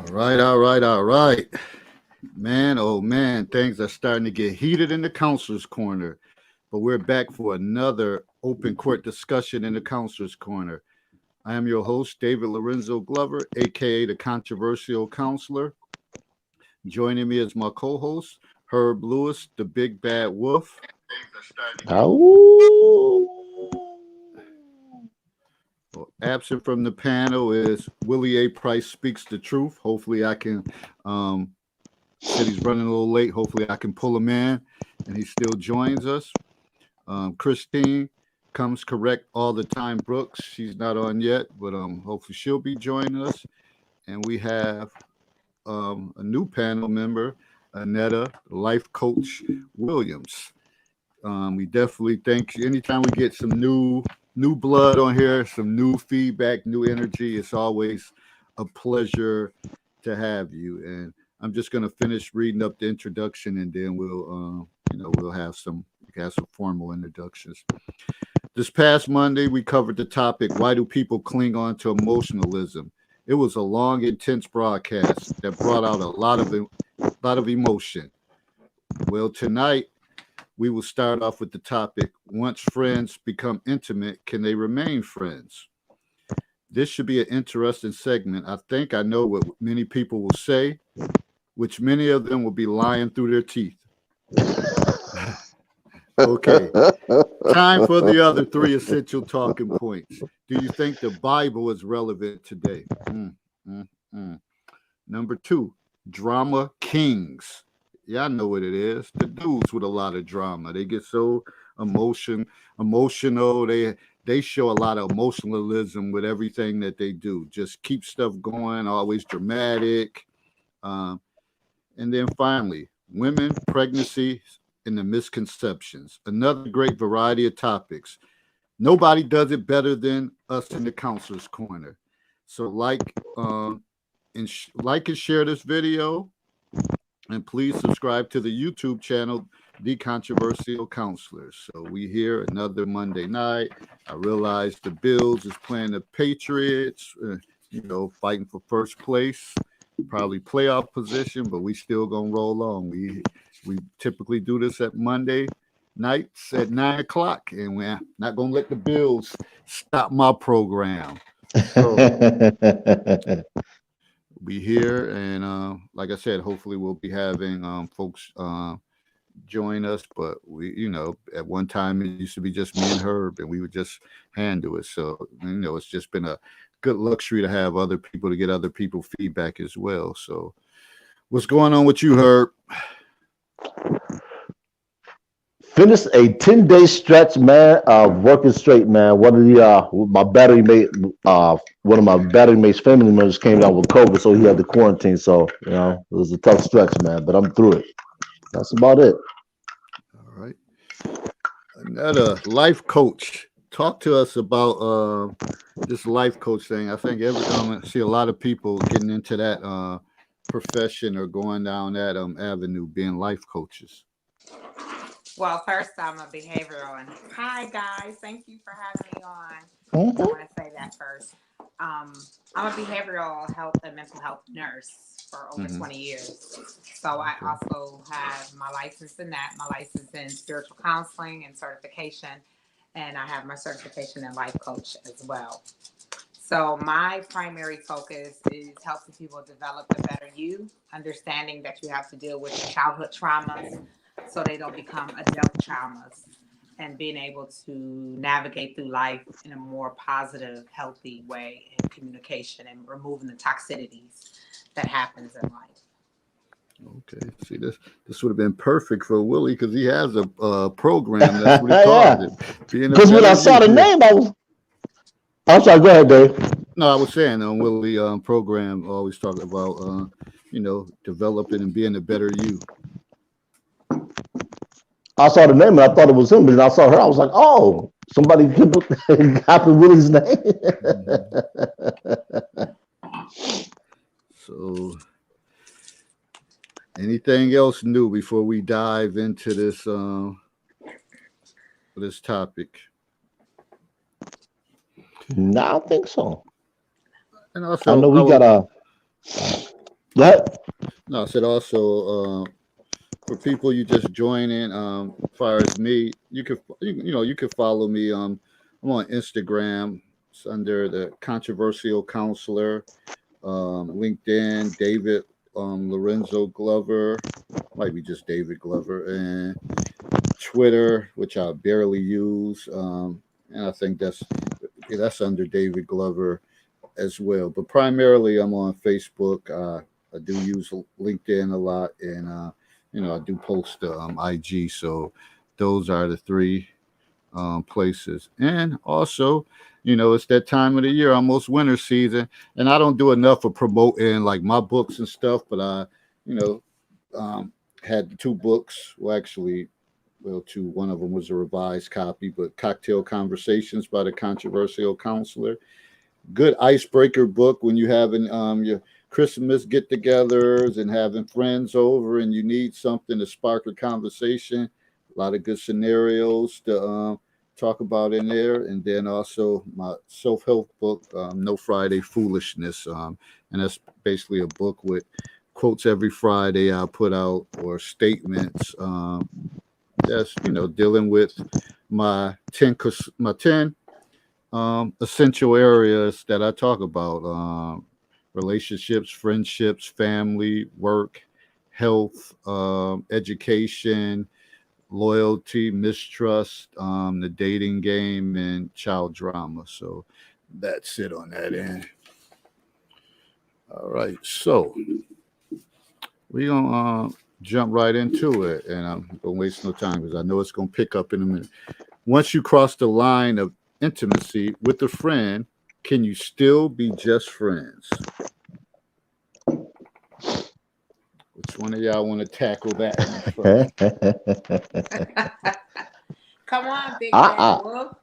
All right. Man, oh man, things are starting to get heated in the counselor's corner. But we're back for another open court discussion in the counselor's corner. I am your host, David Lorenzo Glover, aka the controversial counselor. Joining me is my co-host, Herb Lewis, the big bad wolf. Oh, Well, absent from the panel is Willie A. Price speaks the truth. Hopefully, I can. Said he's running a little late. Hopefully, I can pull him in, and he still joins us. Christine comes correct all the time. Brooks, she's not on yet, but hopefully she'll be joining us. And we have a new panel member, Anetta, life coach Williams. We definitely think anytime we get some new blood on here, some new feedback, new energy, it's always a pleasure to have you. And I'm just going to finish reading up the introduction, and then we'll have some formal introductions. This past Monday, we covered the topic: why do people cling on to emotionalism? It was a long, intense broadcast that brought out a lot of emotion. Well, tonight we will start off with the topic: once friends become intimate, can they remain friends? This should be an interesting segment. I think I know what many people will say, which many of them will be lying through their teeth. Okay, time for the other three essential talking points. Do you think the Bible is relevant today? Mm, mm. Number two, drama kings. Yeah, I know what it is. The dudes with a lot of drama. They get so emotional. They show a lot of emotionalism with everything that they do. Just keep stuff going, always dramatic. Um, and then finally, women, pregnancy, and the misconceptions. Another great variety of topics. Nobody does it better than us in the counselor's corner. So like and share this video, and please subscribe to the YouTube channel, The Controversial Counselors. So we here another Monday night. I realize the Bills is playing the Patriots, fighting for first place, probably playoff position, but we still gonna roll on. We typically do this at Monday nights at 9 o'clock, and we're not gonna let the Bills stop my program. So we here, and like I said, hopefully we'll be having folks join us. But at one time it used to be just me and Herb, and we would just handle it. So it's just been a good luxury to have other people, to get other people feedback as well. So what's going on with you, Herb? finished a 10-day stretch, man, of working straight, man. One of my battery mate's family members came down with COVID, so he had to quarantine. So it was a tough stretch, man, but I'm through it. That's about it. All right. Another life coach. Talk to us about this life coach thing. I think I see a lot of people getting into that profession or going down that avenue, being life coaches. Well, first, I'm a behavioral, and hi guys, thank you for having me on. I Mhm. want to say that first. I'm a behavioral health and mental health nurse for over 20 years. So I also have my license in that, my license in spiritual counseling and certification, and I have my certification in life coach as well. So my primary focus is helping people develop a better you, understanding that you have to deal with childhood traumas so they don't become adult traumas, and being able to navigate through life in a more positive, healthy way in communication and removing the toxicities that happens in life. Okay, see this would have been perfect for Willie because he has a program. That's what he Yeah. calls it. Because when I saw the name, I'm sorry. Go ahead, Dave. No, I was saying Willie program always talk about developing and being a better you. I saw the name and I thought it was him, but then I saw her. I was like, oh, somebody copied Willie's name. So, anything else new before we dive into this topic? No, I don't think so. And also, I know we got a. That No, I said also for people you just joining. As far as me, you could follow me. I'm on Instagram. It's under the Controversial Counselor. LinkedIn, David Lorenzo Glover. Might be just David Glover, and Twitter, which I barely use. And I think that's under David Glover as well. But primarily, I'm on Facebook. I do use LinkedIn a lot, and I do post to IG. So those are the three places. And also, it's that time of the year, almost winter season, and I don't do enough of promoting like my books and stuff. But I, you know, had two books. Well, actually, well, two. One of them was a revised copy, but Cocktail Conversations by the Controversial Counselor. Good icebreaker book when you having your Christmas get-togethers and having friends over, and you need something to spark a conversation. A lot of good scenarios to talk about in there, and then also my self-help book, No Friday Foolishness, and that's basically a book with quotes every Friday I put out or statements. That's dealing with my ten essential areas that I talk about: relationships, friendships, family, work, health, education, loyalty, mistrust, the dating game, and child drama. So that's it on that end. All right, so we're gonna jump right into it, and I'm gonna waste no time because I know it's gonna pick up in a minute. Once you cross the line of intimacy with a friend, can you still be just friends? Which one of y'all want to tackle that one first? Come on, Big I, Bad Wolf.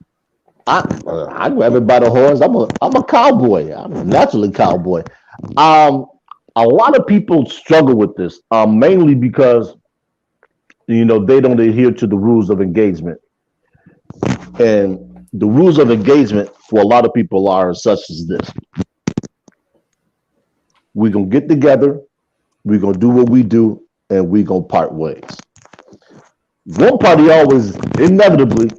I grab it by the horns. I'm a cowboy. I'm a naturally cowboy. Um, a lot of people struggle with this, mainly because they don't adhere to the rules of engagement, and the rules of engagement for a lot of people are such as this: we're gonna get together, we're gonna do what we do, and we're gonna part ways. One party always inevitably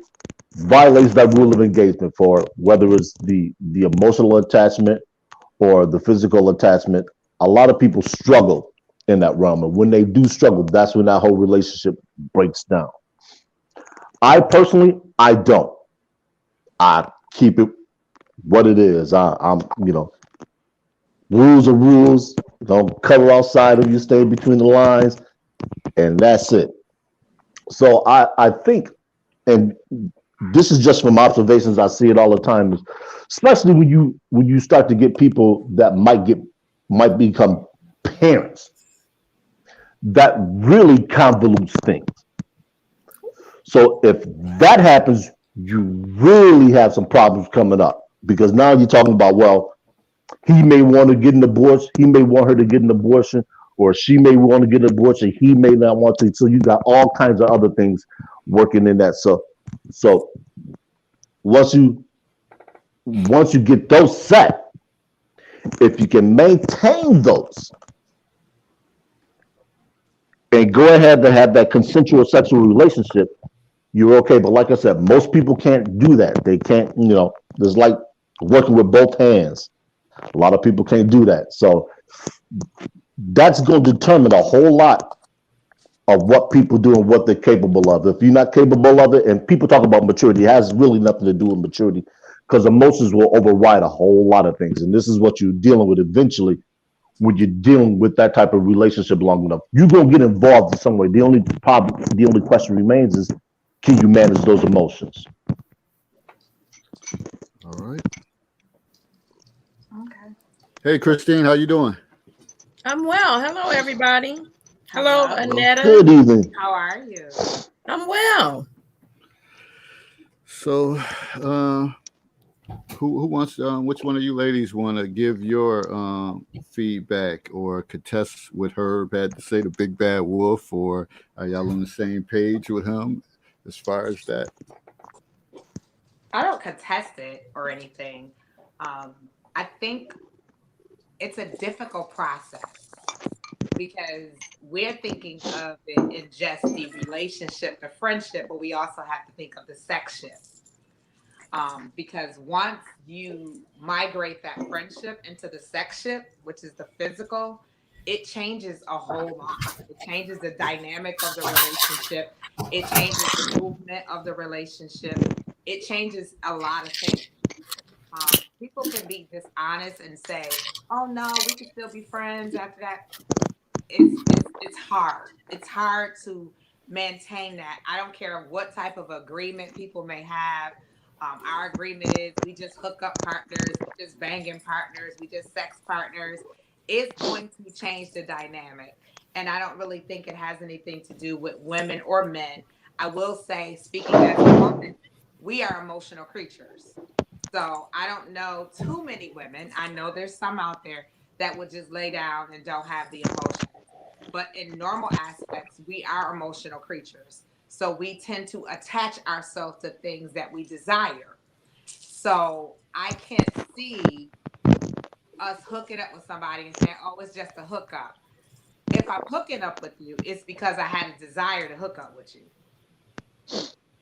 violates that rule of engagement for whether it's the emotional attachment or the physical attachment. A lot of people struggle in that realm, and when they do struggle, that's when that whole relationship breaks down. I personally, I don't. I keep it what it is. I'm rules are rules. Don't cover outside of you. Stay between the lines, and that's it. So I think, and this is just from observations. I see it all the time, especially when you start to get people that might become parents. That really convolutes things. So if that happens, you really have some problems coming up because now you're talking about, well, he may want to get an abortion, he may want her to get an abortion, or she may want to get an abortion, he may not want to. So you got all kinds of other things working in that. So once you once you get those set, if you can maintain those and go ahead and have that consensual sexual relationship, you're okay. But like I said, most people can't do that. They can't, there's like working with both hands. A lot of people can't do that. So that's going to determine a whole lot of what people do and what they're capable of. If you're not capable of it, and people talk about maturity, it has really nothing to do with maturity because emotions will override a whole lot of things. And this is what you're dealing with eventually when you're dealing with that type of relationship long enough. You're going to get involved in some way. The only question remains is, can you manage those emotions? All right. Okay. Hey, Christine, how you doing? I'm well. Hello, everybody. Hello, Hello. Annetta. Good evening. How are you? I'm well. So, who wants? Which one of you ladies want to give your feedback or contest what Herb had to say, the Big Bad Wolf, or are y'all on the same page with him as far as that? I don't contest it or anything. I think it's a difficult process. because we're thinking of it in just the relationship, the friendship, but we also have to think of the sex shift. Because once you migrate that friendship into the sex shift, which is the physical, it changes a whole lot. It changes the dynamic of the relationship. It changes the movement of the relationship. It changes a lot of things. People can be dishonest and say, "Oh no, we can still be friends after that." It's hard. It's hard to maintain that. I don't care what type of agreement people may have. Our agreement is we just hook up partners, we just banging partners, we just sex partners. It's going to change the dynamic. And I don't really think it has anything to do with women or men. I will say, speaking as a woman, we are emotional creatures. So I don't know too many women. I know there's some out there that would just lay down and don't have the emotion. But in normal aspects, we are emotional creatures. So we tend to attach ourselves to things that we desire. So I can't see us hooking up with somebody and saying, "Oh, it's just a hookup." If I'm hooking up with you, it's because I had a desire to hook up with you.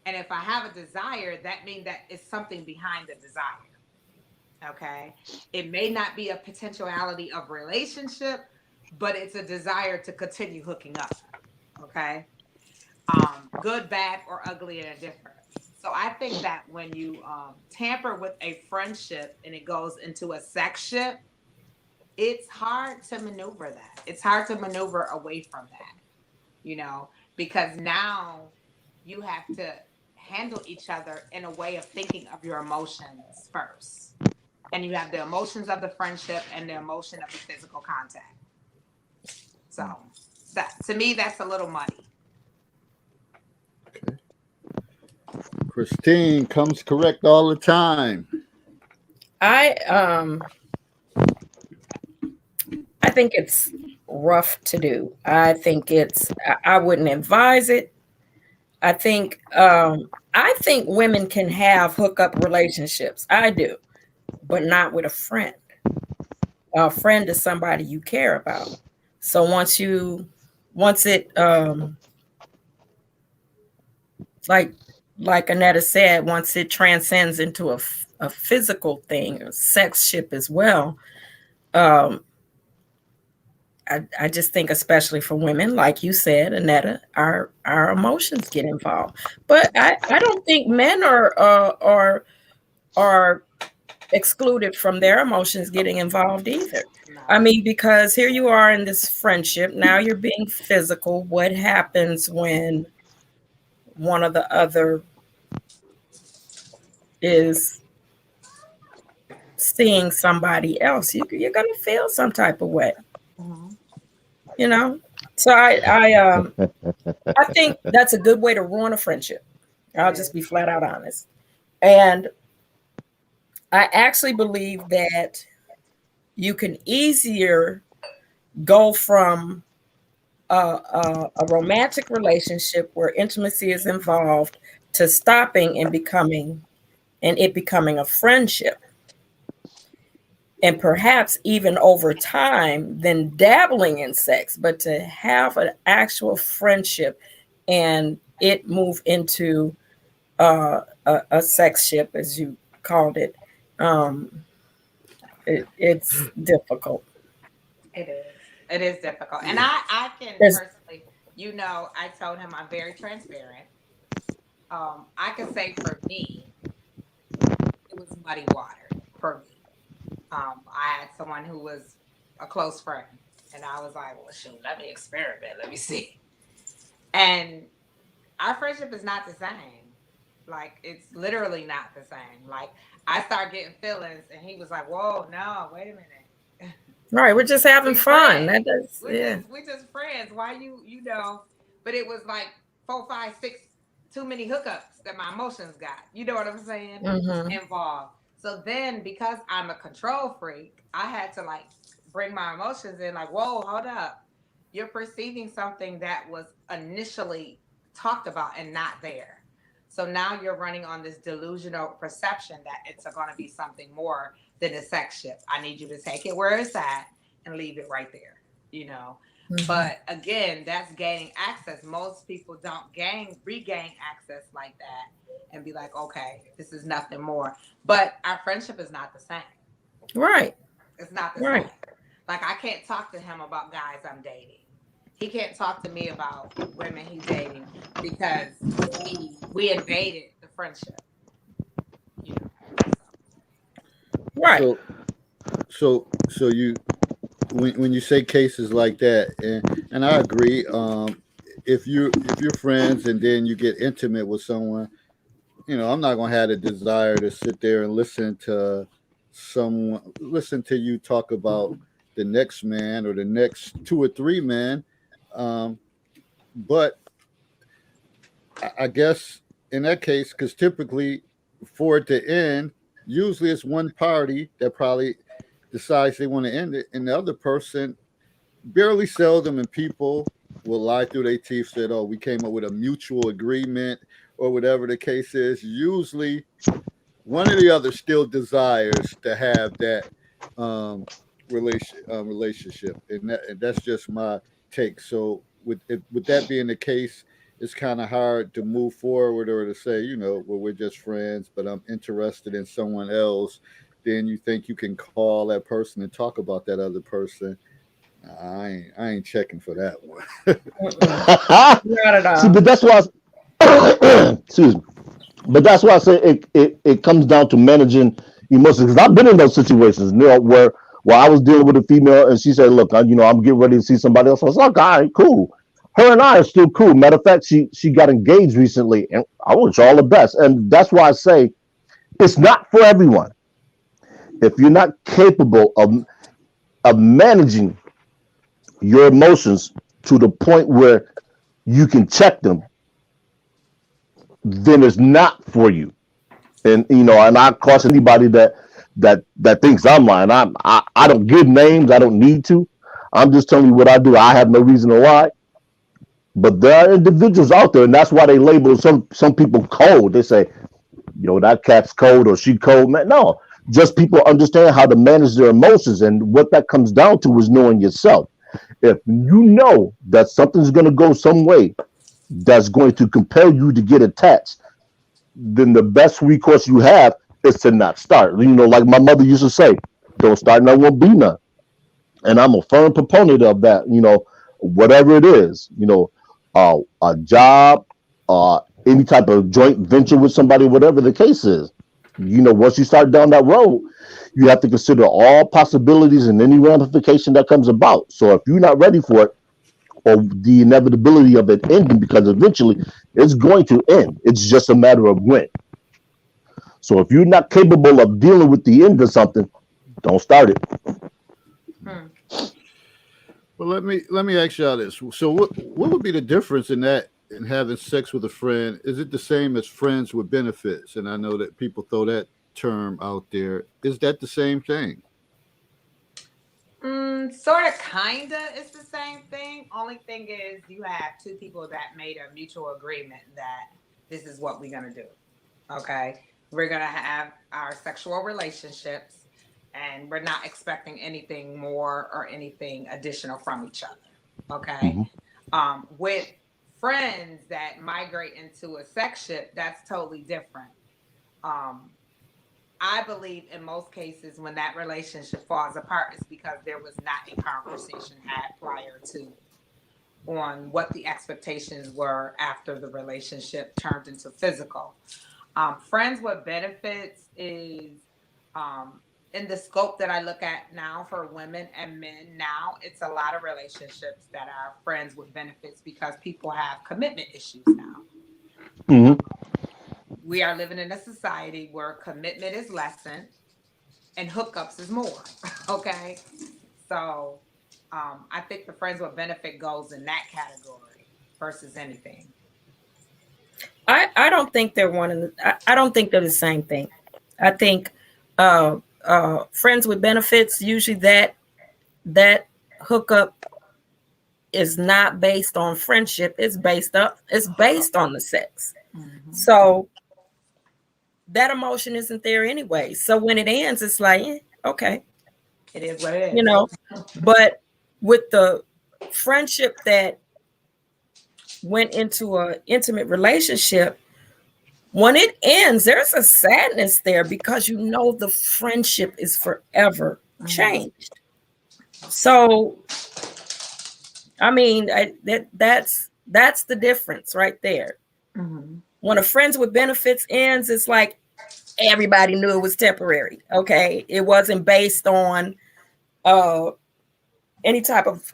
And if I have a desire, that means that it's something behind the desire. Okay. It may not be a potentiality of relationship, but it's a desire to continue hooking up. Okay. Good, bad, or ugly and indifferent. So I think that when you tamper with a friendship and it goes into a sex ship, it's hard to maneuver that. It's hard to maneuver away from that, you know, because now you have to handle each other in a way of thinking of your emotions first. And you have the emotions of the friendship and the emotion of the physical contact. So that, to me, that's a little muddy. Okay. Christine comes correct all the time. I think it's rough to do. I wouldn't advise it. I think women can have hookup relationships. I do, but not with a friend. A friend is somebody you care about. So once it like Annetta said, once it transcends into a physical thing, a sex ship as well, I just think, especially for women, like you said, Annetta, our emotions get involved. But I don't think men are excluded from their emotions getting involved either. No. I mean, because here you are in this friendship, now you're being physical. What happens when one or the other is seeing somebody else? You're going to feel some type of way, you know? So I think that's a good way to ruin a friendship. I'll just be flat out honest. And I actually believe that you can easier go from a romantic relationship where intimacy is involved to stopping and it becoming a friendship. And perhaps even over time, then dabbling in sex, but to have an actual friendship and it move into a sex ship, as you called it, it's difficult. It is. It is difficult. And I can personally, I told him I'm very transparent. I can say for me, it was muddy water for me. I had someone who was a close friend, and I was like, "Well, shoot, let me experiment. Let me see." And our friendship is not the same. Like, it's literally not the same. Like, I started getting feelings, and he was like, "Whoa, no, wait a minute." Right, we're just having fun. We're just friends. Why you know? But it was like 4, 5, 6 too many hookups that my emotions got. You know what I'm saying? Involved. So then, because I'm a control freak, I had to like bring my emotions in. Like, whoa, hold up. You're perceiving something that was initially talked about and not there. So now you're running on this delusional perception that it's going to be something more than a sex ship. I need you to take it where it's at and leave it right there, you know. But again, that's gaining access. Most people don't regain access like that and be like, okay, this is nothing more. But our friendship is not the same. Right. It's not the Right. same. Like, I can't talk to him about guys I'm dating. He can't talk to me about women he's dating because we invaded the friendship. You know. Right. So you when you say cases like that, and I agree. If you're friends and then you get intimate with someone, I'm not gonna have the desire to sit there and listen to you talk about the next man or the next two or three men. Um, but I guess in that case, because typically for it to end, usually it's one party that probably decides they want to end it, and the other person, barely seldom, and people will lie through their teeth, said, "Oh, we came up with a mutual agreement," or whatever the case is. Usually, one or the other still desires to have that relationship, and that's just my take. So, with that being the case, it's kind of hard to move forward or to say, well, we're just friends, but I'm interested in someone else. Then you think you can call that person and talk about that other person. I ain't checking for that one. Not at See, all. but that's why. Excuse me. But that's why I say it comes down to managing emotions. Because I've been in those situations, where I was dealing with a female and she said, "Look, I'm getting ready to see somebody else." I was like, "All right, cool." Her and I are still cool. Matter of fact, she got engaged recently, and I wish her all the best. And that's why I say it's not for everyone. If you're not capable of managing your emotions to the point where you can check them, then it's not for you. And I caution anybody that thinks I'm lying. I don't give names. I don't need to. I'm just telling you what I do. I have no reason to lie. But there are individuals out there, and that's why they label some people cold. They say, that cat's cold or she cold. Man, no. Just people understand how to manage their emotions, and what that comes down to is knowing yourself. If you know that something's going to go some way that's going to compel you to get attached, then the best recourse you have is to not start. Like my mother used to say, don't start, none won't be none. And I'm a firm proponent of that. Whatever it is, a job, any type of joint venture with somebody, whatever the case is. Once you start down that road, you have to consider all possibilities and any ramification that comes about. So if you're not ready for it, or the inevitability of it ending, because eventually it's going to end. It's just a matter of when. So if you're not capable of dealing with the end of something, don't start it. Well, let me ask y'all this. So, what would be the difference in having sex with a friend? Is it the same as friends with benefits? And I know that people throw that term out there. Is that the same thing? Sort of, kinda, it's the same thing. Only thing is, you have two people that made a mutual agreement that this is what we're gonna do. Okay, we're gonna have our sexual relationships, and we're not expecting anything more or anything additional from each other. Okay, with friends that migrate into a sex ship, that's totally different. Um, I believe in most cases when that relationship falls apart, it's because there was not a conversation had prior to on what the expectations were after the relationship turned into physical. Friends with benefits is in the scope that I look at now for women and men. Now it's a lot of relationships that are friends with benefits because people have commitment issues now. Mm-hmm. We are living in a society where commitment is lessened and hookups is more. Okay, so I think the friends with benefit goes in that category versus anything. I don't think they're I don't think they're the same thing. I think friends with benefits, usually that hookup is not based on friendship. It's based on the sex. Mm-hmm. So that emotion isn't there anyway. So when it ends, it's like, okay, It is what it is. But with the friendship that went into an intimate relationship, when it ends, there's a sadness there because you know the friendship is forever changed. So, I mean, that's the difference right there. When a friends with benefits ends, it's like everybody knew it was temporary. Okay, it wasn't based on any type of.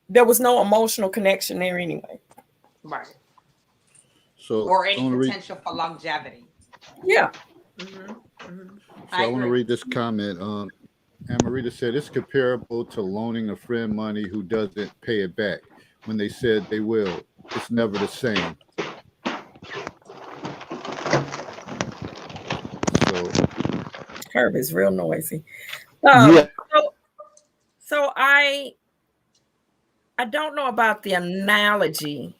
There was no emotional connection there anyway. Right. So Or any potential for longevity. Yeah. So I want to read this comment. Amarita said it's comparable to loaning a friend money who doesn't pay it back when they said they will. It's never the same. So Herb is real noisy. Yeah. So I don't know about the analogy,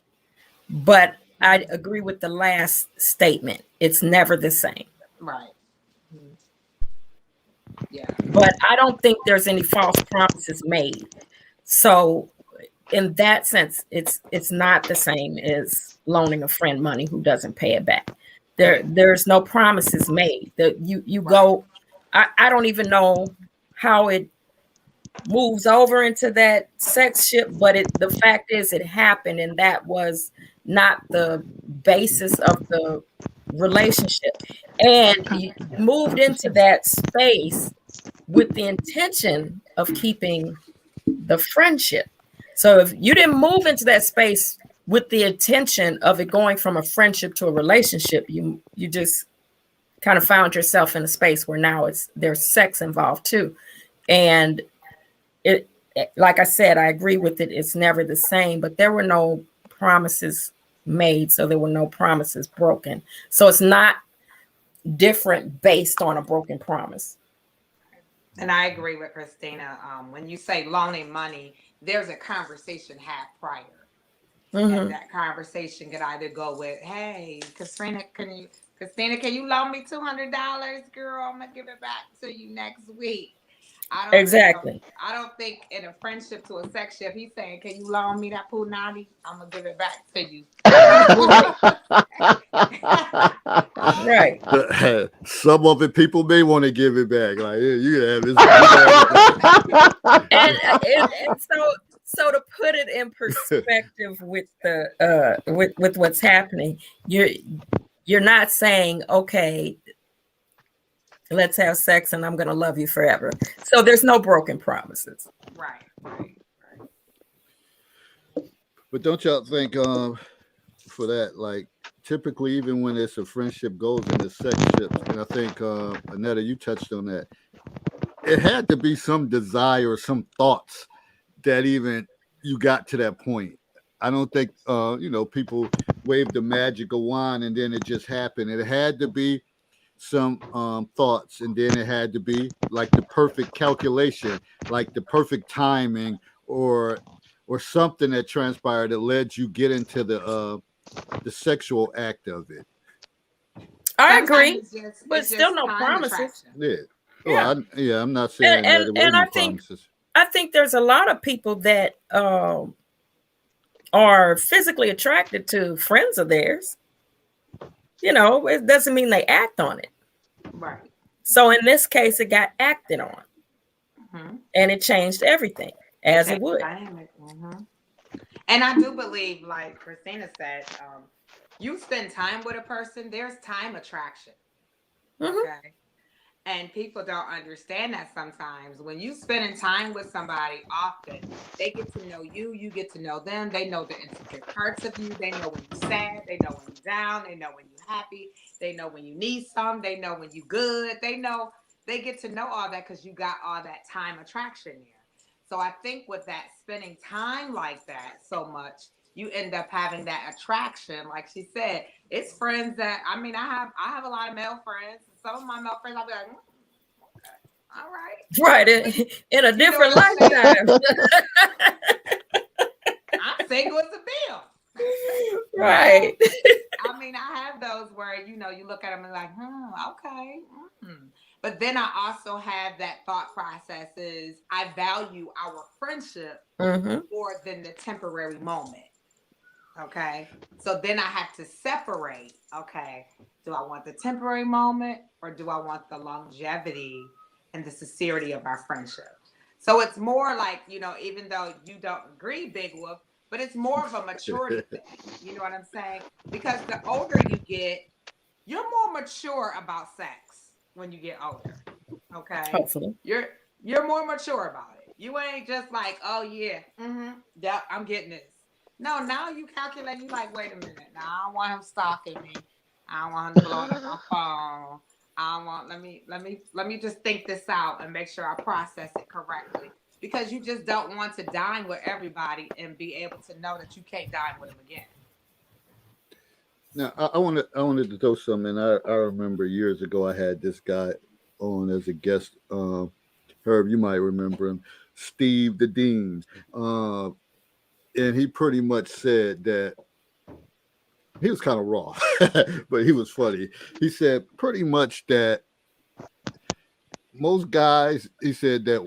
but I agree with the last statement. It's never the same. Right. Yeah. But I don't think there's any false promises made. So in that sense, it's not the same as loaning a friend money who doesn't pay it back. There's no promises made. That you go. I don't even know how it moves over into that sex ship, but the fact is it happened, and that was not the basis of the relationship. And you moved into that space with the intention of keeping the friendship. So if you didn't move into that space with the intention of it going from a friendship to a relationship, you just kind of found yourself in a space where now there's sex involved too. And it, like I said, I agree with it. It's never the same, but there were no promises made, so there were no promises broken. So it's not different based on a broken promise. And I agree with Christina. When you say loaning money, there's a conversation had prior. And that conversation could either go with, hey, Christina, can you loan me $200, girl? I'm gonna give it back to you next week. I don't think in a friendship to a sex ship, he's saying, can you loan me that punani? I'm gonna give it back to you. Right. Some of it people may want to give it back. Like, yeah, you can have this. And so to put it in perspective with the with what's happening, you're not saying, okay, let's have sex and I'm going to love you forever. So there's no broken promises. Right. But don't y'all think for that, like typically even when it's a friendship goes into sex ships, and I think Annetta, you touched on that, it had to be some desire or some thoughts that even you got to that point. I don't think people waved the magical wand and then it just happened. It had to be some thoughts, and then it had to be like the perfect calculation, like the perfect timing, or something that transpired that led you get into the sexual act of it. I agree, but still no promises. I'm not saying that there were no promises. I think there's a lot of people that are physically attracted to friends of theirs. It doesn't mean they act on it. Right. So in this case, it got acted on, and it changed everything as it would. And I do believe, like Christina said, you spend time with a person, there's time attraction. Okay. And people don't understand that sometimes. When you spending time with somebody often, they get to know you, you get to know them. They know the intricate parts of you. They know when you're sad. They know when you're down. They know when you're happy. They know when you need some. They know when you're good. They get to know all that because you got all that time attraction there. So I think with that, spending time like that so much, you end up having that attraction. Like she said, it's friends that, I have a lot of male friends. Some of my male friends, I'll be like, okay, all right. Right, in a different lifetime. I'm single as a bill. Right. I have those where, you look at them and like, okay. But then I also have that thought process is I value our friendship more than the temporary moment. Okay. So then I have to separate. Okay. Do I want the temporary moment or do I want the longevity and the sincerity of our friendship? So it's more like, you know, even though you don't agree, Big Wolf, but it's more of a maturity thing. You know what I'm saying? Because the older you get, you're more mature about sex when you get older. Okay. Hopefully. You're more mature about it. You ain't just like, oh yeah, yeah, I'm getting this. No, now you calculate. You like, wait a minute. Now I don't want him stalking me. I don't want him blowing up my phone. I don't want. Let me just think this out and make sure I process it correctly. Because you just don't want to dine with everybody and be able to know that you can't dine with them again. Now, I wanted to throw something. I remember years ago I had this guy on as a guest. Herb, you might remember him, Steve the Dean. And he pretty much said that he was kind of raw, but he was funny. He said pretty much that most guys, he said that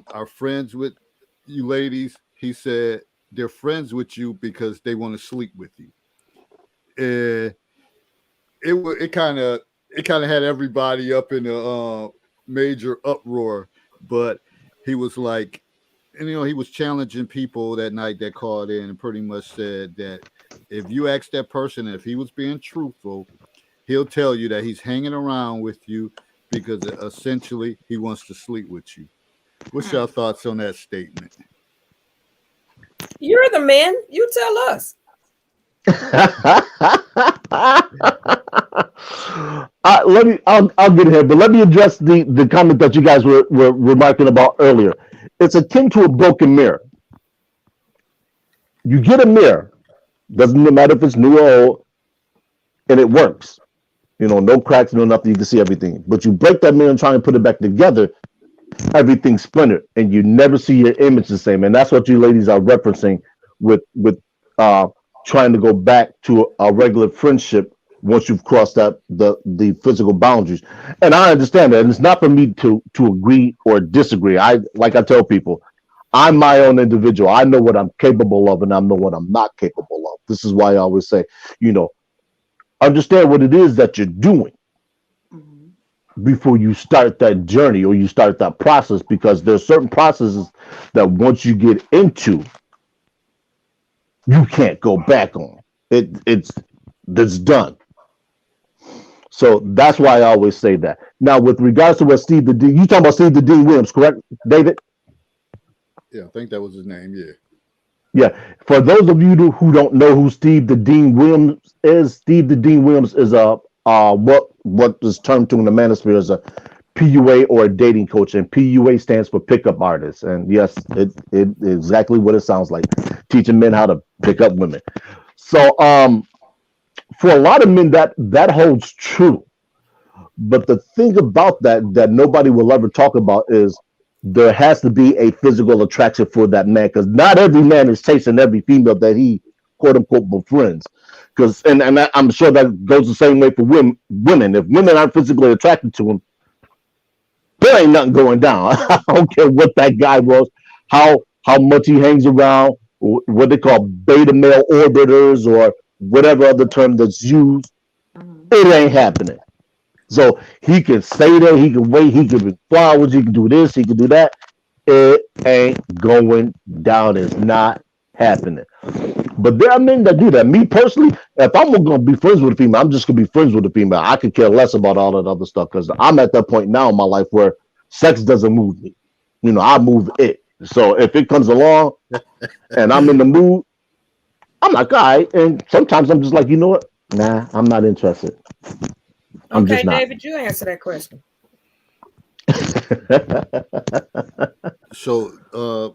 are friends with you ladies. He said they're friends with you because they want to sleep with you. And it kind of had everybody up in a major uproar. But he was like, and he was challenging people that night that called in and pretty much said that if you ask that person if he was being truthful, he'll tell you that he's hanging around with you because essentially he wants to sleep with you. What's your thoughts on that statement? You're the man. You tell us. I'll get here, but let me address the comment that you guys were remarking about earlier. It's akin to a broken mirror. You get a mirror, doesn't matter if it's new or old, and it works. No cracks, no nothing. You can see everything. But you break that mirror and try and put it back together, everything's splintered, and you never see your image the same. And that's what you ladies are referencing with trying to go back to a regular friendship once you've crossed that the physical boundaries. And I understand that. And it's not for me to agree or disagree. I tell people, I'm my own individual. I know what I'm capable of and I know what I'm not capable of. This is why I always say, understand what it is that you're doing before you start that journey or you start that process, because there's certain processes that once you get into, you can't go back on. It's done. So that's why I always say that. Now, with regards to what Steve the Dean, you talking about Steve the Dean Williams, correct, David? Yeah, I think that was his name. Yeah. Yeah. For those of you who don't know who Steve the Dean Williams is, Steve the Dean Williams is what is termed to in the manosphere as a PUA or a dating coach, and PUA stands for pickup artist. And yes, it exactly what it sounds like, teaching men how to pick up women. So for a lot of men that holds true. But the thing about that nobody will ever talk about is there has to be a physical attraction for that man, because not every man is chasing every female that he quote unquote befriends. Because and I'm sure that goes the same way for women. If women aren't physically attracted to him, there ain't nothing going down. I don't care what that guy was, how much he hangs around, what they call beta male orbiters or whatever other term that's used. It ain't happening. So he can stay there, he can wait, he can bring flowers, he can do this, he can do that. It ain't going down. It's not happening. But there are men that do that. Me personally, if I'm gonna be friends with a female, I'm just gonna be friends with a female. I could care less about all that other stuff because I'm at that point now in my life where sex doesn't move me. I move it. So if it comes along and I'm in the mood, I'm like, all right. And sometimes I'm just like, you know what? Nah, I'm not interested. I'm Okay, just not. David, you answer that question. So,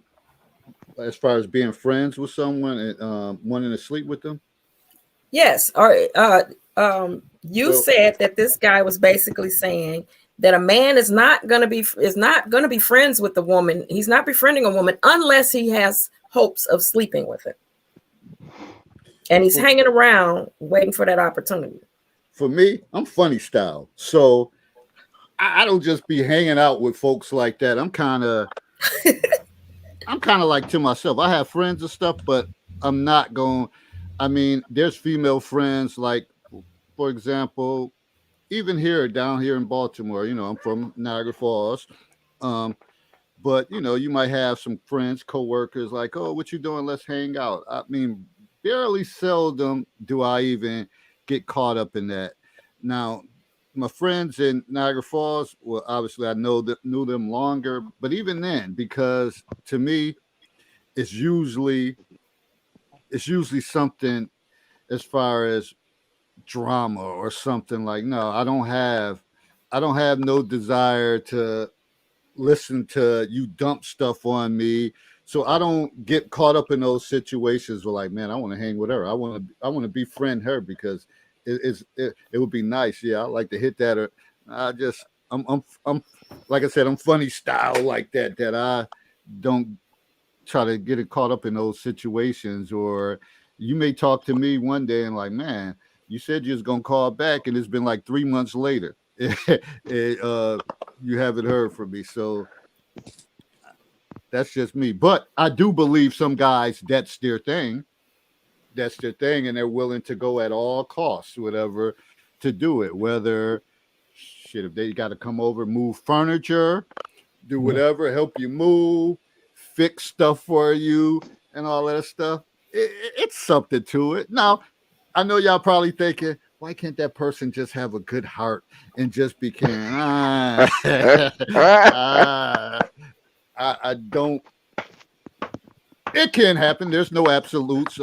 as far as being friends with someone and wanting to sleep with them, yes. You said that this guy was basically saying that a man is not going to be friends with the woman. He's not befriending a woman unless he has hopes of sleeping with her, and he's hanging around waiting for that opportunity. for me, I'm funny style. So I don't just be hanging out with folks like that. I'm kind of like to myself. I have friends and stuff, but I'm not going. I mean, there's female friends, like, for example, even down here in Baltimore. I'm from Niagara Falls. But you might have some friends, coworkers, like, oh, what you doing? Let's hang out. I mean, barely seldom do I even get caught up in that. Now, my friends in Niagara Falls, well, obviously I knew them longer, but even then, because to me, it's usually something as far as drama or something. Like, no, I don't have no desire to listen to you dump stuff on me. So I don't get caught up in those situations where, like, man, I want to hang with her. I want to befriend her because it would be nice. Yeah, I like to hit that. Or I'm like I said, I'm funny style like that I don't try to get it caught up in those situations. Or you may talk to me one day and like, man, you said you was gonna call back, and it's been like 3 months later. You haven't heard from me. So that's just me. But I do believe some guys, that's their thing, and they're willing to go at all costs, whatever, to do it. Whether if they got to come over, move furniture, do whatever, help you move, fix stuff for you, and all that stuff. It's something to it. Now, I know y'all probably thinking, why can't that person just have a good heart and just be caring? I don't. It can happen. There's no absolutes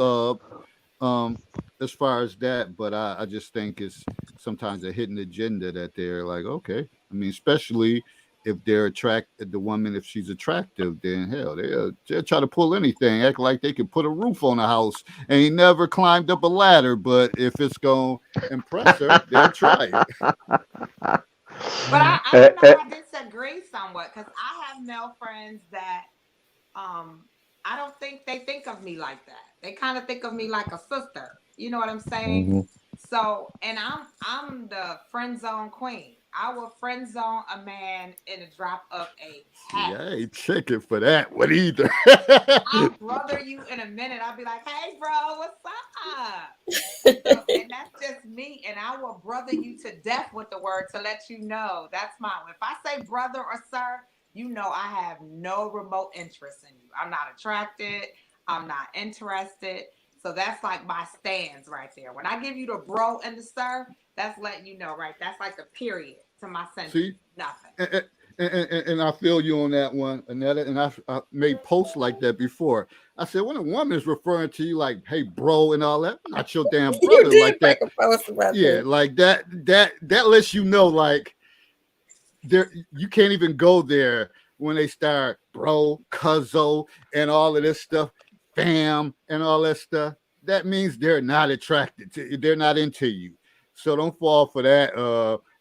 as far as that, but I just think it's sometimes a hidden agenda that they're like, okay. I mean, especially if they're attracted, the woman, if she's attractive, then hell, they'll try to pull anything, act like they can put a roof on a house, and he never climbed up a ladder. But if it's gonna impress her, they'll try it. But I don't know, I disagree somewhat, because I have male friends that I don't think they think of me like that. They kind of think of me like a sister. You know what I'm saying? Mm-hmm. So, and I'm the friend zone queen. I will friend zone a man in a drop of a hat. Yeah, I ain't checking for that one either. I'll brother you in a minute. I'll be like, hey, bro, what's up? So, and that's just me. And I will brother you to death with the word to let you know that's mine. If I say brother or sir, you know I have no remote interest in you. I'm not attracted. I'm not interested. So that's like my stands right there. When I give you the bro and the sir, that's letting you know, right? That's like a period to my sentence. See? Nothing. And I feel you on that one, Annette. And I made posts like that before. I said, when a woman is referring to you like, hey, bro, and all that, I'm not your damn brother. You did like that. make a post about Yeah, that. like that lets you know, like, there, you can't even go there when they start bro, cuzzo, and all of this stuff, fam, and all that stuff. That means they're not attracted to you. They're not into you. So don't fall for that.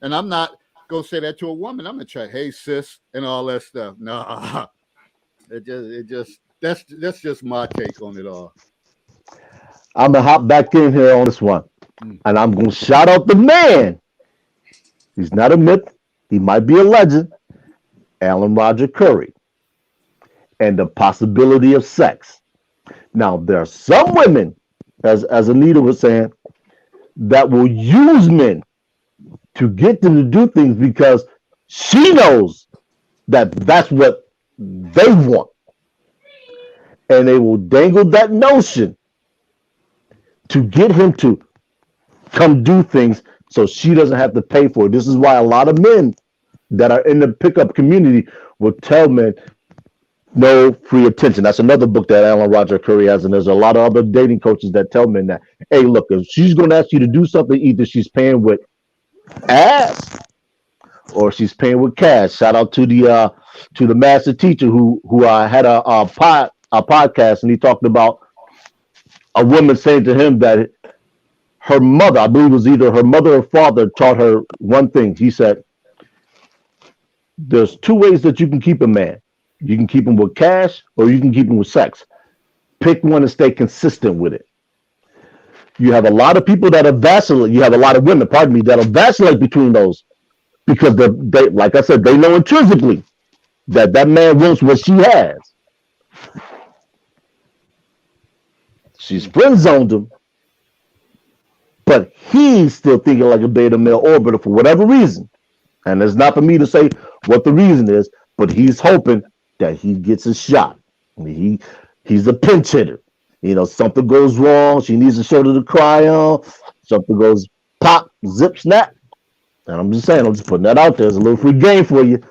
And I'm not gonna say that to a woman. I'm gonna try, hey sis, and all that stuff. Nah, that's just my take on it all. I'm gonna hop back in here on this one, and I'm gonna shout out the man. He's not a myth. He might be a legend. Alan Roger Curry, and the possibility of sex. Now, there are some women, as Anita was saying, that will use men to get them to do things because she knows that that's what they want. And they will dangle that notion to get him to come do things so she doesn't have to pay for it. This is why a lot of men that are in the pickup community will tell men, no free attention. That's another book that Alan Roger Curry has, and there's a lot of other dating coaches that tell men that, hey, look, if she's going to ask you to do something, either she's paying with ass or she's paying with cash. Shout out to the master teacher who had a podcast, and he talked about a woman saying to him that her mother, I believe it was either her mother or father, taught her one thing. He said, there's two ways that you can keep a man. You can keep him with cash or you can keep him with sex. Pick one and stay consistent with it. You have a lot of people that are vacillate. You have a lot of women, pardon me, that'll vacillate between those. because they, like I said, they know intrinsically that that man wants what she has. She's friend zoned him, but he's still thinking like a beta male orbiter for whatever reason. And it's not for me to say what the reason is, but he's hoping that he gets a shot. I mean, he's a pinch hitter. You know, something goes wrong. She needs a shoulder to cry on. Something goes pop, zip, snap. And I'm just saying, I'm just putting that out there as a little free game for you.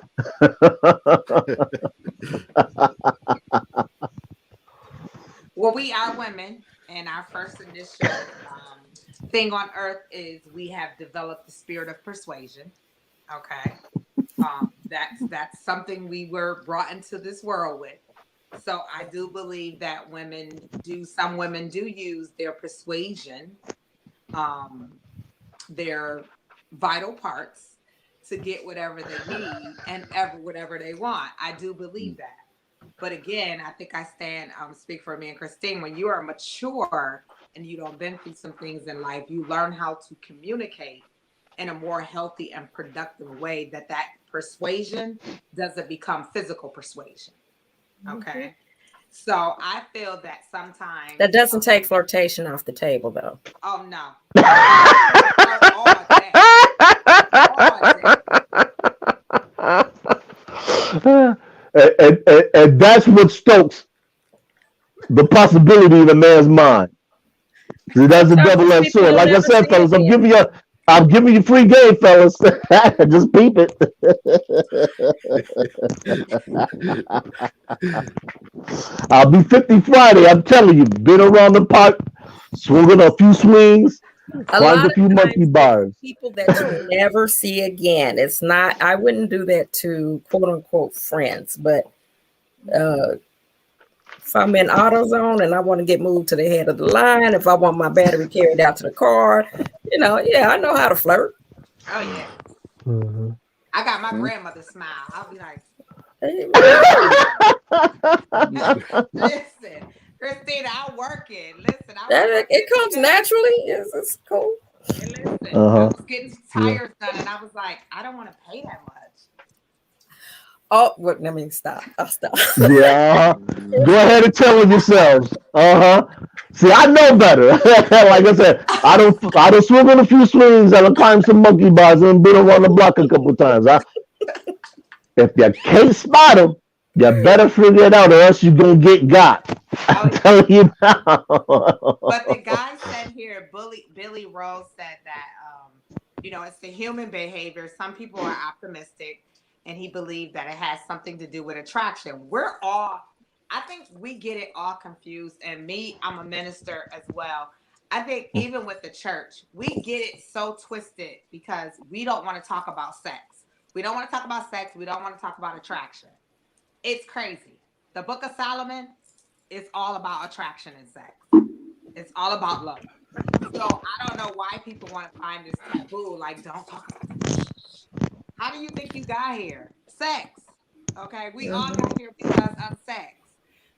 Well, we are women, and our first initial thing on earth is we have developed the spirit of persuasion. Okay. That's something we were brought into this world with. So I do believe that some women do use their persuasion, their vital parts to get whatever they need and whatever they want. I do believe that. But again, I think I speak for me and Christine, when you are mature and you don't been through some things in life, you learn how to communicate in a more healthy and productive way that persuasion doesn't become physical persuasion. Okay. So I feel that sometimes that doesn't take flirtation off the table, though. Oh no. All day. And that's what stokes the possibility in a man's mind. See, that's the double-edged sword. Like I said, fellas, I'm giving you free game, fellas. Just peep it. I'll be 50 Friday. I'm telling you, been around the park, swinging a few swings, climbed a few monkey bars. People that you never see again. It's not. I wouldn't do that to quote unquote friends, but if I'm in AutoZone and I want to get moved to the head of the line, if I want my battery carried out to the car, yeah, I know how to flirt. Oh yeah. Mm-hmm. I got my grandmother's smile. I'll be like, hey, listen, Christina, I'm working. Listen, it comes naturally. It's cool. And listen, I was getting tires done, and I was like, I don't want to pay that much. Oh, let me stop. I'll stop. Yeah. Go ahead and tell them yourselves. See, I know better. Like I said, I don't swing on a few swings and I climb some monkey bars and been around the block a couple times. If you can't spot them, you better figure it out or else you're going to get got. I'm telling you now. But the guy said here, Billy Rose said that, it's the human behavior. Some people are optimistic. And he believed that it has something to do with attraction. I think we get it all confused. And I'm a minister as well. I think even with the church, we get it so twisted because we don't want to talk about sex. We don't want to talk about sex. We don't want to talk about attraction. It's crazy. The Book of Solomon is all about attraction and sex. It's all about love. So I don't know why people want to find this taboo. Like, don't talk about it. How do you think you got here? Sex. Okay. We all got here because of sex.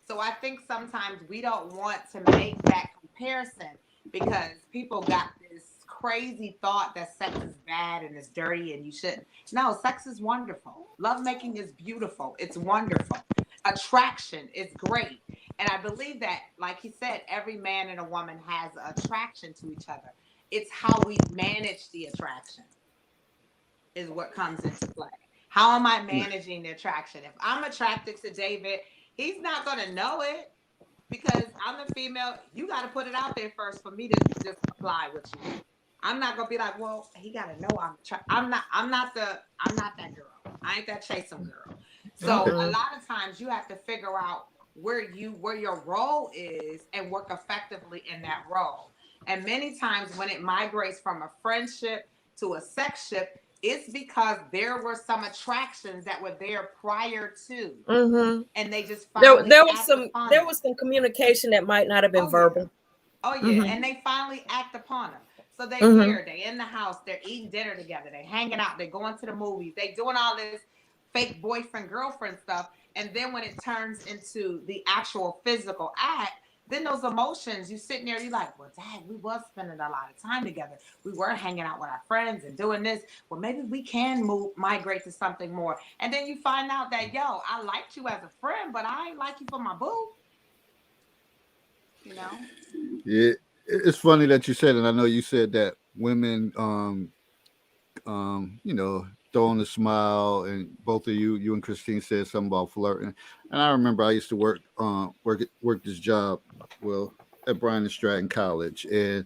So I think sometimes we don't want to make that comparison because people got this crazy thought that sex is bad and it's dirty and you shouldn't. No, sex is wonderful. Lovemaking is beautiful. It's wonderful. Attraction is great. And I believe that, like he said, every man and a woman has attraction to each other. It's how we manage the attraction is what comes into play. How am I managing the attraction? If I'm attracted to David, he's not going to know it because I'm the female. You got to put it out there first for me to just apply with you. I'm not going to be like, well, he got to know I'm not that girl. I ain't that chasing girl. So a lot of times you have to figure out where your role is and work effectively in that role. And many times when it migrates from a friendship to a sexship, it's because there were some attractions that were there prior to, and they just finally there was some communication that might not have been verbal. Yeah. Oh yeah, and they finally act upon them. So they here, they in the house, they're eating dinner together, they hanging out, they going to the movies, they doing all this fake boyfriend girlfriend stuff, and then when it turns into the actual physical act, then those emotions, you sitting there, you like, well, dang, we was spending a lot of time together. We were hanging out with our friends and doing this. Well, maybe we can migrate to something more. And then you find out that, yo, I liked you as a friend, but I ain't like you for my boo. You know? Yeah, it's funny that you said, and I know you said that women, you know, throwing a smile, and both of you and Christine said something about flirting. And I remember I used to work this job, well, at Bryan and Stratton College, and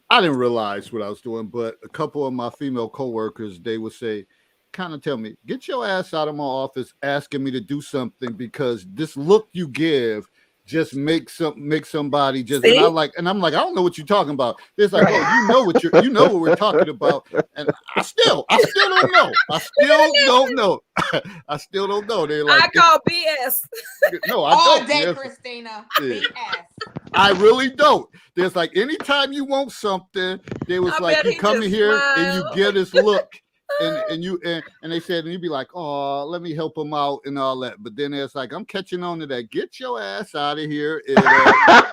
I didn't realize what I was doing, but a couple of my female coworkers, they would say, kind of tell me, get your ass out of my office asking me to do something, because this look you give just make somebody just, and I'm like, I don't know what you're talking about. It's like, oh, you know what we're talking about, and I still don't know. I still don't know. They're like, I call BS. No, I all don't. day, Christina. BS. I really don't. There's like, anytime you want something, there was like, you come in here and you get this look. And they said, and you'd be like, oh, let me help them out and all that. But then it's like, I'm catching on to that. Get your ass out of here and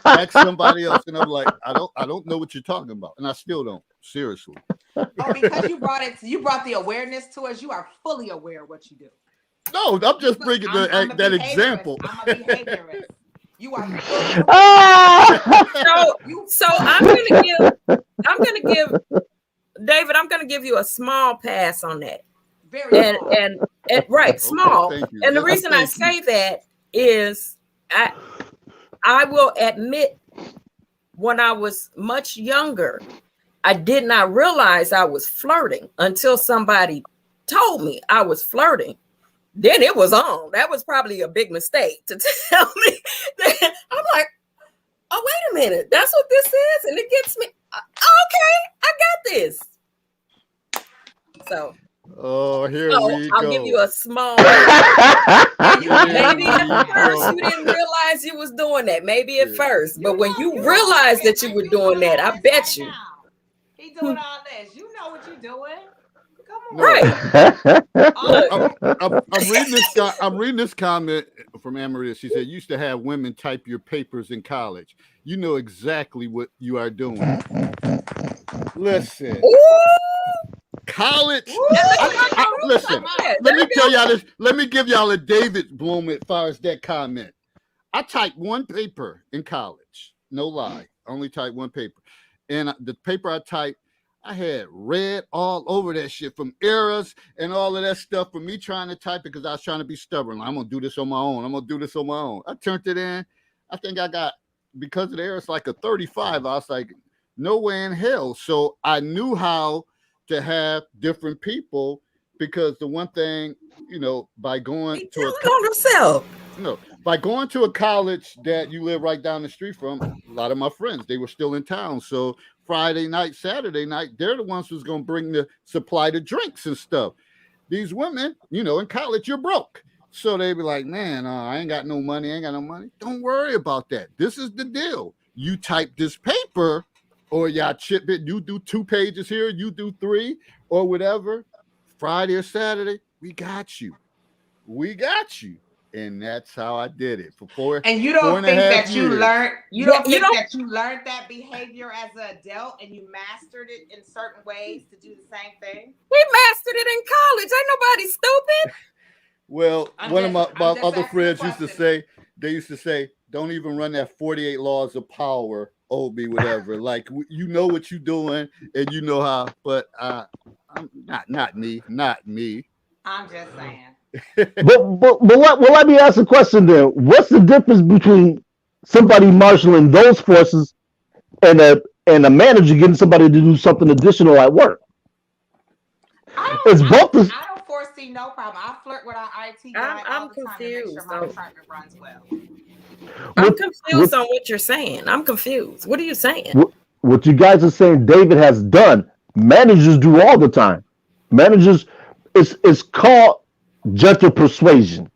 ask somebody else. And I'm like, I don't know what you're talking about, and I still don't. Seriously. Oh, because you brought the awareness to us. You are fully aware of what you do. No, I'm just bringing that example. I'm a behaviorist. You are. So I'm gonna give. David, I'm going to give you a small pass on that. Very small. And right, small. Okay, and the reason I say that is I will admit, when I was much younger, I did not realize I was flirting until somebody told me I was flirting. Then it was on. That was probably a big mistake to tell me. I'm like, oh, wait a minute. That's what this is? And it gets me. Okay, I got this. So, here we go. I'll give you a small. Maybe at first you didn't realize you was doing that. Maybe at first, but when you realized that you were doing that, I bet you. He doing all this. You know what you're doing. Come on. Right. I'm reading this comment from Amarita. She said, used to have women type your papers in college. You know exactly what you are doing. Listen. College. Listen, let me tell y'all this. Let me give y'all a David Bloom as far as that comment. I typed one paper in college. No lie. I only typed one paper. And the paper I typed, I had red all over that shit from errors and all of that stuff from me trying to type it, because I was trying to be stubborn. I'm going to do this on my own. I turned it in. I think I got, because of the errors, like a 35. I was like, no way in hell. So I knew how to have different people, because the one thing, you know, by going to a college that you live right down the street from, a lot of my friends, they were still in town. So Friday night, Saturday night, they're the ones who's going to bring the supply to drinks and stuff. These women, you know, in college, you're broke. So they be like, man, I ain't got no money. Don't worry about that. This is the deal. You type this paper, or y'all chip it. You do 2 pages here, you do 3 or whatever. Friday or Saturday, we got you. And that's how I did it for 4. And you don't think that you learned. You don't think that you learned that behavior as an adult, and you mastered it in certain ways to do the same thing. We mastered it in college. Ain't nobody stupid. Well, one of my other friends used to say, don't even run that 48 laws of power. Obi, whatever. Like, you know what you're doing, and you know how. But I'm not me. I'm just saying. but let me ask a question then. What's the difference between somebody marshaling those forces and a manager getting somebody to do something additional at work? I don't foresee no problem. I flirt with our IT guy all the time to make sure my department runs well. I'm confused on what you're saying. I'm confused. What are you saying? What you guys are saying David has done, managers do all the time. Managers, it's called gentle persuasion.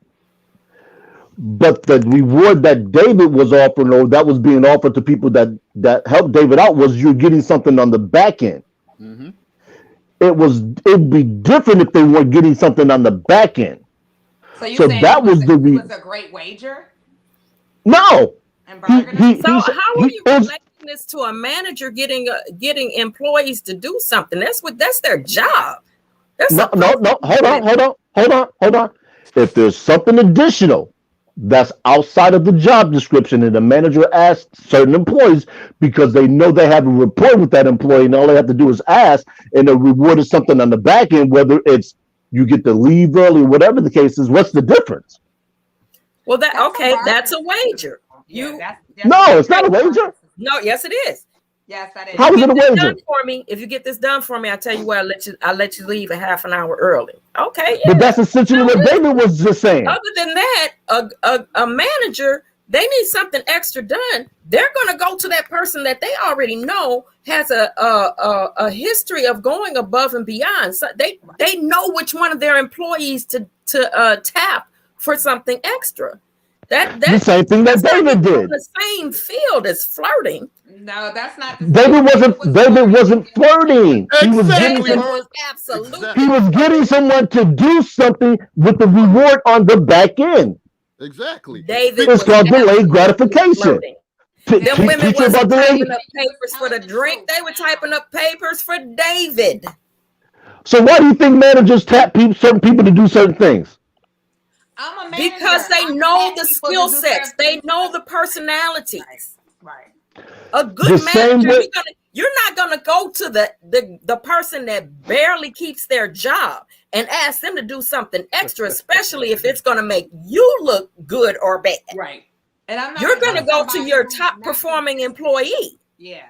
But the reward that David was offering, or that was being offered to people that helped David out, was you're getting something on the back end. Mm-hmm. It'd be different if they weren't getting something on the back end. So that was a great wager? No. And bargaining. So how are you relating this to a manager getting employees to do something? That's their job. No. Hold on. If there's something additional that's outside of the job description and the manager asks certain employees because they know they have a rapport with that employee and all they have to do is ask, and the reward is something on the back end, whether it's you get to leave early, whatever the case is, what's the difference? Well, that's a wager. No, it's not a wager. No, yes, it is. Yes, that is. How is it a wager? If you get this done for me, I tell you what, I'll let you leave a half an hour early. Okay. Yeah. But that's essentially what David was just saying. Other than that, a manager, they need something extra done. They're going to go to that person that they already know has a history of going above and beyond. So they know which one of their employees to tap for something extra. That's the same thing that David did. The same field as flirting. No, that's not. David wasn't flirting. Exactly. He was getting someone to do something with the reward on the back end. Exactly. It's called delayed gratification. Them women wasn't typing up papers for the drink. They were typing up papers for David. So why do you think managers tap certain people to do certain things? I'm a manager. Because they know the skill sets. They know the personalities. Right. A good manager, you're not going to go to the person that barely keeps their job and ask them to do something extra, especially if it's going to make you look good or bad. Right. And you're going to go to your top performing employee. Yeah.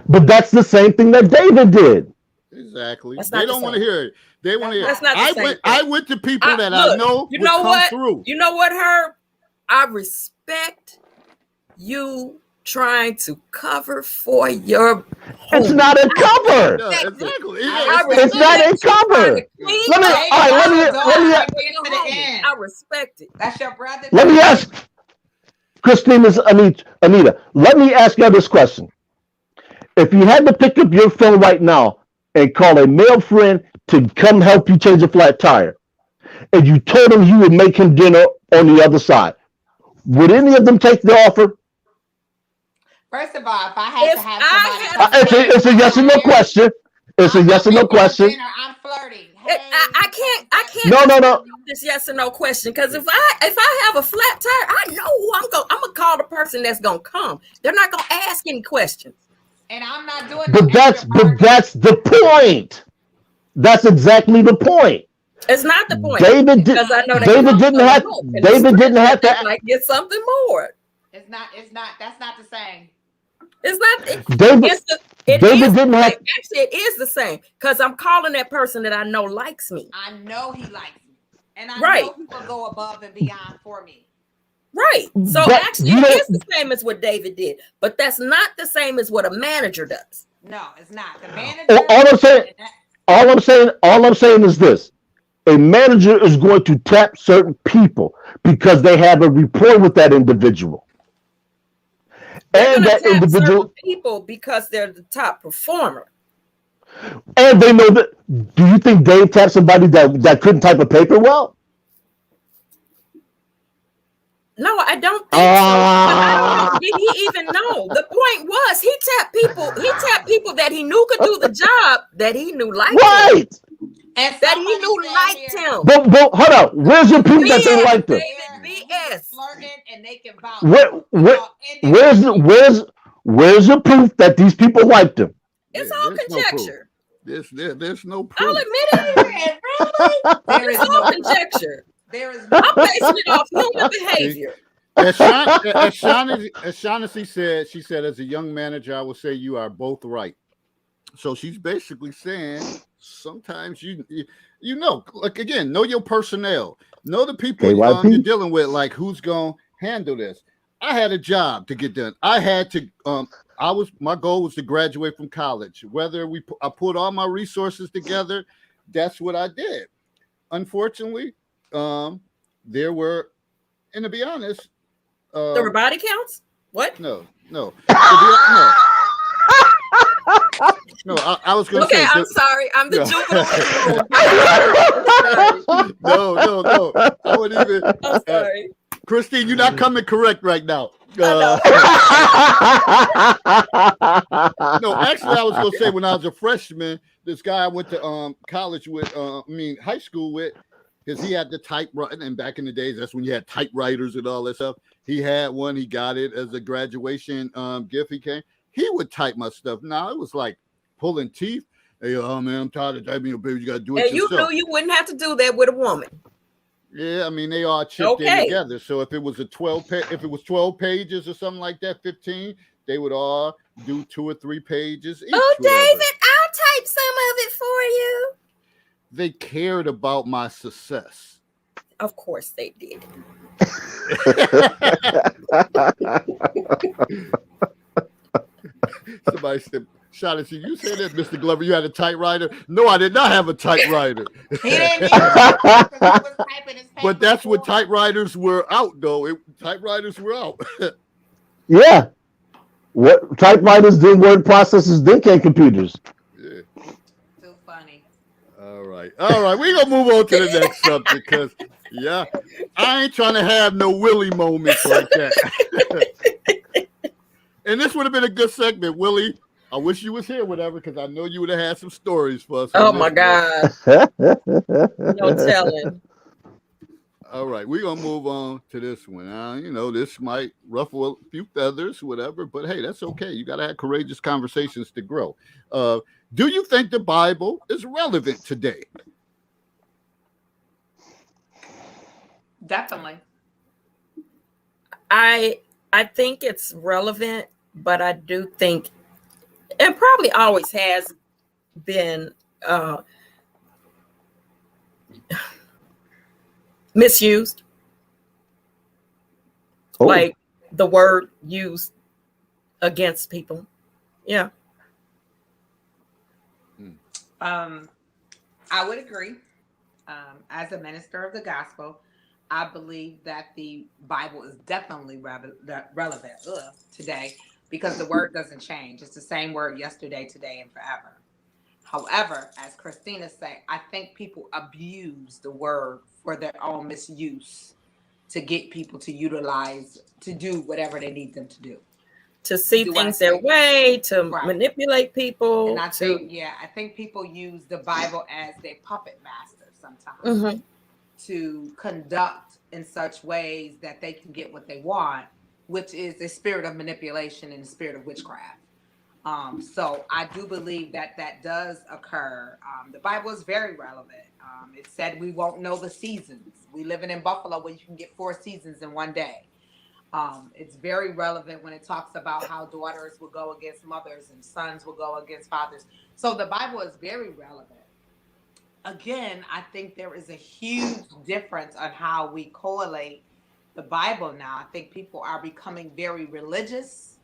But that's the same thing that David did. Exactly. They don't want to hear it. They want to hear it. I went to people that I know. You know what? Through. You know what, Herb? I respect you trying to cover for your It's not a cover. No, exactly. It's not a cover. I respect it. That's your brother. Let me ask Anita, let me ask you this question. If you had to pick up your phone right now and call a male friend to come help you change a flat tire, and you told him you would make him dinner on the other side, would any of them take the offer? First of all, if I had to have somebody, it's a yes or no question. It's a yes or no question. I'm flirting. Hey. I can't. No. This yes or no question, because if I have a flat tire, I know who I'm gonna call the person that's gonna come. They're not gonna ask any questions. And I'm not doing. But that's the point. That's exactly the point. It's not the point. David didn't have to like get something more. It's not. That's not the same. It's not. Actually, it is the same, because I'm calling that person that I know likes me. I know he likes me, and I know he will go above and beyond for me. Right. So actually, it is the same as what David did, but that's not the same as what a manager does. No, it's not. The manager. All I'm saying is this: a manager is going to tap certain people because they have a rapport with that individual. And that individual people, because they're the top performer. And they know that. Do you think Dave tapped somebody that couldn't type a paper well? No, I don't think so. But I don't know. Did he even know? The point was he tapped people that he knew could do the job, that he knew liked him. And that he knew liked him. But hold on. Where's your proof that they liked him? BS. Flirting and they can vouch. Where's the proof that these people liked him? It's all conjecture. There's no proof. I'll admit it. Really? It's all conjecture. I'm basing it off human behavior. As Shaughnessy said, she said, as a young manager, I would say you are both right. So she's basically saying sometimes you know, like, again, know your personnel, know the people you're dealing with, like who's going to handle this. I had a job to get done. I had to, my goal was to graduate from college. Whether I put all my resources together, that's what I did. Unfortunately, there were, and to be honest, there were body counts. What? No. No, I was going to say. Okay, I'm sorry. I'm the juvenile. No. I wouldn't even. I'm sorry. Christine, you're not coming correct right now. I No, actually, I was gonna say when I was a freshman, this guy I went to college with, high school with, because he had the typewriter, and back in the days, that's when you had typewriters and all that stuff. He had one, he got it as a graduation gift. He would type my stuff. Now it was like pulling teeth. Hey, oh man, I'm tired of typing. Baby, you gotta do it And you yourself. knew you wouldn't have to do that with a woman. Yeah, I mean they all chipped in Okay. together. So if it was a 12 pages or something like that, 15, they would all do 2 or 3 pages each. Oh, whatever. David, I'll type some of it for you. They cared about my success. Of course they did. Somebody said, Shaughnessy, you said that, Mr. Glover, you had a typewriter? No, I did not have a typewriter. He didn't use it because he was typing his paper But that's when before. typewriters were out, though. Typewriters were out. Yeah. What typewriters, then word processors, then came computers. Yeah. Too funny. All right. We're going to move on to the next subject because, yeah, I ain't trying to have no Willie moments like that. And this would have been a good segment, Willie. I wish you was here, whatever, because I know you would have had some stories for us. Oh my God. No telling. All right, we're going to move on to this one. This might ruffle a few feathers, whatever, but hey, that's okay. You got to have courageous conversations to grow. Do you think the Bible is relevant today? Definitely. I think it's relevant, but I do think, and probably always has been misused. Oh. Like the word used against people. Yeah. I would agree. As a minister of the gospel, I believe that the Bible is definitely relevant today because the word doesn't change. It's the same word yesterday, today, and forever. However, as Christina said, I think people abuse the word for their own misuse to get people to utilize, to do whatever they need them to do. To see things their way, to manipulate people. And I think people use the Bible as their puppet master sometimes to conduct in such ways that they can get what they want, which is a spirit of manipulation and a spirit of witchcraft. So I do believe that does occur. The Bible is very relevant. It said we won't know the seasons. We living in Buffalo where you can get 4 seasons in one day. It's very relevant when it talks about how daughters will go against mothers and sons will go against fathers. So the Bible is very relevant. Again, I think there is a huge difference on how we correlate the Bible now. I think people are becoming very religious,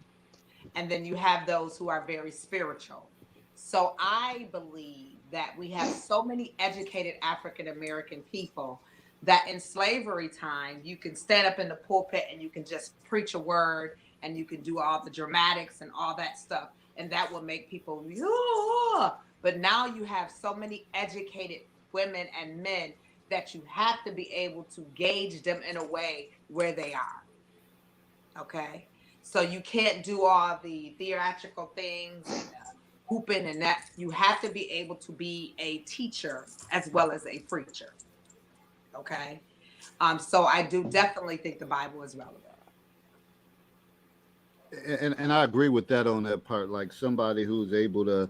and then you have those who are very spiritual. So I believe that we have so many educated African American people that in slavery time, you can stand up in the pulpit and you can just preach a word and you can do all the dramatics and all that stuff. And that will make people, but now you have so many educated women and men that you have to be able to gauge them in a way where they are. Okay. So you can't do all the theatrical things and hooping and that. You have to be able to be a teacher as well as a preacher. Okay. So I do definitely think the Bible is relevant. And I agree with that on that part. Like somebody who's able to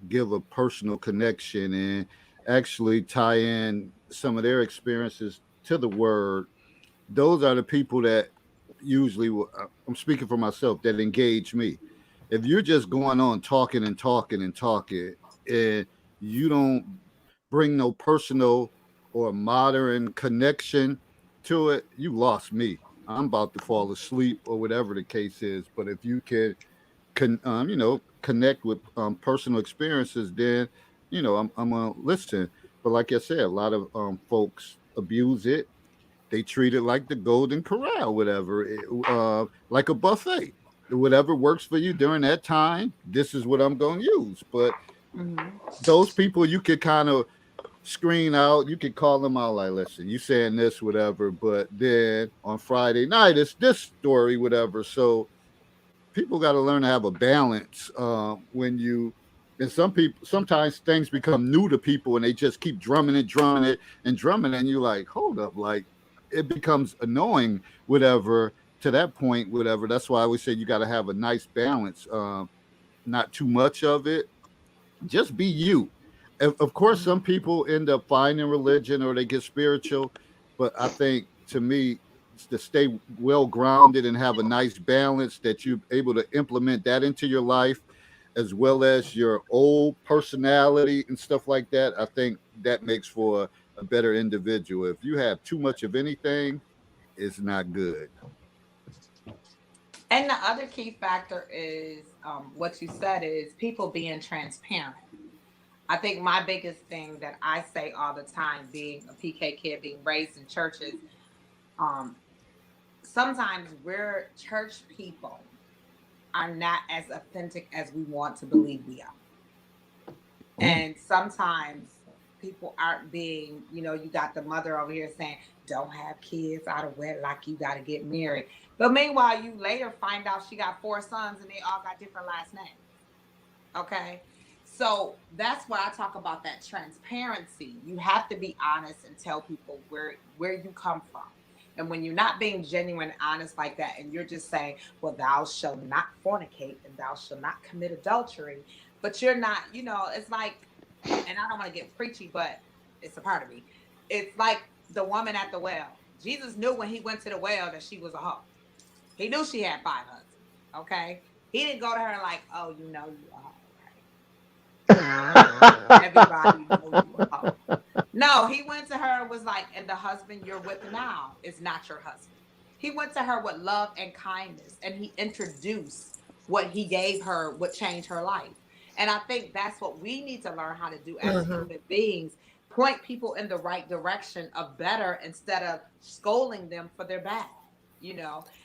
give a personal connection and actually tie in some of their experiences to the word. Those are the people that usually, I'm speaking for myself, that engage me. If you're just going on talking and you don't bring no personal or modern connection to it, you lost me. I'm about to fall asleep or whatever the case is. But if you can connect with personal experiences, then I'm gonna listen. But like I said, a lot of folks abuse it. They treat it like the Golden Corral, whatever, like a buffet. Whatever works for you during that time, this is what I'm going to use. But those people, you could kind of screen out. You could call them out like, listen, you saying this, whatever, but then on Friday night it's this story, whatever. So people got to learn to have a balance when you. And some people, sometimes things become new to people, and they just keep drumming it, drumming it, and drumming, and you're like, hold up, like it becomes annoying, whatever. To that point, whatever. That's why I always say you got to have a nice balance, not too much of it. Just be you. Of course, some people end up finding religion or they get spiritual, but I think to me, to stay well grounded and have a nice balance that you're able to implement that into your life, as well as your old personality and stuff like that. I think that makes for a better individual. If you have too much of anything, it's not good. And the other key factor is what you said is people being transparent. I think my biggest thing that I say all the time, being a PK kid, being raised in churches, um, sometimes we're church people are not as authentic as we want to believe we are. And sometimes people aren't being, you got the mother over here saying, don't have kids out of wedlock, you got to get married. But meanwhile, you later find out she got 4 sons and they all got different last names. Okay. So that's why I talk about that transparency. You have to be honest and tell people where you come from. And when you're not being genuine and honest like that, and you're just saying, well, thou shalt not fornicate and thou shalt not commit adultery, but you're not, it's like, and I don't want to get preachy, but it's a part of me. It's like the woman at the well. Jesus knew when he went to the well that she was a hoe. He knew she had 5 husbands. Okay. He didn't go to her like, oh, you know you are. Everybody knows you are. No, he went to her and was like, and the husband you're with now is not your husband. He went to her with love and kindness, and he introduced what he gave her, what changed her life. And I think that's what we need to learn how to do as human beings, point people in the right direction of better instead of scolding them for their bad,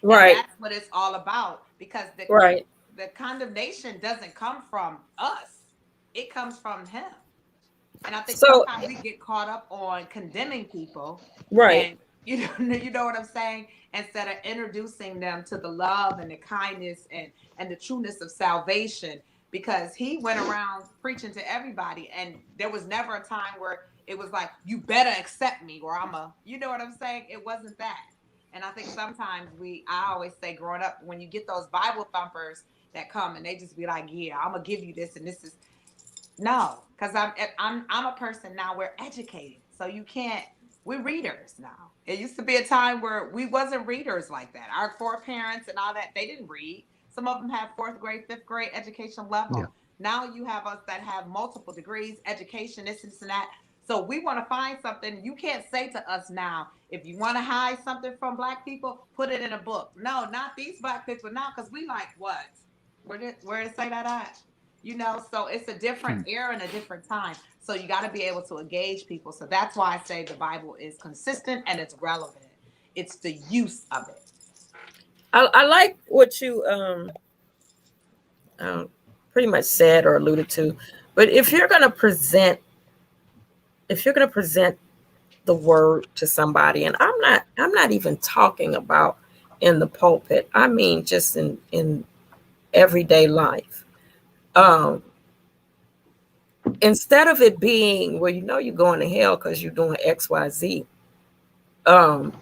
Right. And that's what it's all about, because the condemnation doesn't come from us. It comes from him. And I think sometimes we get caught up on condemning people. Right. And you know what I'm saying? Instead of introducing them to the love and the kindness and the trueness of salvation. Because he went around preaching to everybody. And there was never a time where it was like, you better accept me or you know what I'm saying? It wasn't that. And I think sometimes I always say growing up, when you get those Bible thumpers that come and they just be like, yeah, I'm going to give you this. And this is, no, because I'm a person now. We're educated, so you can't. We're readers now. It used to be a time where we wasn't readers like that. Our foreparents and all that, they didn't read. Some of them have 4th grade, 5th grade education level. Yeah. Now you have us that have multiple degrees, education, this and that. So we want to find something. You can't say to us now, if you want to hide something from Black people, put it in a book. No, not these Black people now, because we like what? Where did it say that at? So it's a different era and a different time. So you got to be able to engage people. So that's why I say the Bible is consistent and it's relevant. It's the use of it. I like what you pretty much said or alluded to. But if you're going to present the word to somebody, and I'm not even talking about in the pulpit. I mean, just in everyday life. Instead of it being, well, you're going to hell because you're doing XYZ. And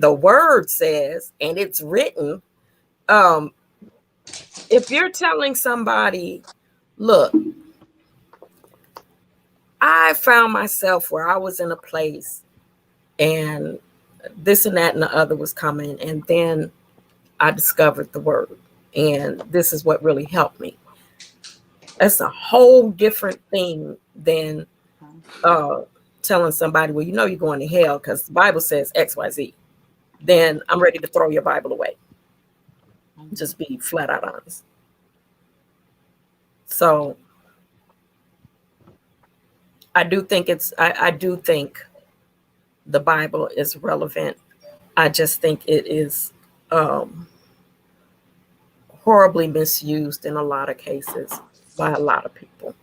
the word says, and it's written, if you're telling somebody, look, I found myself where I was in a place and this and that and the other was coming, and then I discovered the word, and this is what really helped me. That's a whole different thing than telling somebody, well, you're going to hell because the Bible says XYZ. Then I'm ready to throw your Bible away. Just be flat out honest. So I do think the Bible is relevant. I just think it is horribly misused in a lot of cases by a lot of people.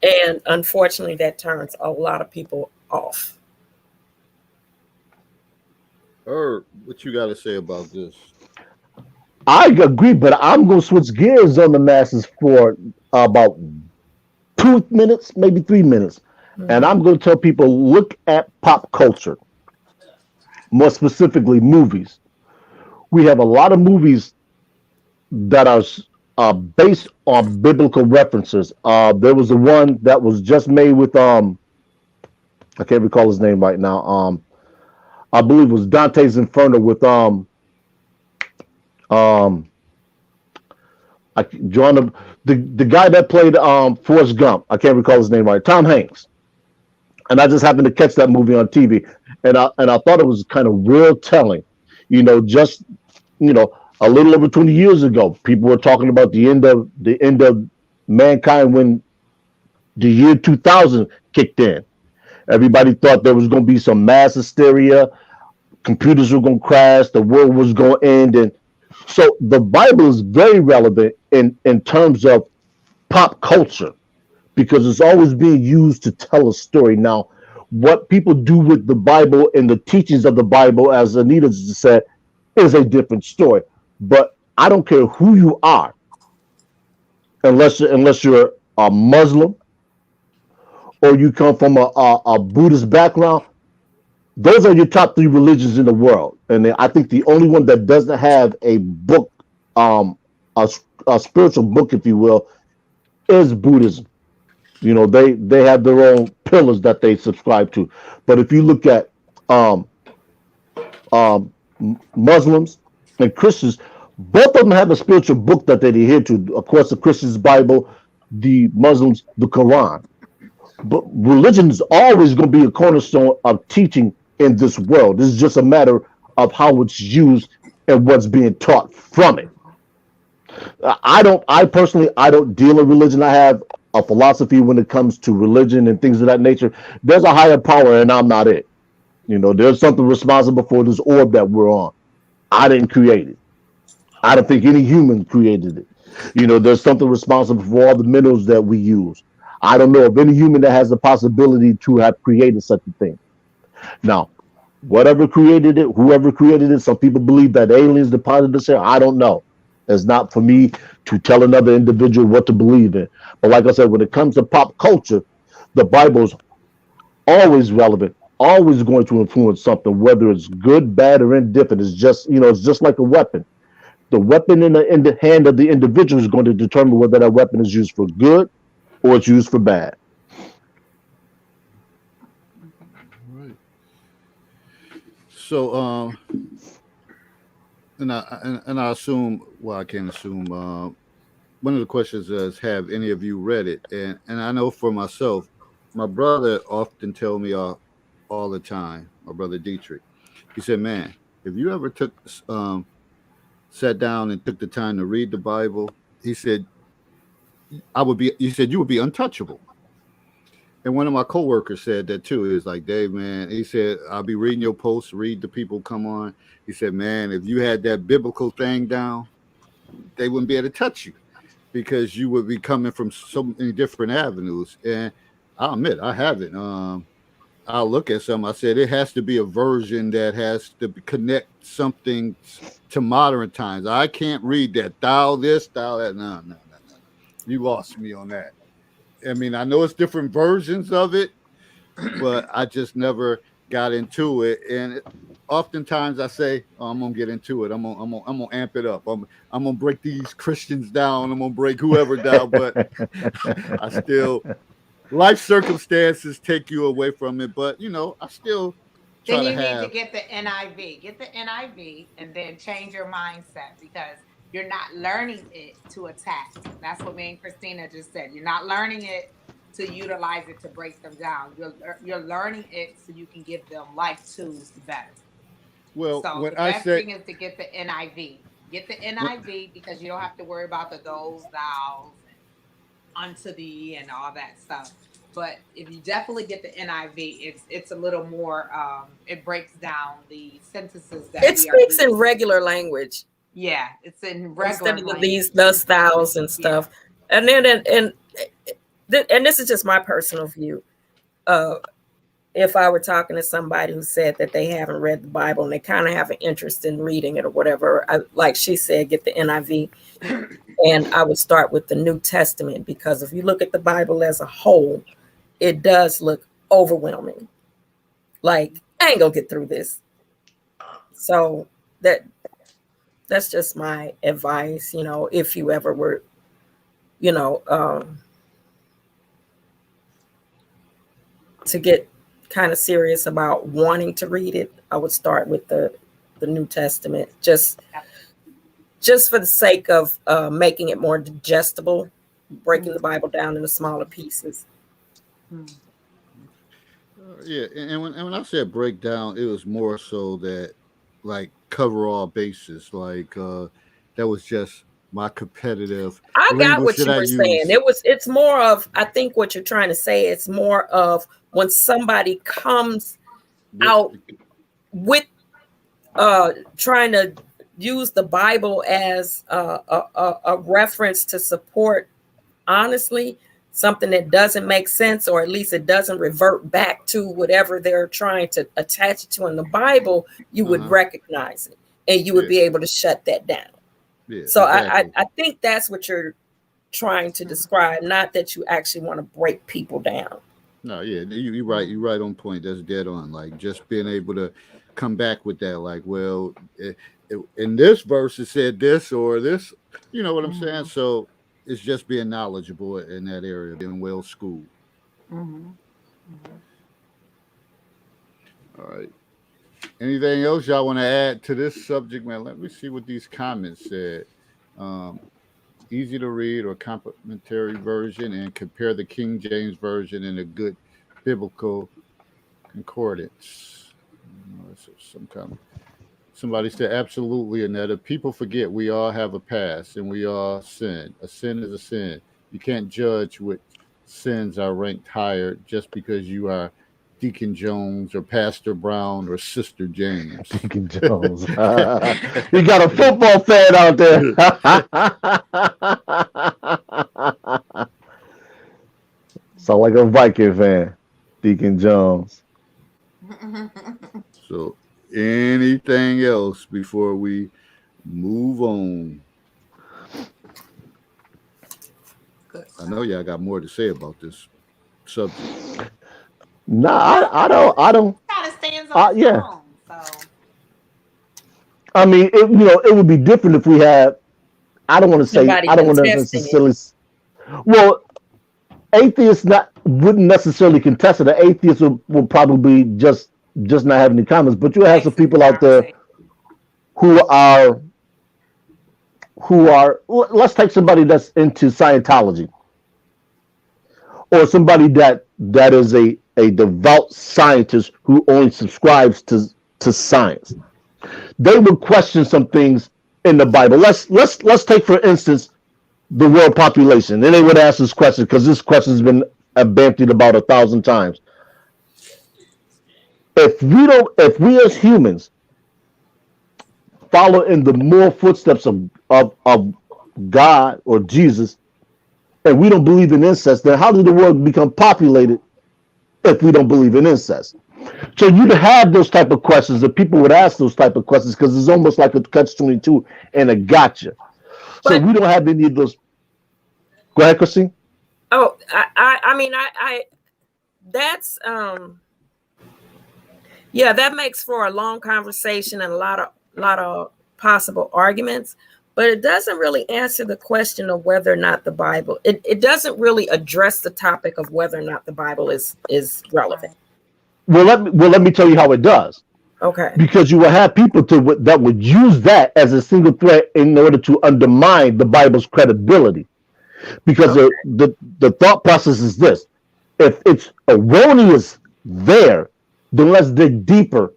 And unfortunately, that turns a lot of people off. What you got to say about this? I agree, but I'm going to switch gears on the masses for about 2 minutes, maybe 3 minutes. And I'm going to tell people, look at pop culture, more specifically movies. We have a lot of movies that are based on biblical references. There was the one that was just made with I can't recall his name right now. I believe it was Dante's Inferno with John, the guy that played Forrest Gump. I can't recall his name right. Tom Hanks. And I just happened to catch that movie on TV, and I thought it was kind of real telling. Just a little over 20 years ago, people were talking about the end of mankind when the year 2000 kicked in. Everybody thought there was going to be some mass hysteria, computers were going to crash, the world was going to end, and so the Bible is very relevant in terms of pop culture, because it's always being used to tell a story. Now, what people do with the Bible and the teachings of the Bible, as Anita just said, is a different story. But I don't care who you are, unless you're a Muslim or you come from a Buddhist background. Those are your top 3 religions in the world, and I think the only one that doesn't have a book, a spiritual book, if you will, is Buddhism. They have their own pillars that they subscribe to. But if you look at Muslims and Christians, both of them have a spiritual book that they adhere to. Of course, the Christians' Bible, the Muslims, the Quran. But religion is always going to be a cornerstone of teaching in this world. This is just a matter of how it's used and what's being taught from it. I personally don't deal in religion. I have a philosophy when it comes to religion and things of that nature. There's a higher power, and I'm not it. There's something responsible for this orb that we're on. I didn't create it. I don't think any human created it. There's something responsible for all the minerals that we use. I don't know of any human that has the possibility to have created such a thing. Now, whatever created it, whoever created it, some people believe that aliens deposited this here. I don't know. It's not for me to tell another individual what to believe in. But like I said, when it comes to pop culture, the Bible's always relevant, always going to influence something, whether it's good, bad, or indifferent. It's just, it's just like a weapon. The weapon in the hand of the individual is going to determine whether that weapon is used for good or it's used for bad. Right. So, and I assume, well, I can't assume. One of the questions is, have any of you read it? And I know for myself, my brother often tell me all the time. My brother Dietrich, he said, "Man, if you ever sat down and took the time to read the Bible," he said, you would be untouchable." And one of my coworkers said that too. He was like, "Dave, man," he said, "I'll be reading your posts, read the people come on." He said, "Man, if you had that biblical thing down, they wouldn't be able to touch you, because you would be coming from so many different avenues." And I'll admit, I haven't. I'll look at some. I said it has to be a version that has to connect something to modern times. I can't read that. Thou this, thou that. No. You lost me on that. I mean, I know it's different versions of it, but I just never got into it. And oftentimes I say, "Oh, I'm gonna get into it. I'm gonna amp it up. I'm gonna break these Christians down. I'm gonna break whoever down." But I still, life circumstances take you away from it. But I still try Then you to need have. to get the NIV. Get the NIV and then change your mindset, because you're not learning it to attack. That's what me and Christina just said. You're not learning it to utilize it to break them down. You're learning it so you can give them life tools better. Well, So when the I best say, thing is to get the NIV. Get the NIV because you don't have to worry about the those, thous, unto thee, and all that stuff. But if you definitely get the NIV, it's a little more. It breaks down the sentences that It speaks in regular language. Yeah, it's in regular instead of language. these thus, thous, and stuff. And then and and this is just my personal view. If I were talking to somebody who said that they haven't read the Bible and they kind of have an interest in reading it or whatever, like she said, get the NIV. And I would start with the New Testament, because if you look at the Bible as a whole, it does look overwhelming. Like, I ain't gonna get through this. So that's just my advice, if you ever were, to get kind of serious about wanting to read it, I would start with the New Testament, just for the sake of making it more digestible, breaking the Bible down into smaller pieces. Yeah, and when I said breakdown, it was more so that, like, cover all bases. Like, that was just my competitive. I got what you I were use? saying. It's more of, I think what you're trying to say, it's more of when somebody comes out with trying to use the Bible as a reference to support, honestly, something that doesn't make sense, or at least it doesn't revert back to whatever they're trying to attach it to in the Bible, you would recognize it and you would be able to shut that down. Yeah, so exactly. I think that's what you're trying to describe, not that you actually want to break people down. No, yeah, you're right. You're right on point. That's dead on. Like, just being able to come back with that, like, well, in this verse it said this or this, you know what I'm saying? So it's just being knowledgeable in that area, being well schooled. All right. Anything else y'all want to add to this subject, man? Let me see what these comments said. Easy to read or complimentary version, and compare the King James version and a good biblical concordance. Somebody said, absolutely, Annetta. People forget we all have a past and we all sin. A sin is a sin. You can't judge which sins are ranked higher just because you are Deacon Jones or Pastor Brown or Sister James. Deacon Jones. You got a football fan out there. Sound like a Viking fan. Deacon Jones. So, anything else before we move on? I know y'all got more to say about this subject. Nah, I don't. Kind of stands on yeah. own, so. I mean, it would be different if we had. I don't want to say. Somebody I don't want to contesting necessarily. Well, atheists wouldn't necessarily contest it. The atheists will probably just not have any comments. But you have some people out there who are. Let's take somebody that's into Scientology, or somebody that is a devout scientist who only subscribes to science. They would question some things in the Bible. Let's take, for instance, the world population. And they would ask this question, because this question has been bandied about 1,000 times. If we as humans follow in the moral footsteps of God or Jesus, and we don't believe in incest, then how did the world become populated if we don't believe in incest? So you'd have those type of questions, and people would ask those type of questions, because it's almost like a catch-22 and a gotcha. So we don't have any of those. Go ahead, Christine. Oh, I mean, that's yeah, that makes for a long conversation and a lot of possible arguments, but it doesn't really answer the question of whether or not the Bible, it doesn't really address the topic of whether or not the Bible is relevant. Well, let me tell you how it does. Okay. Because you will have people that would use that as a single threat in order to undermine the Bible's credibility. Because the thought process is this: if it's erroneous there, then let's dig deeper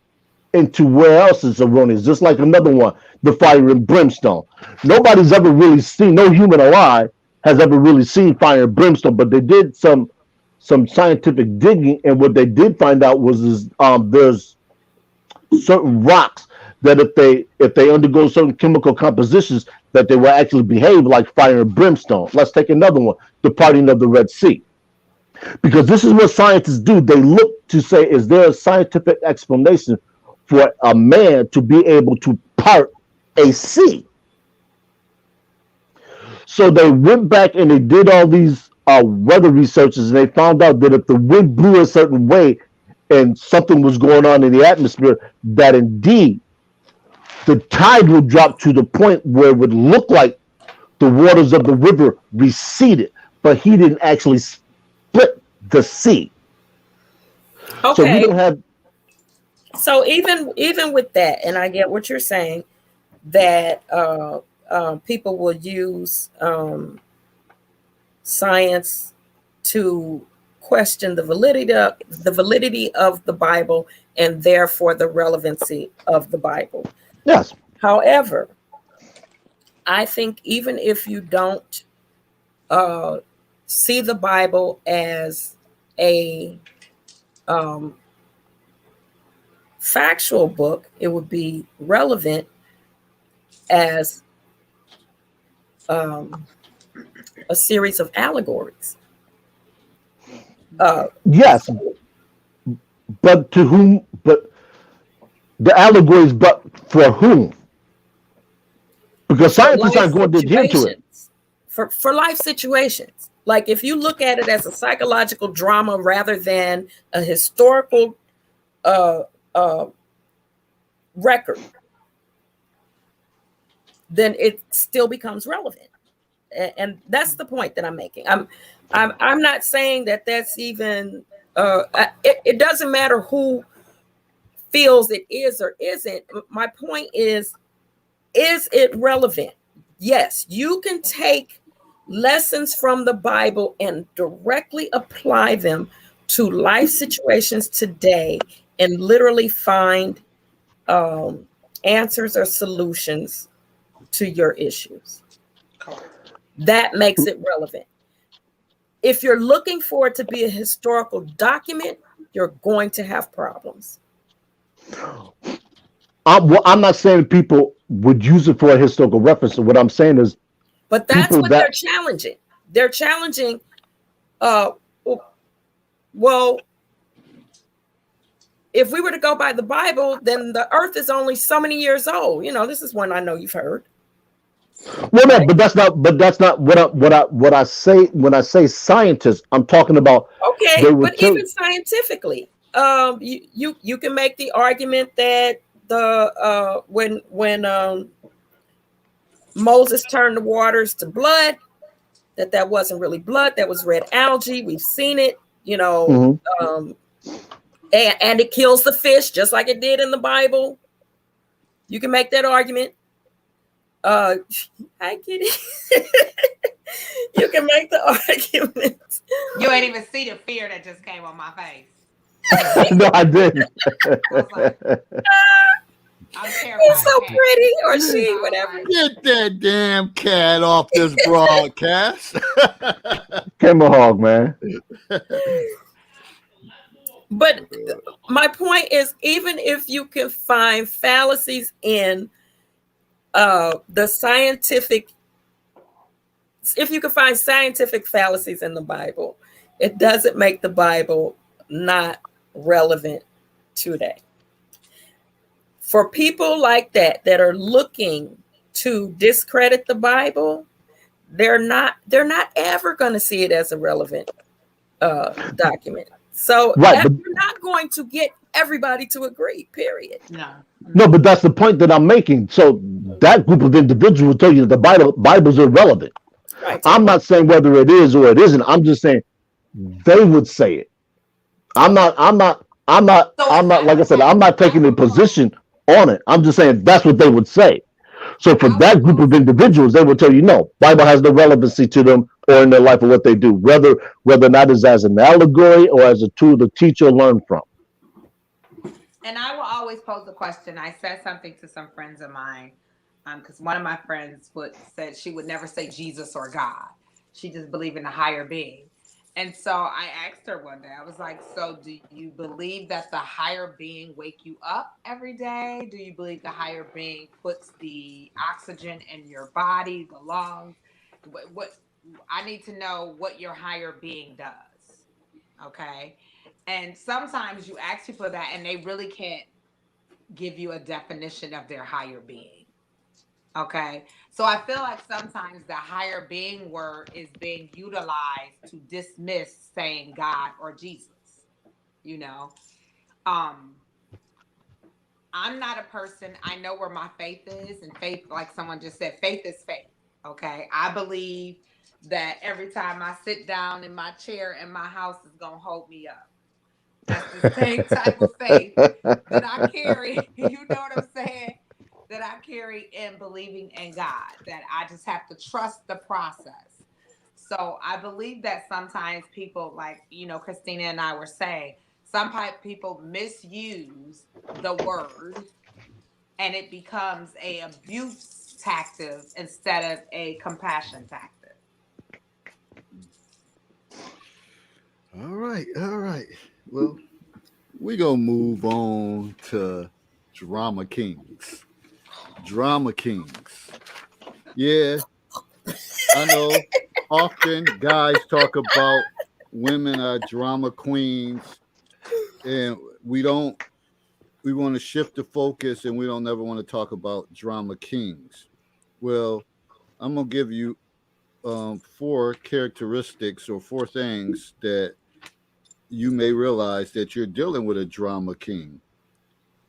into where else it's erroneous. Just like another one, the fire and brimstone. Nobody's ever really seen, no human alive has ever really seen fire and brimstone, but they did some scientific digging, and what they did find out was there's certain rocks that if they undergo certain chemical compositions, that they will actually behave like fire and brimstone. Let's take another one, the parting of the Red Sea. Because this is what scientists do. They look to say, is there a scientific explanation for a man to be able to part a sea? So they went back and they did all these weather researches, and they found out that if the wind blew a certain way and something was going on in the atmosphere, that indeed the tide would drop to the point where it would look like the waters of the river receded, but he didn't actually split the sea. So we Okay. don't have. So even with that, and I get what you're saying, that people will use science to question the validity of the Bible and therefore the relevancy of the Bible. Yes. However, I think even if you don't see the Bible as a factual book, it would be relevant as a series of allegories. Yes, but to whom? But the allegories, but for whom? Because scientists aren't going to adhere to it. For life situations. Like if you look at it as a psychological drama rather than a historical record, then it still becomes relevant. And that's the point that I'm making. I'm not saying that that's even it doesn't matter who feels it is or isn't. My point is it relevant? Yes, you can take lessons from the Bible and directly apply them to life situations today and literally find answers or solutions to your issues. That makes it relevant. If you're looking for it to be a historical document, you're going to have problems. I'm not saying people would use it for a historical reference. What I'm saying is, but that's what they're challenging. They're challenging. Well, if we were to go by the Bible, then the Earth is only so many years old. You know, this is one I know you've heard. Well, no, but that's not what I say when I say scientists. I'm talking about. Okay, but even scientifically, you can make the argument that the when Moses turned the waters to blood, that wasn't really blood, that was red algae. We've seen it, you know, and it kills the fish just like it did in the Bible. You can make that argument. I get it. You can make the argument. You ain't even see the fear that just came on my face. No, I didn't. I'm terrified. He's so pretty, or she, whatever. Get that damn cat off this broadcast. Camera hog, man. But my point is, even if you can find fallacies in the scientific, if you can find scientific fallacies in the Bible, it doesn't make the Bible not relevant today. For people like that are looking to discredit the Bible, they're not ever going to see it as a relevant document. So you're not going to get everybody to agree, period. No, but that's the point that I'm making. So that group of individuals will tell you that the Bible's irrelevant. Right. I'm not saying whether it is or it isn't. I'm just saying they would say it. I'm not like I said, I'm not taking a position on it. I'm just saying that's what they would say. So for that group of individuals, they would tell you, no, Bible has no relevancy to them or in their life or what they do, whether or not it's as an allegory or as a tool to teach or learn from. And I will always pose the question. I said something to some friends of mine, because one of my friends said she would never say Jesus or God. She just believed in a higher being. And so I asked her one day, I was like, so do you believe that the higher being wake you up every day? Do you believe the higher being puts the oxygen in your body, the lungs? What I need to know what your higher being does. Okay. And sometimes you ask people that and they really can't give you a definition of their higher being. Okay. So I feel like sometimes the higher being word is being utilized to dismiss saying God or Jesus, you know. Um, I'm not a person, I know where my faith is, and faith, like someone just said, faith is faith. Okay. I believe that every time I sit down in my chair in my house is gonna hold me up. That's the same type of faith that I carry. You know what I'm saying? That I carry in believing in God. That I just have to trust the process. So I believe that sometimes people, like, you know, Christina and I were saying, some people misuse the word and it becomes a abuse tactic instead of a compassion tactic. All right. Well, we gonna move on to drama kings. Drama kings. Yeah, I know. Often guys talk about women are drama queens, and we want to shift the focus, and we don't never want to talk about drama kings. Well, I'm gonna give you four characteristics or four things that you may realize that you're dealing with a drama king.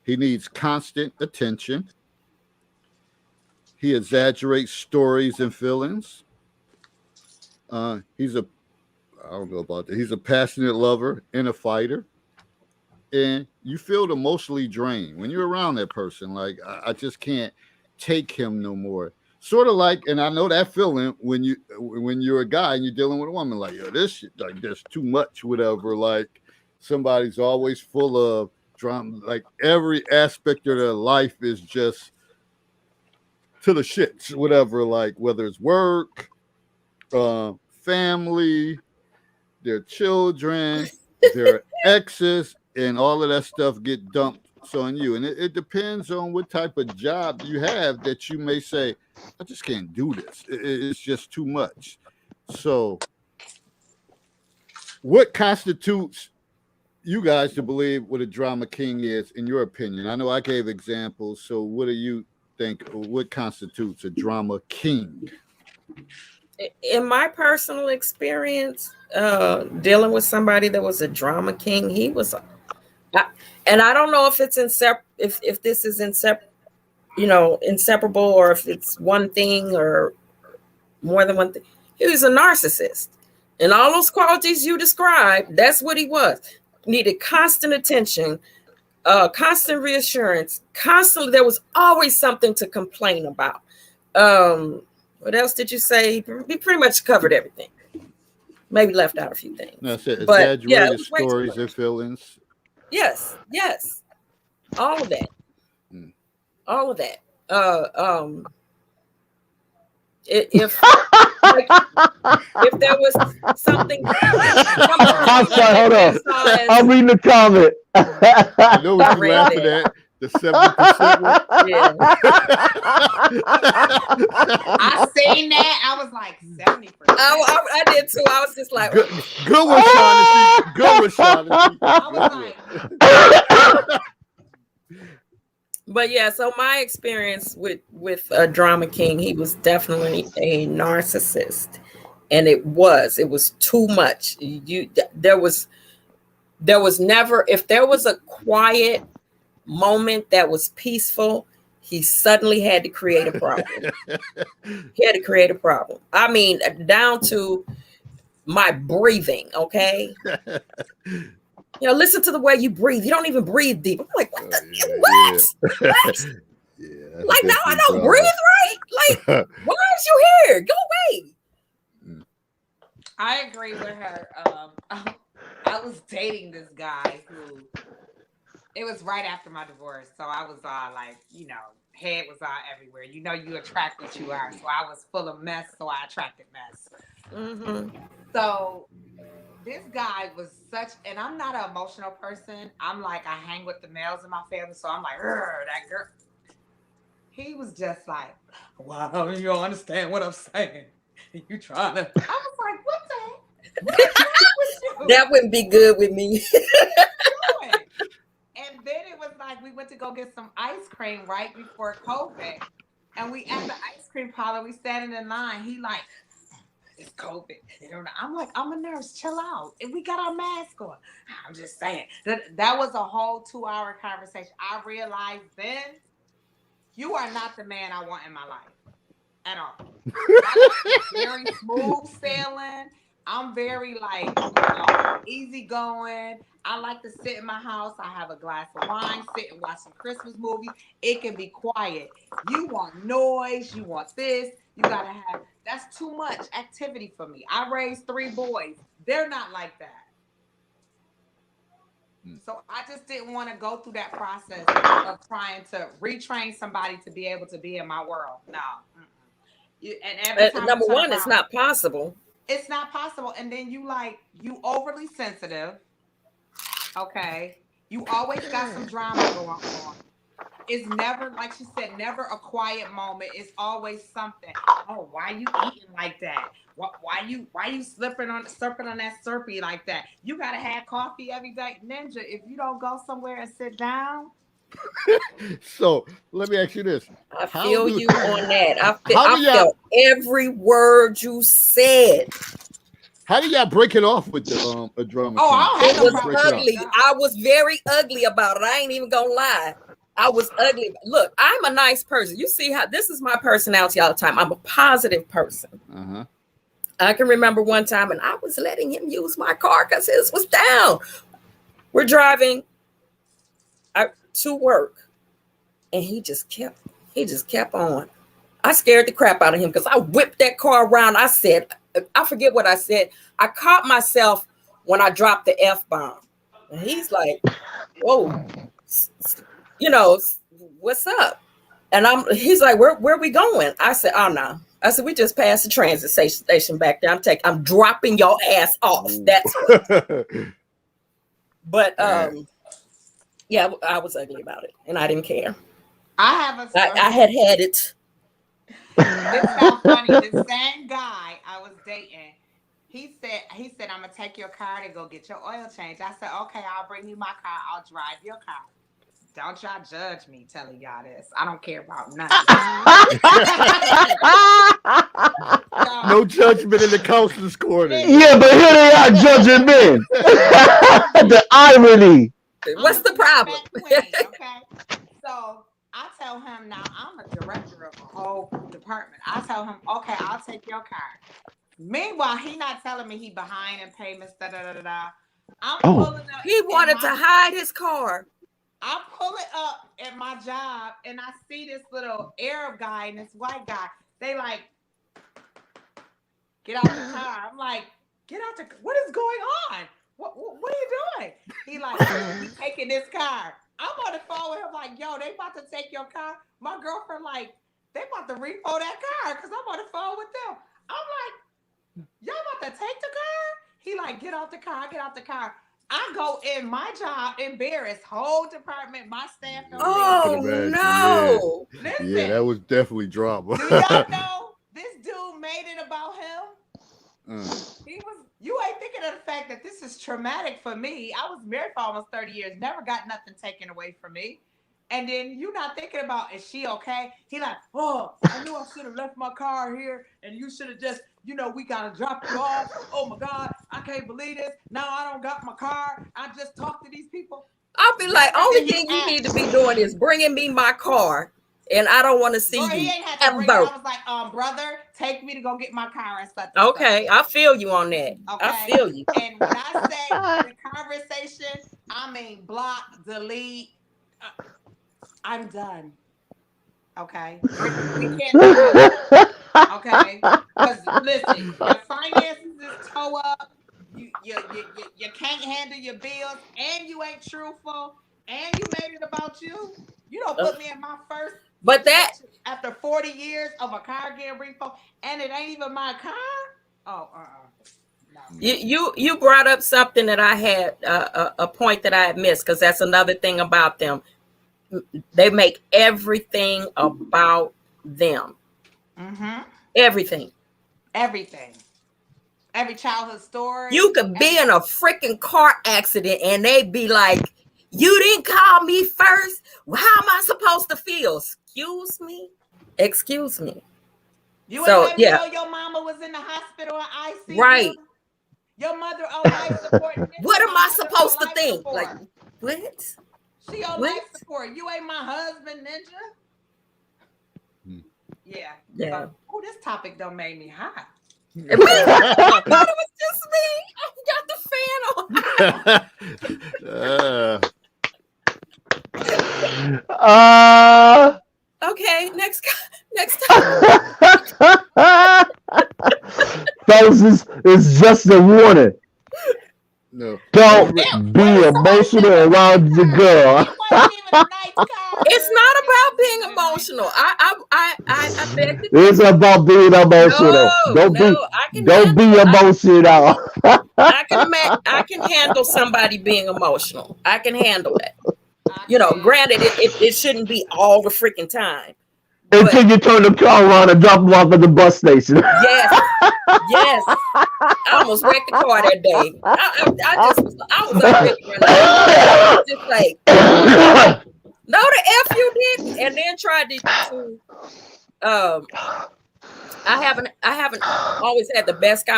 He needs constant attention. He exaggerates stories and feelings. He's a I don't know about that. He's a passionate lover and a fighter. And you feel emotionally drained when you're around that person. Like I just can't take him no more. Sort of like, and I know that feeling when you're a guy and you're dealing with a woman, like, yo, this shit, like, there's too much, whatever. Like somebody's always full of drama. Like every aspect of their life is just to the shits, whatever. Like whether it's work, family, their children, their exes, and all of that stuff get dumped on you. And it depends on what type of job you have that you may say, I just can't do this. It's just too much. So, what constitutes you guys to believe what a drama king is, in your opinion? I know I gave examples. So, what do you think? What constitutes a drama king? In my personal experience, dealing with somebody that was a drama king, he was, and I don't know if it's if this is inseparable, or if it's one thing or more than one thing. He was a narcissist, and all those qualities you described, that's what he was. Needed constant attention, constant reassurance, constantly. There was always something to complain about. What else did you say? He pretty much covered everything. Maybe left out a few things. That's it. But, Exaggerated stories and feelings. Yes. All of that. All of that. If there was something, I'm sorry, hold on. I'm reading the comment. I know what you're laughing at. The 70% one. Yeah. I seen that. I was like 70%. I did too. I was just like, Good one, Shaughnessy. Good one, Shaughnessy. I was like, but yeah, so my experience with a drama king, he was definitely a narcissist, and it was too much. There was never, if there was a quiet moment that was peaceful, he suddenly had to create a problem. He had to create a problem. I mean, down to my breathing. Okay. Listen to the way you breathe. You don't even breathe deep. I'm like, what? What? Yeah, like, now I don't breathe right. Like, why is you here? Go away. I agree with her. I was dating this guy who, it was right after my divorce. So I was like, head was everywhere. You attract what you are. So I was full of mess. So I attracted mess. Mm-hmm. So this guy was and I'm not an emotional person. I'm like, I hang with the males in my family. So I'm like, that girl. He was just like, wow, you don't understand what I'm saying. You trying to. I was like, what the heck? What's wrong with you? That wouldn't be good with me. And then it was like we went to go get some ice cream right before COVID. And we at the ice cream parlor, we standing in line. He like, it's COVID. I'm like, I'm a nurse. Chill out. And we got our mask on. I'm just saying. That was a whole 2-hour conversation. I realized then you are not the man I want in my life at all. Very smooth sailing. I'm very like easygoing. I like to sit in my house. I have a glass of wine, sit and watch some Christmas movies. It can be quiet. You want noise. You want this. You gotta have. That's too much activity for me. I raised 3 boys. They're not like that. So I just didn't want to go through that process of trying to retrain somebody to be able to be in my world. No. And every time number one, it's not possible. It's not possible. And then you overly sensitive. Okay. You always got some drama going on. It's never, like she said, never a quiet moment. It's always something. Oh, why you eating like that? Why you slurping on that Slurpee like that? You gotta have coffee every day, Ninja. If you don't go somewhere and sit down. So let me ask you this. I feel you on that. I felt every word you said. How do y'all break it off with the drama? Oh, it was ugly. I was very ugly about it. I ain't even gonna lie. I was ugly. Look, I'm a nice person. You see how this is my personality all the time. I'm a positive person. Uh-huh. I can remember one time, and I was letting him use my car because his was down. We're driving to work, and he just kept on. I scared the crap out of him because I whipped that car around. I said, I forget what I said. I caught myself when I dropped the F-bomb. And he's like, whoa, what's up? And he's like, where are we going? I said, oh no. I said, we just passed the transit station back there. I'm dropping your ass off. That's what. But yeah, I was ugly about it, and I didn't care. I had it. This sounds funny. The same guy I was dating, he said, I'm gonna take your car to go get your oil change. I said, okay, I'll bring you my car. I'll drive your car. Don't y'all judge me telling y'all this. I don't care about nothing. No judgment in the counselor's corner. Yeah, but here they are judging men. The irony. What's the problem? Okay. So I tell him now, I'm a director of a whole department. I tell him, okay, I'll take your car. Meanwhile, he not telling me he behind in payments, I'm pulling up. He wanted to hide his car. I pull it up at my job, and I see this little Arab guy and this white guy. They like, get out the car. I'm like, get out the car. What is going on? What are you doing? He like, we taking this car. I'm on the phone with him like, yo, they about to take your car. My girlfriend like, they about to repo that car because I'm on the phone with them. I'm like, y'all about to take the car? He like, get out the car, get out the car. I go in my job, embarrassed, whole department, my staff. Oh, no. Yeah. Listen, that was definitely drama. Do y'all know this dude made it about him? You ain't thinking of the fact that this is traumatic for me. I was married for almost 30 years, never got nothing taken away from me. And then you not thinking about, is she okay? He like, oh, I knew I should have left my car here, and you should have just, we gotta drop you off. Oh my God, I can't believe this. Now I don't got my car. I just talked to these people. I'll be like, only thing you need to be doing is bringing me my car, and I don't want to see you. He ain't had to bring it. I was like, brother, take me to go get my car and stuff. Okay, I feel you on that. Okay. I feel you. And when I say the conversation, I mean block, delete. I'm done. Okay. We can't do it. Okay. Because listen, your finances is toe up. You can't handle your bills, and you ain't truthful, and you made it about you. You don't put me in my first. But that after 40 years of a car getting repo, and it ain't even my car. Oh, no. You brought up something that I had a point that I had missed, because that's another thing about them. They make everything about them. Mm-hmm. Everything. Every childhood story. You could be in a freaking car accident and they be like, you didn't call me first. Well, how am I supposed to feel? Excuse me. You So, ain't let me know your mama was in the hospital in ICU. Right. Your mother on life support. What am I supposed to think? Support. Like, what? She on life support. You ain't my husband, ninja. Yeah. Yeah. Oh, this topic don't make me hot. I thought it was just me. I got the fan on. Okay, next time. Fellas, it's just a warning. No. Don't be emotional around your girl. It's not about being emotional. I beg to It's about being emotional. Don't be emotional. I can handle somebody being emotional. I can handle that. Granted, it shouldn't be all the freaking time. Until you turn the car around and drop them off at the bus station. Yes. I almost wrecked the car that day. I was already running. Just like, no, the F you didn't, and then tried to I haven't always had the best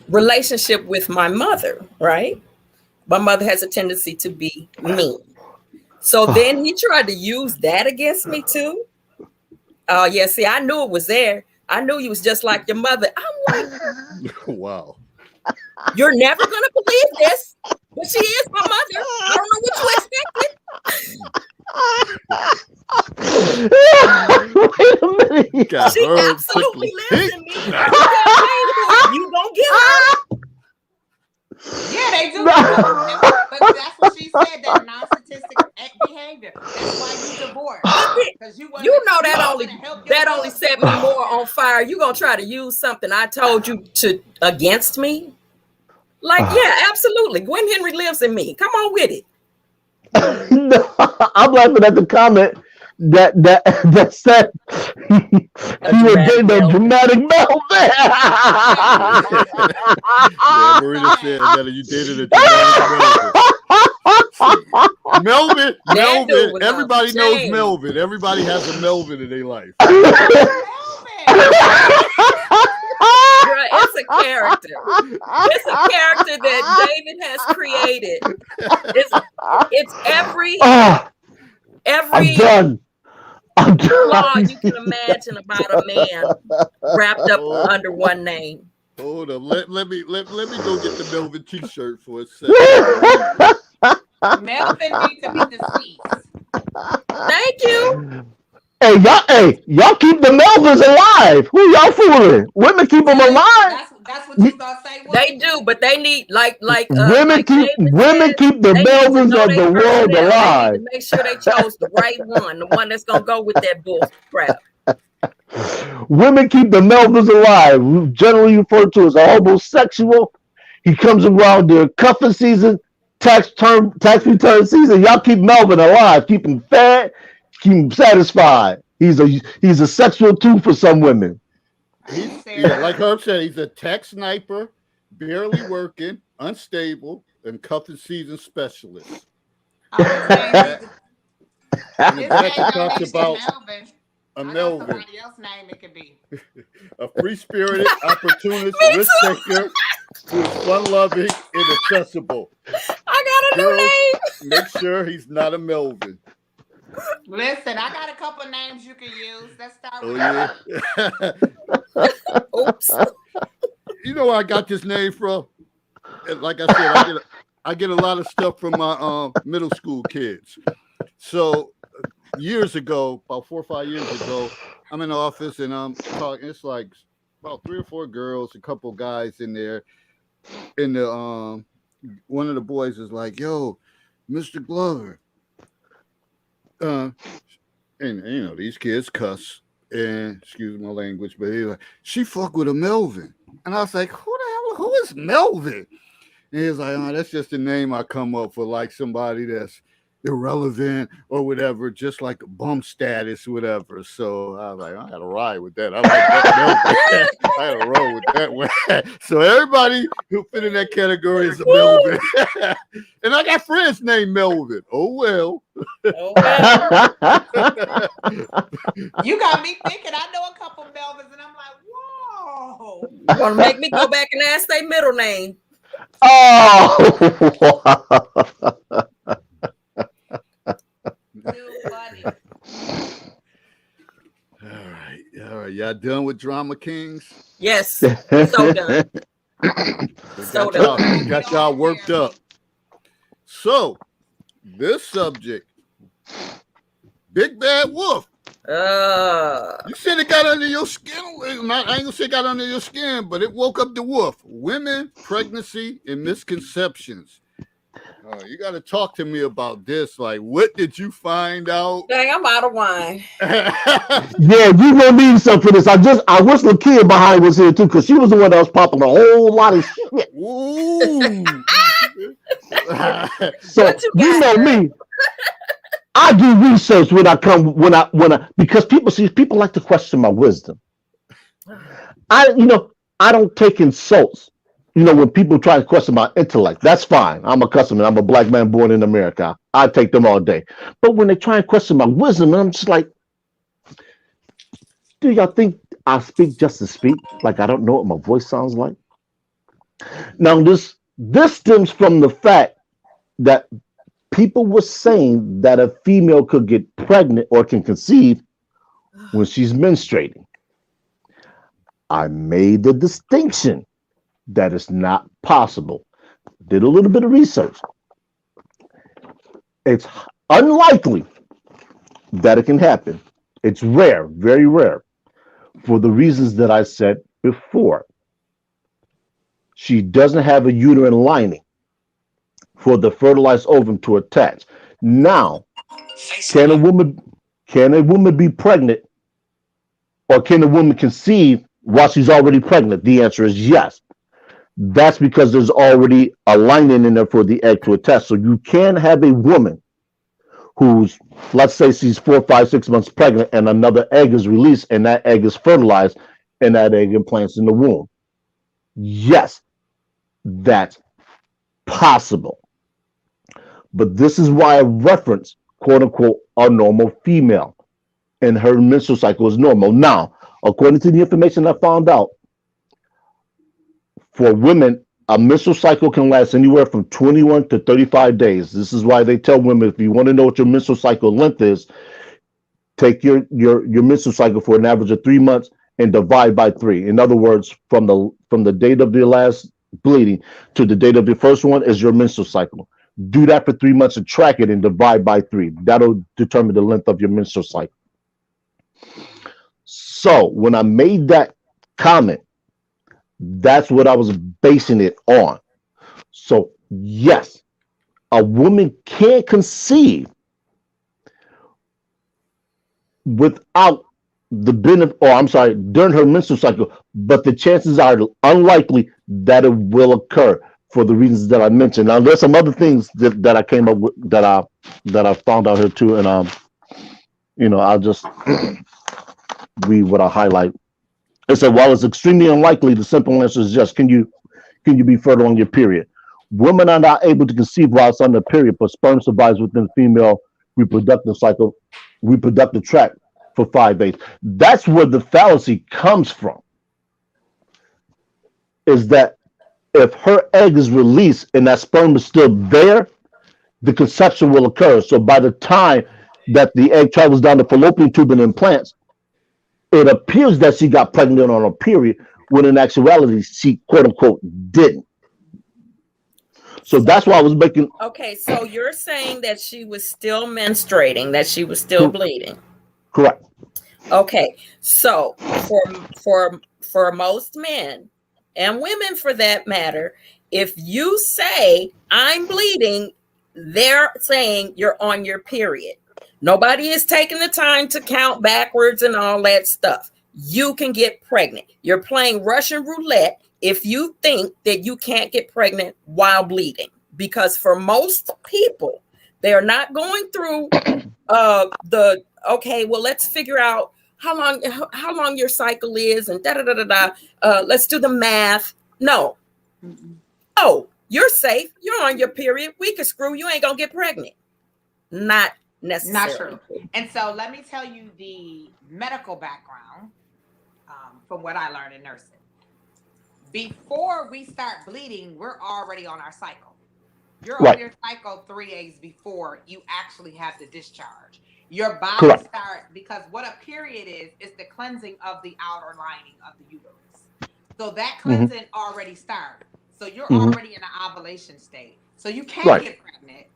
relationship with my mother, right? My mother has a tendency to be mean. So then he tried to use that against me too. Yeah, see, I knew it was there. I knew you was just like your mother. I'm like, wow. You're never gonna believe this, but she is my mother. I don't know what you expected. Wait a minute. She absolutely lives in me. You gonna get her. Yeah, they do. But that's what she said, that narcissistic behavior. That's why you divorced. You know that only set me more on fire. You gonna try to use something I told you against me? Like, yeah, absolutely. Gwen Henry lives in me. Come on with it. No, I'm laughing at the comment that said he was dating a dramatic Melvin. Yeah, Marina said that you dated a dramatic Melvin. Melvin. Everybody knows Melvin. Everybody has a Melvin in their life. It's a character. It's a character that David has created. It's every flaw you can imagine about a man wrapped up under one name. Hold up. Let me go get the Melvin t-shirt for a second. Melvin needs to be deceased. Thank you. Hey, y'all keep the Melvins alive. Who y'all fooling? Women keep them alive. That's what you gonna say. They do, but they need women keep the Melvins of the world alive. They need to make sure they chose the right one, the one that's gonna go with that bull crap. Women keep the Melvins alive, generally referred to as a homosexual. He comes around during cuffing season, tax return season. Y'all keep Melvin alive, keep him fed, keep him satisfied. He's a sexual tool for some women. Like Herb said, he's a tech sniper, barely working, unstable, and cuffing season specialist. His name talks about Melvin. A Melvin. Somebody else's name it could be. A free-spirited, opportunist, risk-taker who is fun-loving and accessible. I got a new name. Make sure he's not a Melvin. Listen, I got a couple names you can use. Let's start with Oops. You know where I got this name from? Like I said, I get a lot of stuff from my middle school kids. So years ago, about 4 or 5 years ago, I'm in the office and I'm talking. It's like about 3 or 4 girls, a couple guys in there. And one of the boys is like, "Yo, Mr. Glover." And you know, these kids cuss, and excuse my language, but he's like, "She fuck with a Melvin." And I was like, who is Melvin? And he's like, "Oh, that's just a name I come up for, like somebody that's irrelevant or whatever, just like a bum status, whatever. So I was like, I gotta ride with that. I like that. I gotta roll with that one. So everybody who fit in that category is a Melvin. And I got friends named Melvin. Oh well. Oh, well. You got me thinking. I know a couple Melvins, and I'm like, whoa. You're gonna make me go back and ask their middle name. Oh. Too funny. All right. Y'all done with Drama Kings? Yes, so done. So done. Got y'all worked up. So this subject, Big Bad Wolf. You said it got under your skin. I ain't gonna say it got under your skin, but it woke up the wolf. Women, pregnancy, and misconceptions. You got to talk to me about this. Like, what did you find out? Dang, I'm out of wine. Yeah, you gonna need some for this. I wish the kid behind was here too, because she was the one that was popping a whole lot of shit. Ooh. So you know me. I do research when I because people like to question my wisdom. I don't take insults. When people try to question my intellect, that's fine. I'm a customer. I'm a black man born in America. I take them all day. But when they try and question my wisdom, I'm just like, do y'all think I speak just to speak? Like I don't know what my voice sounds like? Now this stems from the fact that people were saying that a female could get pregnant or can conceive when she's menstruating. I made the distinction that is not possible. Did a little bit of research. It's unlikely that it can happen. It's rare, very rare, for the reasons that I said before. She doesn't have a uterine lining for the fertilized ovum to attach. Now, can a woman be pregnant, or can a woman conceive while she's already pregnant? The answer is yes. That's because there's already a lining in there for the egg to attach. So you can have a woman who's, let's say she's 4, 5, 6 months pregnant, and another egg is released, and that egg is fertilized, and that egg implants in the womb. Yes, that's possible. But this is why I reference, quote unquote, a normal female, and her menstrual cycle is normal. Now, according to the information I found out, for women, a menstrual cycle can last anywhere from 21 to 35 days. This is why they tell women, if you want to know what your menstrual cycle length is, take your menstrual cycle for an average of 3 months and divide by 3. In other words, from the date of your last bleeding to the date of your first one is your menstrual cycle. Do that for 3 months and track it and divide by 3. That'll determine the length of your menstrual cycle. So when I made that comment, that's what I was basing it on. So yes, a woman can conceive without the benefit, during her menstrual cycle, but the chances are unlikely that it will occur for the reasons that I mentioned. Now, there's some other things that I came up with that I found out here too, and I'll just read what I highlight. It said, while it's extremely unlikely, the simple answer is yes. Can you be fertile on your period? Women are not able to conceive while it's on their period, but sperm survives within female reproductive tract for 5 days. That's where the fallacy comes from. Is that if her egg is released and that sperm is still there, the conception will occur. So by the time that the egg travels down the fallopian tube and implants, it appears that she got pregnant on her period, when in actuality, she, quote unquote, didn't. So that's why I was making. Okay, so you're saying that she was still menstruating, that she was still bleeding. Correct. Okay, so for most men and women for that matter, if you say I'm bleeding, they're saying you're on your period. Nobody is taking the time to count backwards and all that stuff. You can get pregnant. You're playing Russian roulette if you think that you can't get pregnant while bleeding. Because for most people, They are not going through okay, well, let's figure out how long your cycle is and da da da da da. Let's do the math. No. Oh, you're safe. You're on your period. We can screw you. Ain't gonna get pregnant. Not necessarily. Not true. And so let me tell you the medical background from what I learned in nursing. Before we start bleeding, we're already on our cycle. You're on your cycle 3 days before you actually have the discharge. Your body starts, because what a period is the cleansing of the outer lining of the uterus. So that cleansing already started. So you're already in an ovulation state. So you can't get pregnant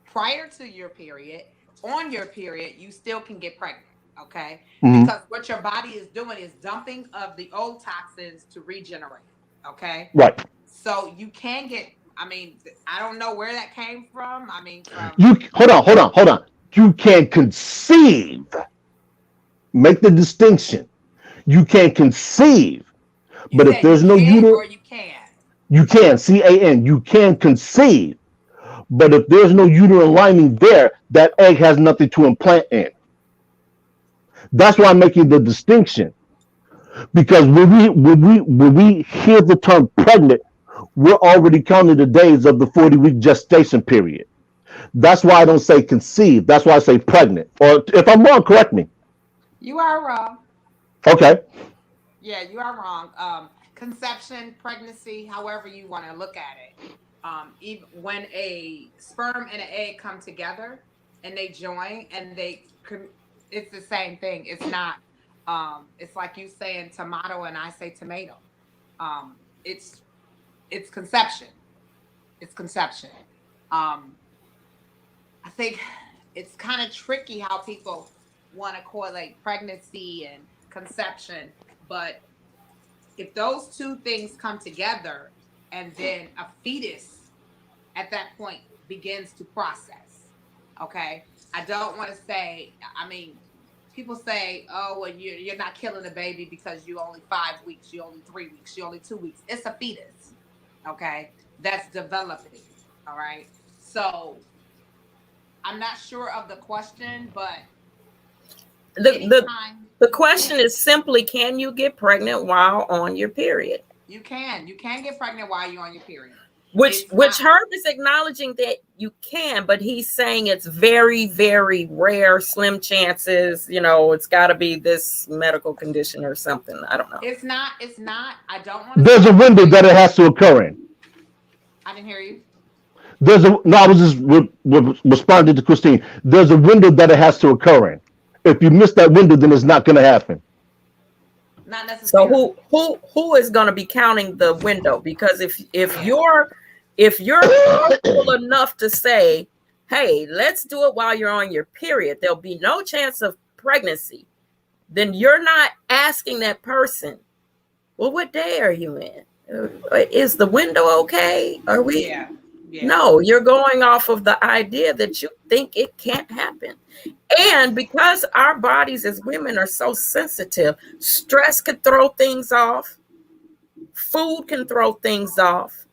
prior to your period. On your period, you still can get pregnant. Okay? Because what your body is doing is dumping of the old toxins to regenerate. Okay? Right. So you can get, I mean, I don't know where that came from. I mean, hold on. You can conceive. Make the distinction. You can conceive. But if there's no uterus, you can. You can, CAN, you can conceive. But if there's no uterine lining there, that egg has nothing to implant in. That's why I'm making the distinction. Because when we hear the term pregnant, we're already counting the days of the 40-week gestation period. That's why I don't say conceive. That's why I say pregnant. Or if I'm wrong, correct me. You are wrong. Okay. Yeah, you are wrong. Conception, pregnancy, however you want to look at it. Even when a sperm and an egg come together and they join and it's the same thing. It's not. It's like you saying tomato and I say tomato. It's conception. It's conception. I think it's kind of tricky how people want to correlate pregnancy and conception, but if those two things come together and then a fetus at that point begins to process, okay? I don't want to say, I mean, people say, oh, well, you're not killing a baby because you're only 5 weeks, you're only 3 weeks, you're only 2 weeks. It's a fetus, okay? That's developing, all right? So I'm not sure of the question, but the question is simply, can you get pregnant while on your period? You can get pregnant while you're on your period. Which Herb is acknowledging that you can, but he's saying it's very, very rare, slim chances. You know, it's got to be this medical condition or something. I don't know. It's not. I don't want to. There's a window that it has to occur in. I didn't hear you. I was just responding to Christine. There's a window that it has to occur in. If you miss that window, then it's not going to happen. Not necessarily. So who is going to be counting the window? Because if you're comfortable enough to say, hey, let's do it while you're on your period, there'll be no chance of pregnancy, then you're not asking that person, well, what day are you in? Is the window okay? Are we? Yeah. No, you're going off of the idea that you think it can't happen. And because our bodies as women are so sensitive, stress can throw things off. Food can throw things off.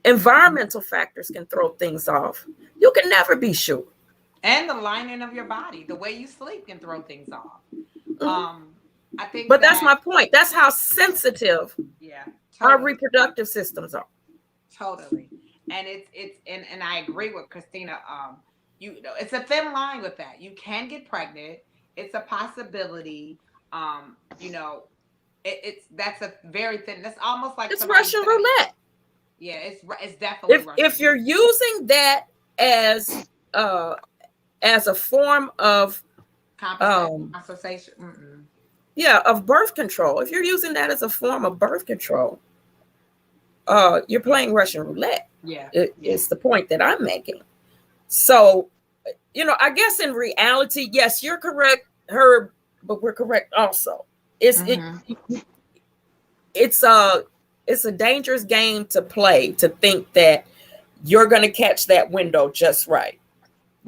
Environmental factors can throw things off. You can never be sure. And the lining of your body, the way you sleep can throw things off. I think but that's my point. That's how sensitive our reproductive systems are. Totally. And it's I agree with Christina. You know, it's a thin line with that. You can get pregnant. It's a possibility. You know, that's a very thin. That's almost like it's Russian roulette. Yeah, it's definitely. If you're using that as a form of compensation, of birth control. If you're using that as a form of birth control, you're playing Russian roulette. It's the point that I'm making. So, you know, I guess in reality, yes, you're correct, Herb, but we're correct also. It's a dangerous game to play, to think that you're going to catch that window just right.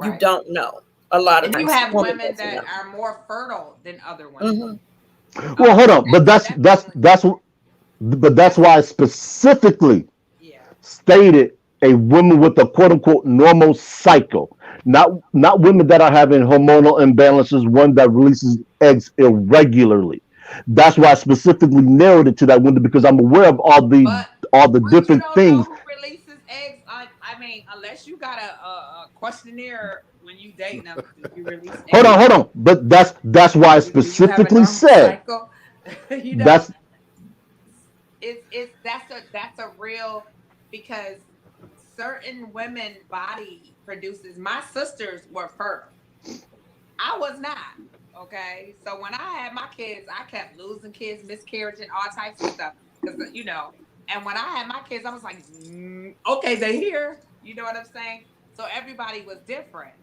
You don't know. A lot of times you have women that are more fertile than other women. Well, hold on, but that's why I specifically stated a woman with a quote unquote normal cycle. Not women that are having hormonal imbalances, one that releases eggs irregularly. That's why I specifically narrowed it to that window because I'm aware of all the But you different don't know things. who releases eggs. I mean, unless you got a questionnaire when you date them, do you release eggs? Hold on. But that's why I Do you have a specifically normal said cycle? You know, that's that's a real, because certain women body produces. My sisters were fertile. I was not. Okay, so when I had my kids, I kept losing kids, miscarriaging, all types of stuff. Because and when I had my kids, I was like, okay, they here. You know what I'm saying? So everybody was different.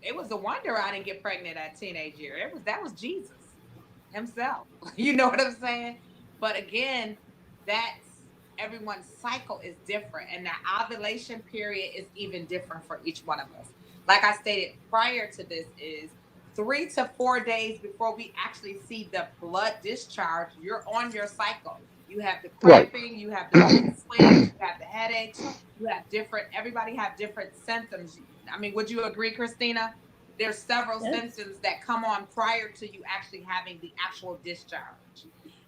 It was a wonder I didn't get pregnant at teenage year. That was Jesus himself. You know what I'm saying? But again, that's everyone's cycle is different, and the ovulation period is even different for each one of us. Like I stated prior to this, is 3 to 4 days before we actually see the blood discharge. You're on your cycle. You have the cramping, you have the mood swings, you have the headaches, you have everybody have different symptoms. I mean, would you agree, Christina? There's several symptoms that come on prior to you actually having the actual discharge.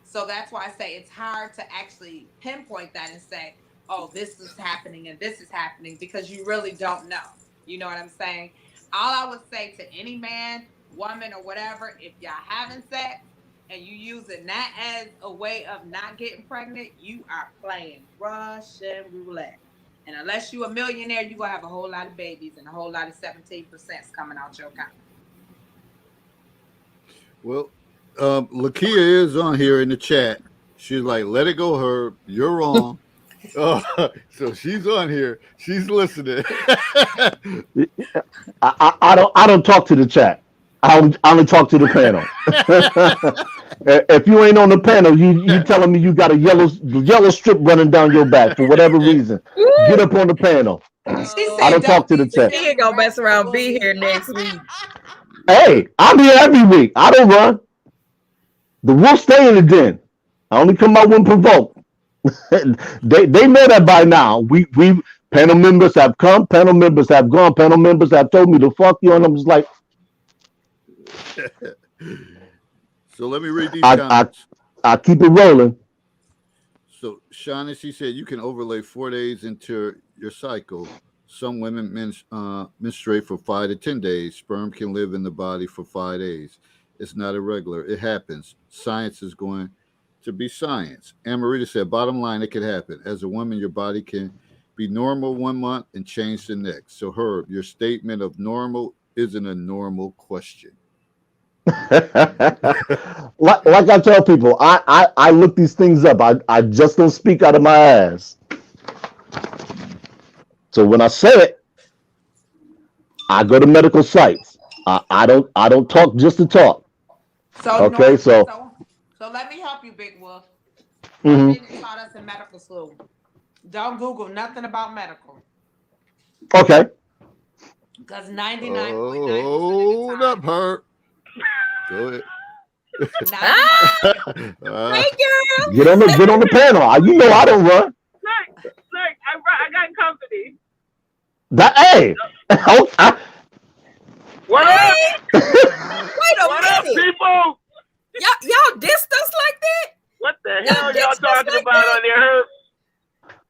So that's why I say it's hard to actually pinpoint that and say, oh, this is happening and this is happening, because you really don't know. You know what I'm saying? All I would say to any man, woman, or whatever, if y'all having sex and you use it not as a way of not getting pregnant, you are playing Russian roulette. And unless you're a millionaire, you're going to have a whole lot of babies and a whole lot of 17% coming out your account. Well, Lakia is on here in the chat. She's like, let it go, Herb. You're wrong. So she's on here. She's listening. I don't talk to the chat. I only talk to the panel. If you ain't on the panel, you telling me you got a yellow strip running down your back for whatever reason. Get up on the panel. I don't talk to the chat. He ain't gonna mess around. Be here next week. Hey, I'm here every week. I don't run. The wolves stay in the den. I only come out when provoked. They know that by now. We panel members have come, panel members have gone, panel members have told me to fuck you, and I'm just like. So let me read these comments. I keep it rolling. So Shaughnessy said you can overlay 4 days into your cycle. Some women menstruate for 5 to 10 days. Sperm can live in the body for 5 days. It's not irregular. It happens. Science is going to be science. Amarita said, bottom line, it can happen. As a woman, your body can be normal 1 month and change the next. So Herb, your statement of normal isn't a normal question. like I tell people, I look these things up. I just don't speak out of my ass. So when I say it, I go to medical sites. I don't talk just to talk. So okay, so let me help you, Big Wolf. They taught us in medical school. Don't Google nothing about medical. Okay. Because 99.9% Hold up, Herb. Go ahead. Hey, girl. Get on the panel. You know I don't run. Look, I got company. Hey. What up? Wait a What up, minute. people? Y'all dissed us like that? What the hell y'all talking about on there, Herb?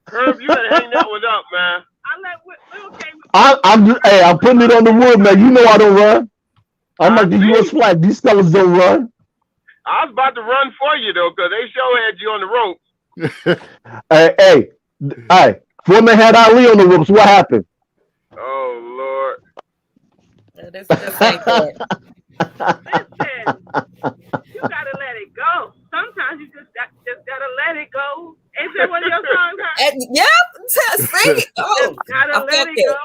Herb, you better hang that one up, man. I'm putting it on the wood, man. You know I don't run. I'm like the U.S. flag. These fellas don't run. I was about to run for you, though, because they sure had you on the ropes. Hey. Foreman had Ali on the ropes. What happened? Oh, Lord. This ain't good. Listen, you got to let it go. Sometimes you just got to let it go. Ain't that one of your songs? Yep. Sing it. Oh, gotta let it go.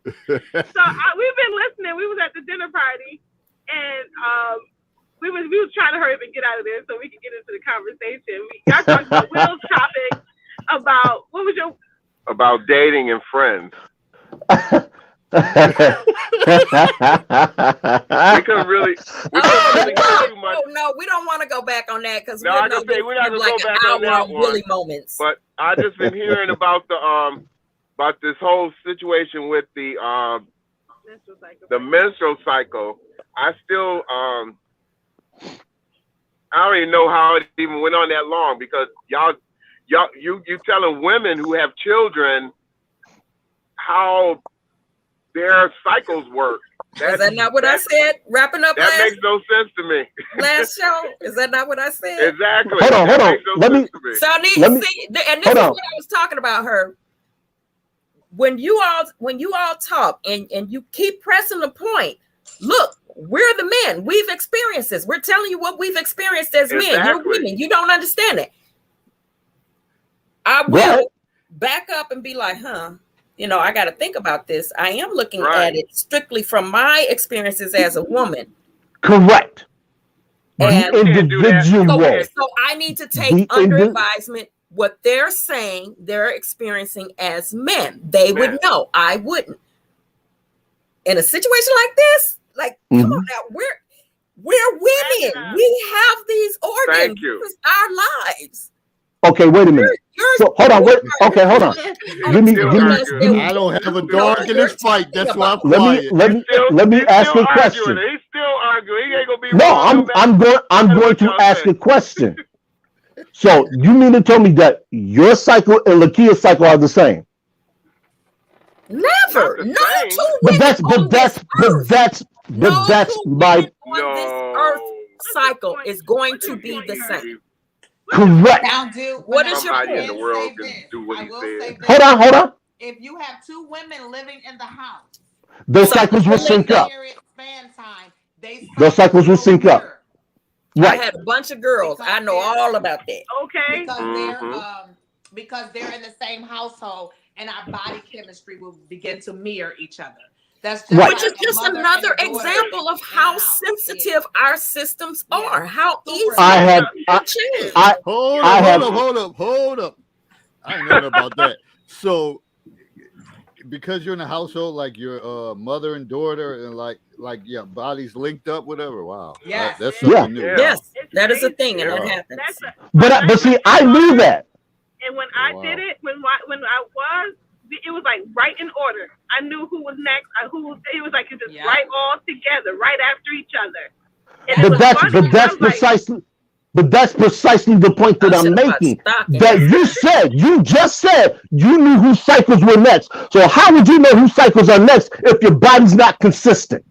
So we've been listening. We was at the dinner party, and we was trying to hurry up and get out of there so we could get into the conversation. Y'all talked about Will's topic about dating and friends. We couldn't really get too much. Oh no, we don't want to go back on that because we're not gonna go back on that one. Willy moments. But I just been hearing about about this whole situation with the menstrual cycle. I still I don't even know how it even went on that long, because you telling women who have children how their cycles work. Is that not what I said? Wrapping up that makes no sense to me. Last show, is that not what I said? Exactly. Hold on. Let me So see, and this is what I was talking about, her. When you all talk and you keep pressing the point, look, we're the men. We've experienced this. We're telling you what we've experienced as men. You're women. You don't understand it. I will back up and be like, I got to think about this. I am looking at it strictly from my experiences as a woman. Correct. And individual. So I need to take under advisement what they're saying, they're experiencing as men. They would know. I wouldn't. In a situation like this, come on now, we're women. We have these organs. Thank you. This is our lives. Okay, wait a minute. So hold on. Okay, hold on. I don't have a dog in this fight. That's why I'm quiet. Let me ask a question. He's still arguing. He ain't gonna be. No, I'm going to ask a question. So you mean to tell me that your cycle and Lakia's cycle are the same? Never. No two But women that's my this earth cycle is going to be the same. Correct. Now, dude, What is your Somebody in point? the world can do what he said. Hold on. If you have two women living in the house, Those cycles will sync up. Those cycles will sync up. I had a bunch of girls. I know all about that. Okay. Because they're in the same household, and our body chemistry will begin to mirror each other. That's just Which is just another example of how sensitive our systems are. How easy change. Hold up. I ain't know about that. So, because you're in a household, like your mother and daughter, and like yeah, bodies linked up, whatever. Wow. Yes. That's something new. Yes, that is a thing, and that happens. But see, I knew that. And when I did it, it was like right in order. I knew who was next. It was like you just right all together, right after each other. But that's precisely the point that I'm making. That you just said you knew whose cycles were next. So how would you know whose cycles are next if your body's not consistent?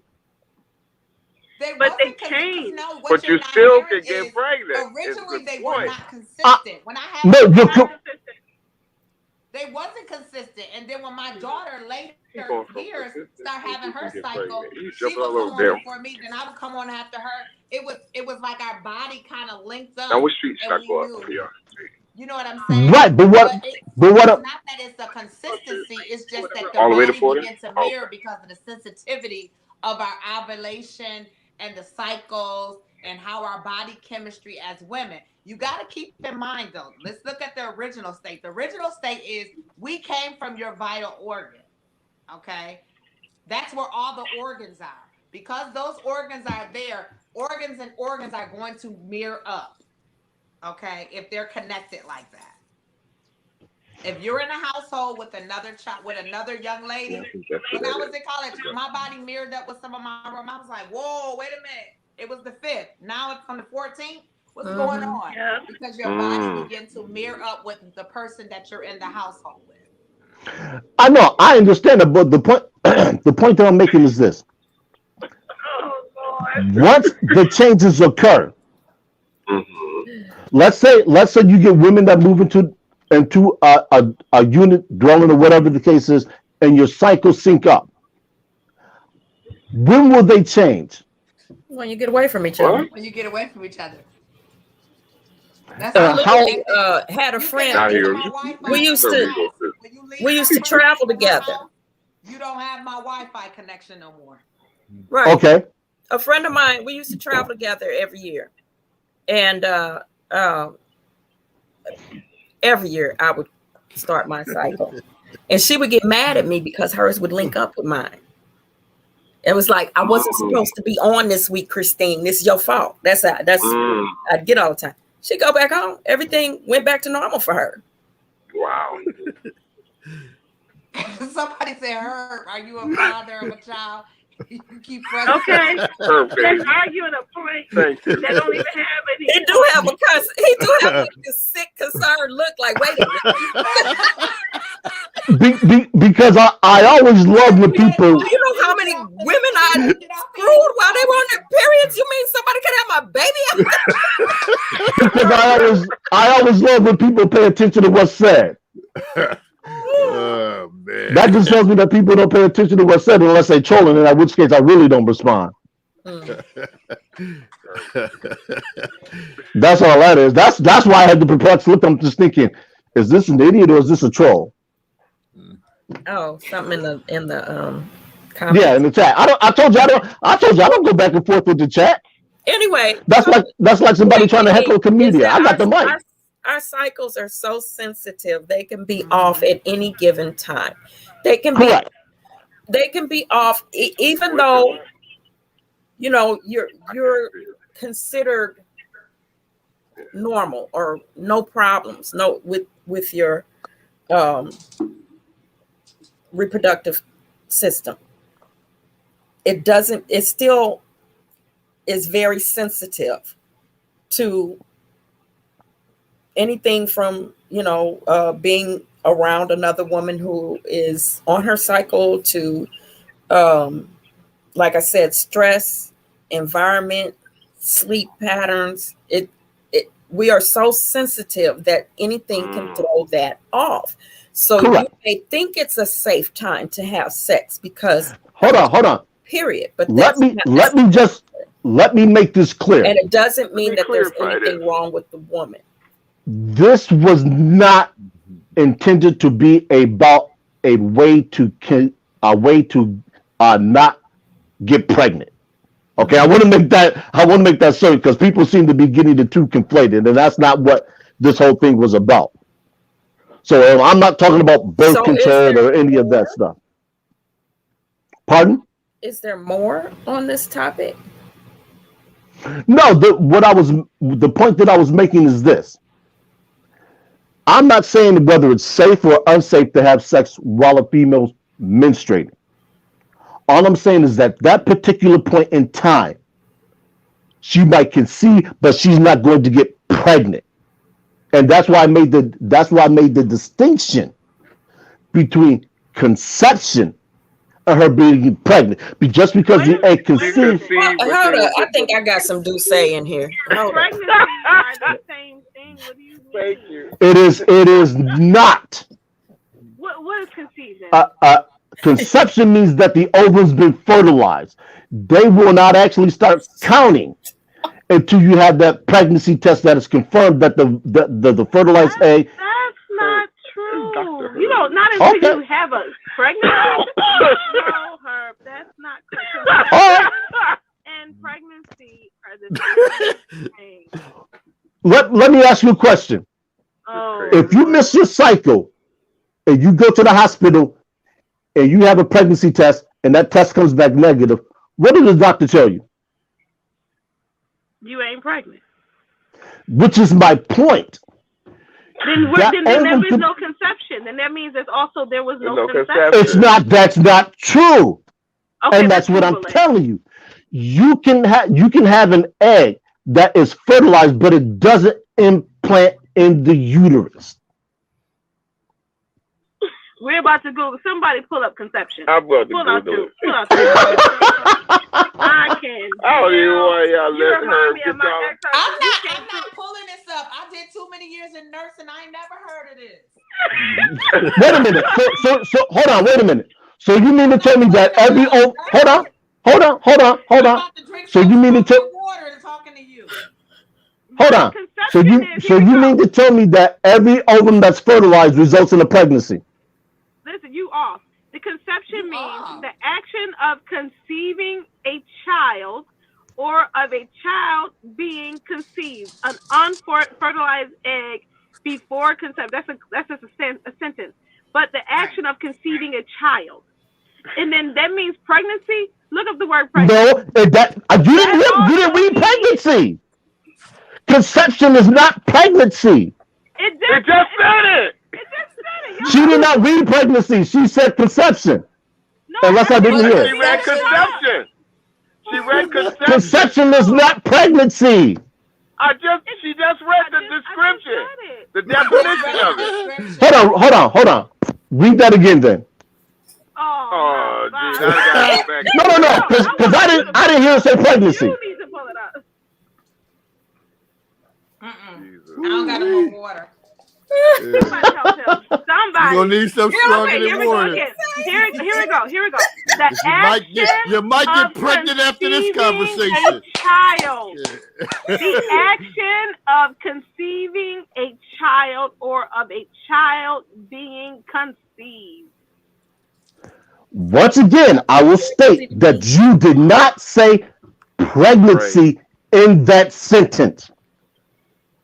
But they changed. No, but you still can get pregnant. Originally, they were not consistent. When I had they wasn't consistent, and then when my daughter later years started having her cycle, she would come on for me, then I would come on after her. It was like our body kind of linked up. Now what street should I go up here? You know what I'm saying? Right, but it's not that it's a consistency. It's just that the body begins to mirror because of the sensitivity of our ovulation and the cycles and how our body chemistry as women. You got to keep in mind, though, let's look at the original state. The original state is we came from your vital organ, okay? That's where all the organs are. Because those organs are there, organs are going to mirror up, okay, if they're connected like that. If you're in a household with another child, with another young lady, when I was in college, my body mirrored up with some of my room. I was like, whoa, wait a minute. It was the 5th. Now it's on the 14th. What's going on? Yeah. Because your body begins to mirror up with the person that you're in the household with. I know, I understand it, but the point that I'm making is this. Once the changes occur, let's say you get women that move into a unit dwelling or whatever the case is, and your cycles sync up. When will they change? When you get away from each other. When you get away from each other. That's I had a friend. We used to travel together. You don't have my Wi-Fi connection no more. Right. Okay. A friend of mine, we used to travel together every year. And every year I would start my cycle. And she would get mad at me because hers would link up with mine. It was like, I wasn't supposed to be on this week, Christine. This is your fault. That's I'd get all the time. She'd go back home. Everything went back to normal for her. Wow. Somebody said, Herb, are you a father of a child? You keep pressing. Okay. Perfect. That's arguing a point Thank you. that don't even have any. He do have a sick, concerned look. Like, wait a minute. Because I always love when people. Do you know how many women I screwed while they were on their periods? You mean somebody could have my baby? Because I always love when people pay attention to what's said. Oh, man. That just tells me that people don't pay attention to what's said unless they trolling, in which case I really don't respond. That's all that is. That's why I had the perplexed look. I'm just thinking, is this an idiot or is this a troll? Oh, something in the comments. Yeah, in the chat. I told you I don't go back and forth with the chat. Anyway, That's like somebody trying to heckle a comedian. I got the mic. Our cycles are so sensitive; they can be off at any given time. They can be off, even though you're considered normal or no problems, with your reproductive system. It still is very sensitive to anything from being around another woman who is on her cycle to like I said, stress, environment, sleep patterns. We are so sensitive that anything can throw that off. So Correct. You may think it's a safe time to have sex because Hold on. period. But Let me make this clear. and it doesn't mean that there's Clarify anything this. wrong with the woman. This was not intended to be about a way to not get pregnant. Okay, I want to make that certain because people seem to be getting the two conflated, and that's not what this whole thing was about. So I'm not talking about birth So control or any of that stuff. Pardon? Is there more on this topic? No, the point that I was making is this. I'm not saying whether it's safe or unsafe to have sex while a female's menstruating. All I'm saying is that particular point in time, she might conceive, but she's not going to get pregnant. And that's why I made the distinction between conception and her being pregnant. Just because the egg conceived. Hold up. I think I got some Douce in here. Hold up. Pregnancy are the same thing. What do you mean? Thank you. It is not. What is conceiving? Conception means that the ovum's been fertilized. They will not actually start counting until you have that pregnancy test that is confirmed that the fertilized egg. That's not true. Dr. You know, not until Okay. you have a pregnancy. No, Herb, that's not correct. Oh. And pregnancy are the same thing. Let me ask you a question. Oh. If you miss your cycle and you go to the hospital and you have a pregnancy test and that test comes back negative, what did the doctor tell you? You ain't pregnant. Which is my point. Then That there ovum is could- no conception. Then that means there was no No conception. conception. That's not true. Okay, And that's what I'm Google it. telling you. You can have an egg that is fertilized, but it doesn't implant in the uterus. We're about to Google. Somebody pull up conception. I'm about to Pull out Google two. it. Pull out two. I can. I don't even want y'all You let her remind me get of my y'all. ex-husband. I'm not pulling this up. I did too many years in nursing. I ain't never heard of this. Wait a minute. So hold on. Wait a minute. So you mean to tell me that every hold on. So you mean to tell water talking to you? hold on. So you mean to tell me that every ovum that's fertilized results in a pregnancy? Listen, you off. The conception You means off. the action of conceiving a child or of a child being conceived, an unfertilized egg before conception. That's just a sentence. But the action of conceiving a child, and then that means pregnancy. Look up the word pregnancy. No, you didn't read pregnancy. Conception is not pregnancy. It It just said it. It just said it. She did not read pregnancy. She said conception. No, Unless I didn't hear. She read conception. She read conception. Conception is not pregnancy. She just read the description, the definition of it. Hold on. Read that again then. Oh, geez, I gotta go back. No, because I didn't hear her say pregnancy. You need to pull it up. I don't got enough water. Somebody help him. Somebody. You're gonna need some stronger Here than we go water. again. Here we go. You might get pregnant after this conversation. A child. The action of conceiving a child or of a child being conceived. Once again, I will state that you did not say pregnancy in that sentence.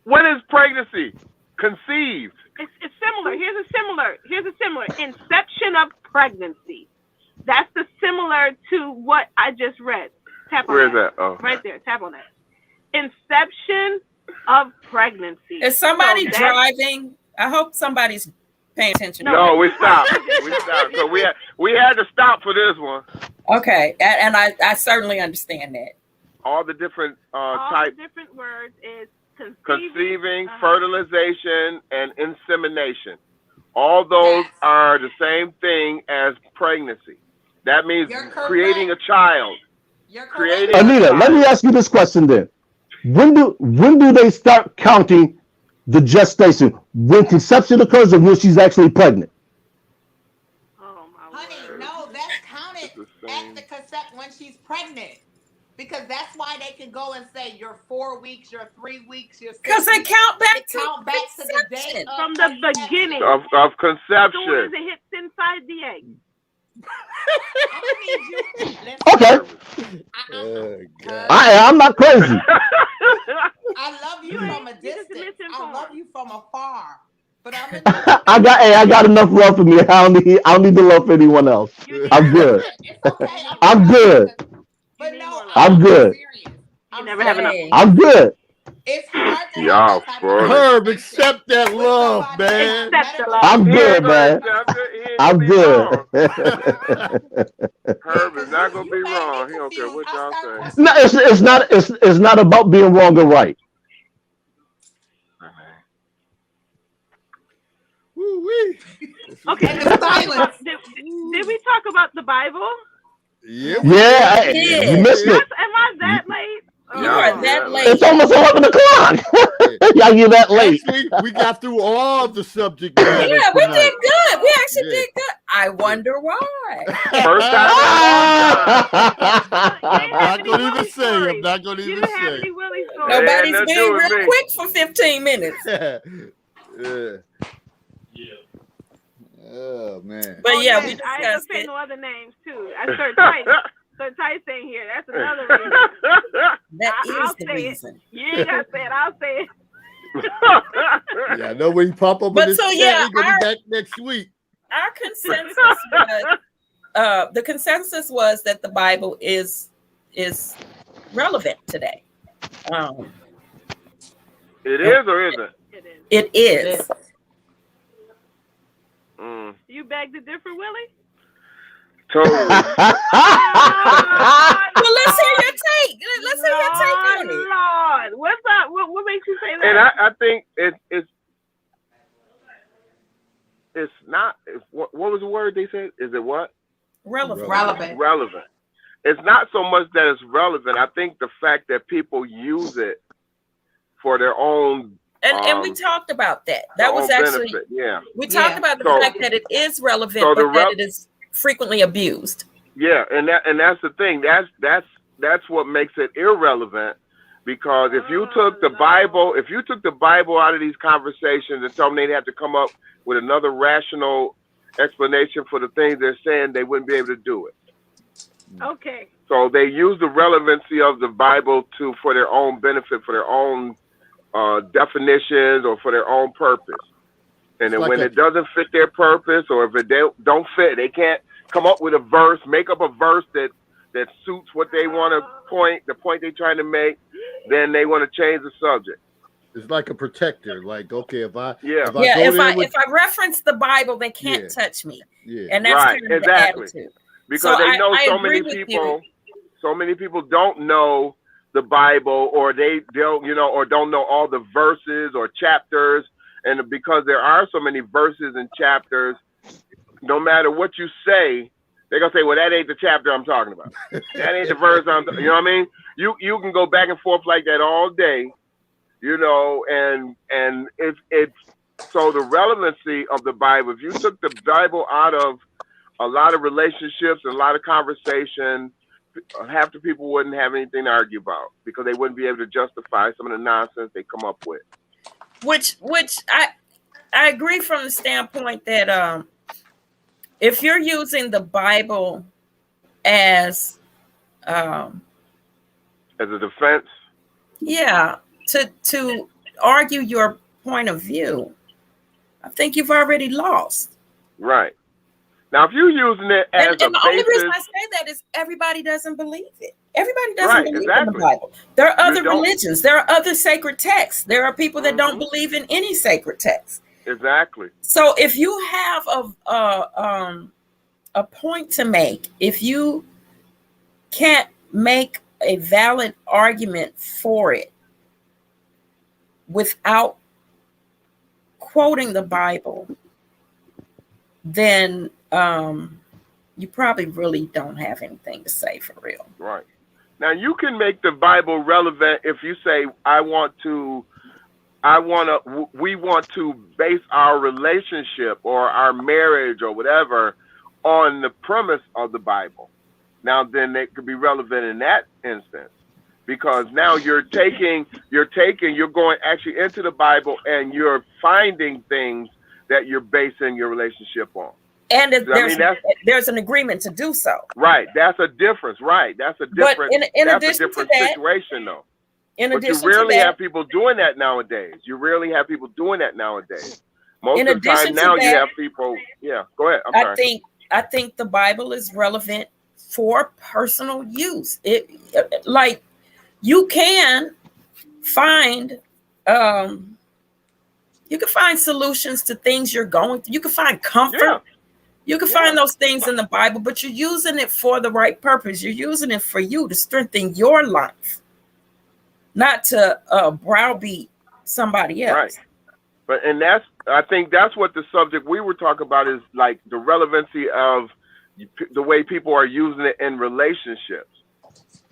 What is pregnancy? Conceived. It's similar. Here's a similar. Inception of pregnancy. That's the similar to what I just read. Tap on Where is that? Oh, right there. Tap on that. Inception of pregnancy. Is somebody So driving? I hope somebody's paying attention. No, we stopped. So we had to stop for this one. Okay, and I certainly understand that. All the different all types. the different words is Conceiving, fertilization, and insemination. All those are the same thing as pregnancy. That means creating a child. Anita, let me ask you this question then. When do they start counting the gestation? When conception occurs or when she's actually pregnant? Oh my Honey, word. no, that's counted at the concept when she's pregnant. Because that's why they can go and say you're 4 weeks, you're 3 weeks, you're 6 Because they weeks. count back They count back to the date conception. of From the conception. beginning. Of As soon as conception. it hits inside the egg. Okay. I'm not crazy. I love you from a just distance. I misinformed. love you from afar. But I'm in I got enough love for me. I don't need to love for anyone else. I'm good. It's okay. I'm good. But no, I'm good. Serious. You never have enough. I'm good. It's hard to Y'all have that type of funny. Herb, accept that with love, somebody man. that's Accept the medical- love. I'm good, man. I'm good. Herb is not gonna be wrong. He don't care what y'all say. No, it's not about being wrong or right. Woo-wee. Okay. And the silence. Did we talk about the Bible? Yeah, Yeah, you missed it. Am I that late? You Yeah, are that yeah. late. It's almost 11 o'clock. Y'all get that late. Actually, we got through all of the subject matter Yeah, we tonight. did good. We actually Yeah. did good. I wonder why. First time. I'm not gonna even say. I'm not gonna You even didn't have say. any Willie stories. No. Nobody's nothing to being do with real me. quick for 15 minutes. Yeah. Oh man. But Oh, yeah, yes, we I ain't discussed gonna say it. no other names too. I Sir Tice. Sir Tice ain't here. That's another reason. That I'll is the say it. reason. You ain't gotta say it. I'll say it. Yeah, I know when you pop up But in this so, chat, yeah, he's gonna be back next week. Our consensus was the consensus was that the Bible is relevant today. It is or isn't? It is. It is. Mm, You beg to differ, Willie? totally. Well, let's hear your take. Let's hear your take on it. Lord, what's up? What makes you say that? And I think it's not. What was the word they said? Is it what? Relevant. Relevant. It's not so much that it's relevant. I think the fact that people use it for their own And we talked about that. That was own actually benefit. Yeah. we talked about the So- fact that it is relevant, so the but that it is frequently abused. Yeah, and that's the thing. That's what makes it irrelevant. Because if you took the Bible out of these conversations and told them they'd have to come up with another rational explanation for the things they're saying, they wouldn't be able to do it. Okay. So they use the relevancy of the Bible for their own benefit, for their own definitions, or for their own purpose. And then It's like when a- it doesn't fit their purpose, or if it don't fit, they can't come up with a verse, make up a verse that suits what they want to point, the point they're trying to make, then they want to change the subject. It's like a protector. Like, okay, if I Yeah. if I go there with, if I reference the Bible, they can't Yeah. touch me. yeah, And that's Right, kind of exactly. the attitude. Because So they know I so agree many with people, so many people don't know the Bible, or they don't, or don't know all the verses or chapters. And because there are so many verses and chapters, no matter what you say, they're gonna say, "Well, that ain't the chapter I'm talking about. That ain't the verse you know what I mean?" You can go back and forth like that all day, and it's so the relevancy of the Bible. If you took the Bible out of a lot of relationships and a lot of conversation, half the people wouldn't have anything to argue about because they wouldn't be able to justify some of the nonsense they come up with. Which I agree from the standpoint that if you're using the Bible as As a defense, to argue your point of view, I think you've already lost. right? Now, if you're using it as And the a only reason basis, I say that is everybody doesn't believe it. Everybody doesn't Right, believe in exactly. the Bible. There are other don't- religions. There are other sacred texts. There are people that don't Mhm. believe in any sacred text. exactly, So if you have a point to make, if you can't make a valid argument for it without quoting the Bible, then you probably really don't have anything to say for real. right. Now you can make the Bible relevant if you say, we want to base our relationship or our marriage or whatever on the premise of the Bible. Now then it could be relevant in that instance, because now you're going actually into the Bible and you're finding things that you're basing your relationship on. And if I mean, there's an agreement to do so. Right. That's a difference. Right. That's a But different, in that's a addition to different that, situation though. in But you addition rarely to that, have people doing that nowadays. Most In of the time addition to now you that, have people. Yeah, go ahead. I'm sorry. I think the Bible is relevant for personal use. It like you can find solutions to things you're going through. You can find comfort. Yeah. You can find those things in the Bible, but you're using it for the right purpose. You're using it for you to strengthen your life, not to browbeat somebody else. Right. But I think that's what the subject we were talking about is, like the relevancy of the way people are using it in relationships.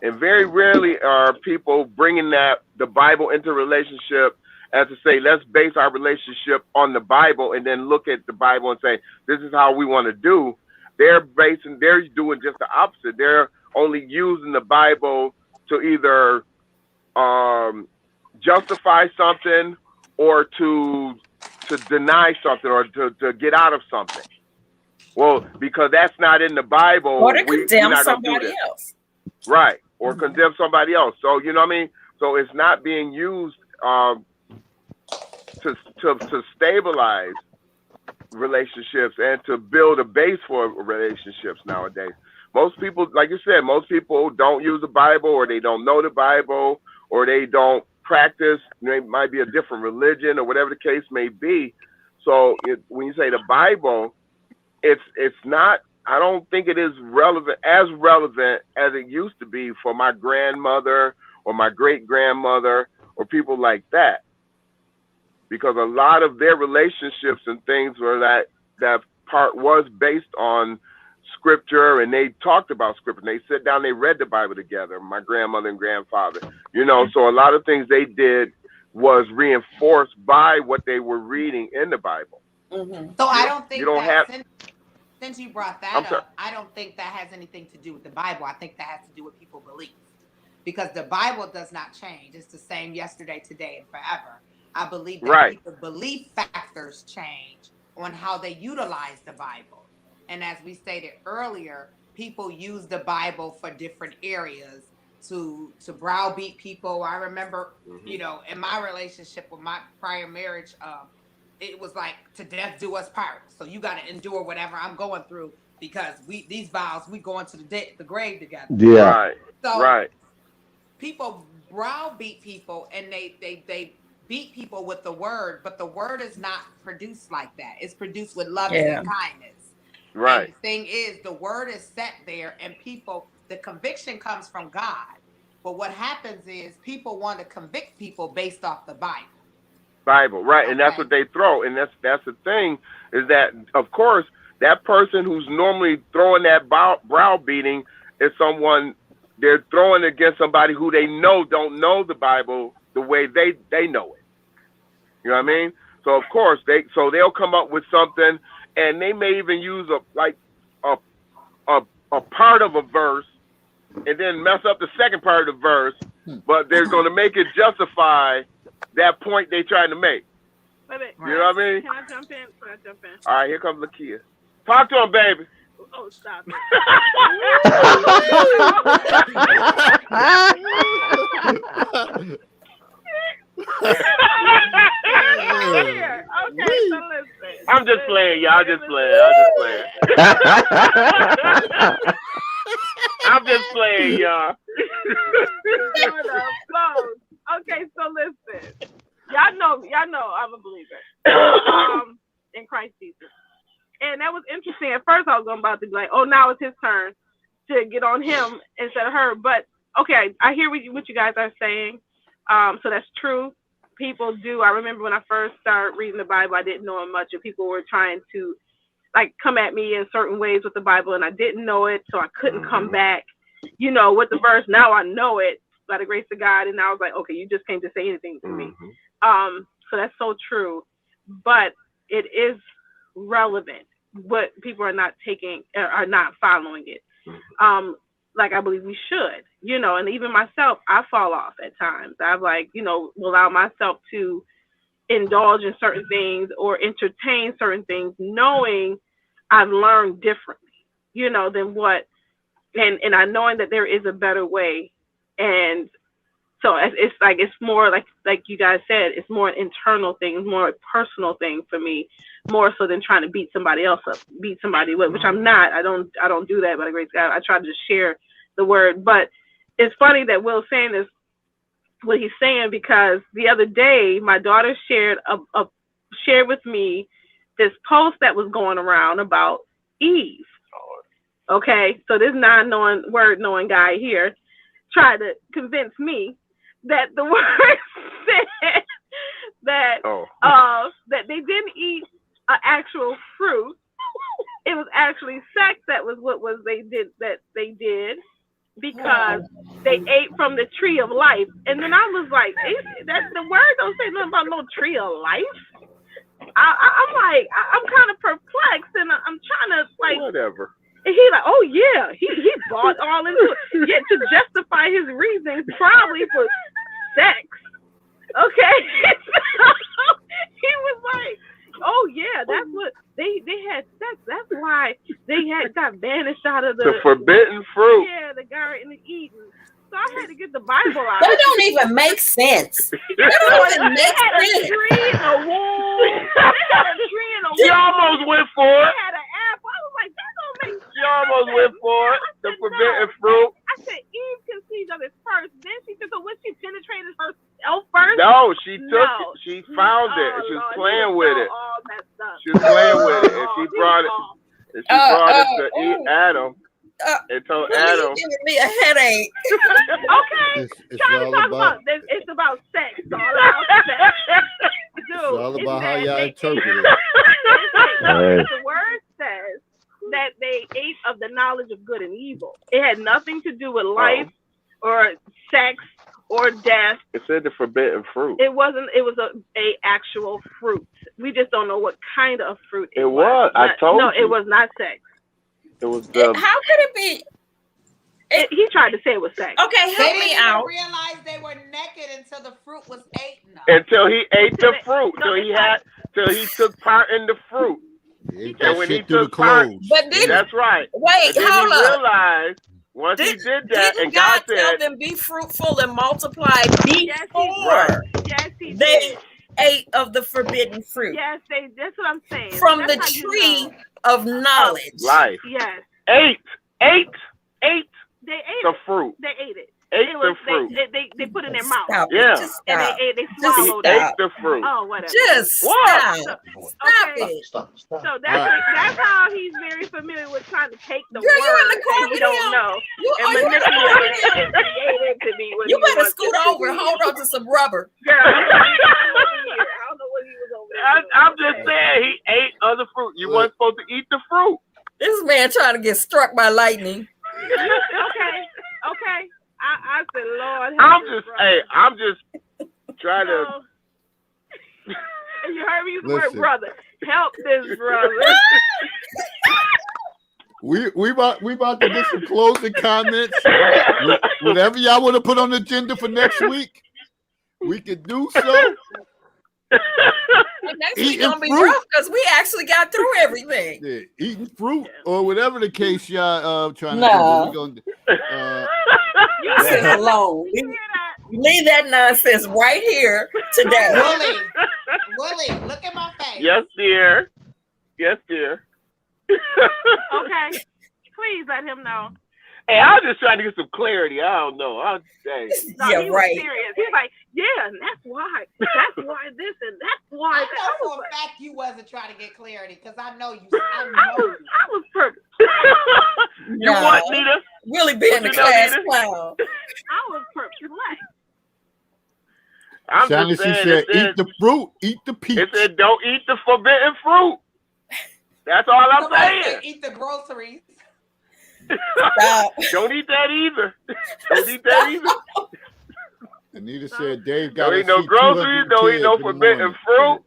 And very rarely are people bringing the Bible into relationship as to say, let's base our relationship on the Bible and then look at the Bible and say, this is how we want to do. They're doing just the opposite. They're only using the Bible to either justify something or to deny something or to get out of something. Well, because that's not in the Bible, Or to we're condemn not gonna do somebody this. else. Right. Or condemn somebody else. So, you know what I mean? So it's not being used to stabilize relationships and to build a base for relationships nowadays. Most people, like you said, most people don't use the Bible, or they don't know the Bible, or they don't practice. It might be a different religion or whatever the case may be. So when you say the Bible, it's not, I don't think it is relevant as it used to be for my grandmother or my great grandmother or people like that, because a lot of their relationships and things were that part was based on scripture, and they talked about scripture. And they sit down, they read the Bible together, my grandmother and grandfather, so a lot of things they did was reinforced by what they were reading in the Bible. Mm-hmm. So I don't think since you brought that up, I don't think that has anything to do with the Bible. I think that has to do with people belief, because the Bible does not change. It's the same yesterday, today, and forever. I believe that people's belief factors change on how they utilize the Bible. And as we stated earlier, people use the Bible for different areas to browbeat people. I remember, in my relationship with my prior marriage, it was like, to death do us part. So you got to endure whatever I'm going through, because these vows, we going to the grave together. Yeah. So people browbeat people, and they beat people with the word, but the word is not produced like that. It's produced with love Yeah. and kindness. Right. And the thing is, the word is set there, and people, the conviction comes from God. But what happens is people want to convict people based off the Bible. Right, and that's Okay. what they throw, and that's the thing is that, of course, that person who's normally throwing that browbeating is someone they're throwing against somebody who they know don't know the Bible the way they know it. You know what I mean? So of course they'll come up with something, and they may even use a part of a verse, and then mess up the second part of the verse, but they're going to make it justify that point they're trying to make. Wait a minute. You know what I mean? Can I jump in? All right, here comes Lakia. Talk to him, baby. Oh, stop it. Here. Okay, so listen. I'm just playing, y'all. I'm just playing. I'm just playing, y'all. Okay, so listen. Y'all know I'm a believer in Christ Jesus. And that was interesting. At first I was about to be like, oh, now it's his turn to get on him instead of her. But okay, I hear what you guys are saying. So that's true. People do. I remember when I first started reading the Bible, I didn't know much, and people were trying to like come at me in certain ways with the Bible, and I didn't know it, so I couldn't come back, with the verse. Now I know it by the grace of God, and I was like, okay, you just came to say anything to me. So that's so true, but it is relevant, but people are not following it. Like I believe we should, and even myself, I fall off at times. I've allow myself to indulge in certain things or entertain certain things, knowing I've learned differently, than what, and I knowing that there is a better way. And so it's more like you guys said, it's more an internal thing, it's more a personal thing for me, more so than trying to beat somebody else up, beat somebody with, which I'm not. I don't do that by the grace of God. I try to just share the word. But it's funny that Will's saying this, what he's saying, because the other day my daughter shared with me this post that was going around about Eve. Okay, so this word-knowing guy here tried to convince me that the word said that that they didn't eat an actual fruit. It was actually sex that was they did because they ate from the tree of life. And then I was like, that the word don't say nothing about no tree of life. I'm kind of perplexed, and I'm trying to whatever. And he like, oh yeah, he bought all into it, yet to justify his reasons, probably for sex. Okay, he was like, oh yeah, that's what they had sex. That's why they got banished out of the forbidden fruit. Yeah, the Garden of Eden. So I had to get the Bible out. That don't even make sense. That don't even make sense. A tree in a womb. A tree in a womb. You almost went for it. They had an apple. I was like, that don't make sense. You almost went for it. The forbidden fruit. I said Eve conceived of it first. Then she took it. When she penetrated herself first. No, she took it. She found it. And she was playing with it. All that stuff. She was playing with it, and she brought it. And she brought it to Adam. And told Adam. Giving me a headache. Okay. It's all about. It's about sex. It's all about sex. Dude, It's all about how y'all interpret it. The word says that they ate of the knowledge of good and evil. It had nothing to do with life or sex or death. It said the forbidden fruit. It wasn't. It was a actual fruit. We just don't know what kind of fruit it was. I told you. No, it was not sex. It was How could it be? He tried to say it was sex. Okay, help me out. They didn't realize they were naked until the fruit was eaten. Until he ate the fruit. Till he took part in the fruit. And when he took part, but that's right. Wait, hold up. He realized once he did that, and God said, tell them be fruitful and multiply before he they ate of the forbidden fruit. Yes, that's what I'm saying. From the tree of knowledge. Life. Yes. Ate. They ate the fruit. They ate it. ate the fruit. They put in their mouth. Stop it. Yeah. Just And stop. they He swallowed ate it. the fruit. Oh, whatever. Just What? stop. So, Stop okay. it. Stop. So that's how he's very familiar with trying to take the Girl, you in the word car that he with don't him? know You, and are you in the car manipulate with it him? and create it to be what You he better wants scoot it to over and be. hold on to some rubber. Girl, I don't know what he was over there doing. I'm just saying he ate other fruit. You weren't supposed to eat the fruit. This man trying to get struck by lightning. Okay. I said, Lord, I'm just trying to. You heard me use the word Listen. brother. Help this brother. We about to get some closing comments. Whatever y'all want to put on the agenda for next week, we can do so. Next week Eating gonna be fruit. rough because we actually got through everything. Yeah, eating fruit or whatever the case y'all trying to Nah. do. We're gonna, Leave this alone. Leave that nonsense right here today. Willie, look at my face. Yes, dear. Yes, dear. Okay. Please let him know. Hey, I was just trying to get some clarity. I don't know. Dang. No, Yeah, he was right. serious. He was like, yeah, and that's why. That's why this and that's why I that. know for a fact you wasn't trying to get clarity because I know you. I was purpose. You Nah. what, Nita? Really being the What you class know, Nita? clown. I was perplexed. I'm Shani, just she saying. said, It eat the fruit, eat the peach. it said, don't eat the forbidden fruit. That's all I'm Somebody saying. said eat the groceries. Stop. Don't eat that either. Don't eat that either. Anita said Dave got Don't to eat no see groceries. 200 Don't eat kids no in the forbidden morning. fruit.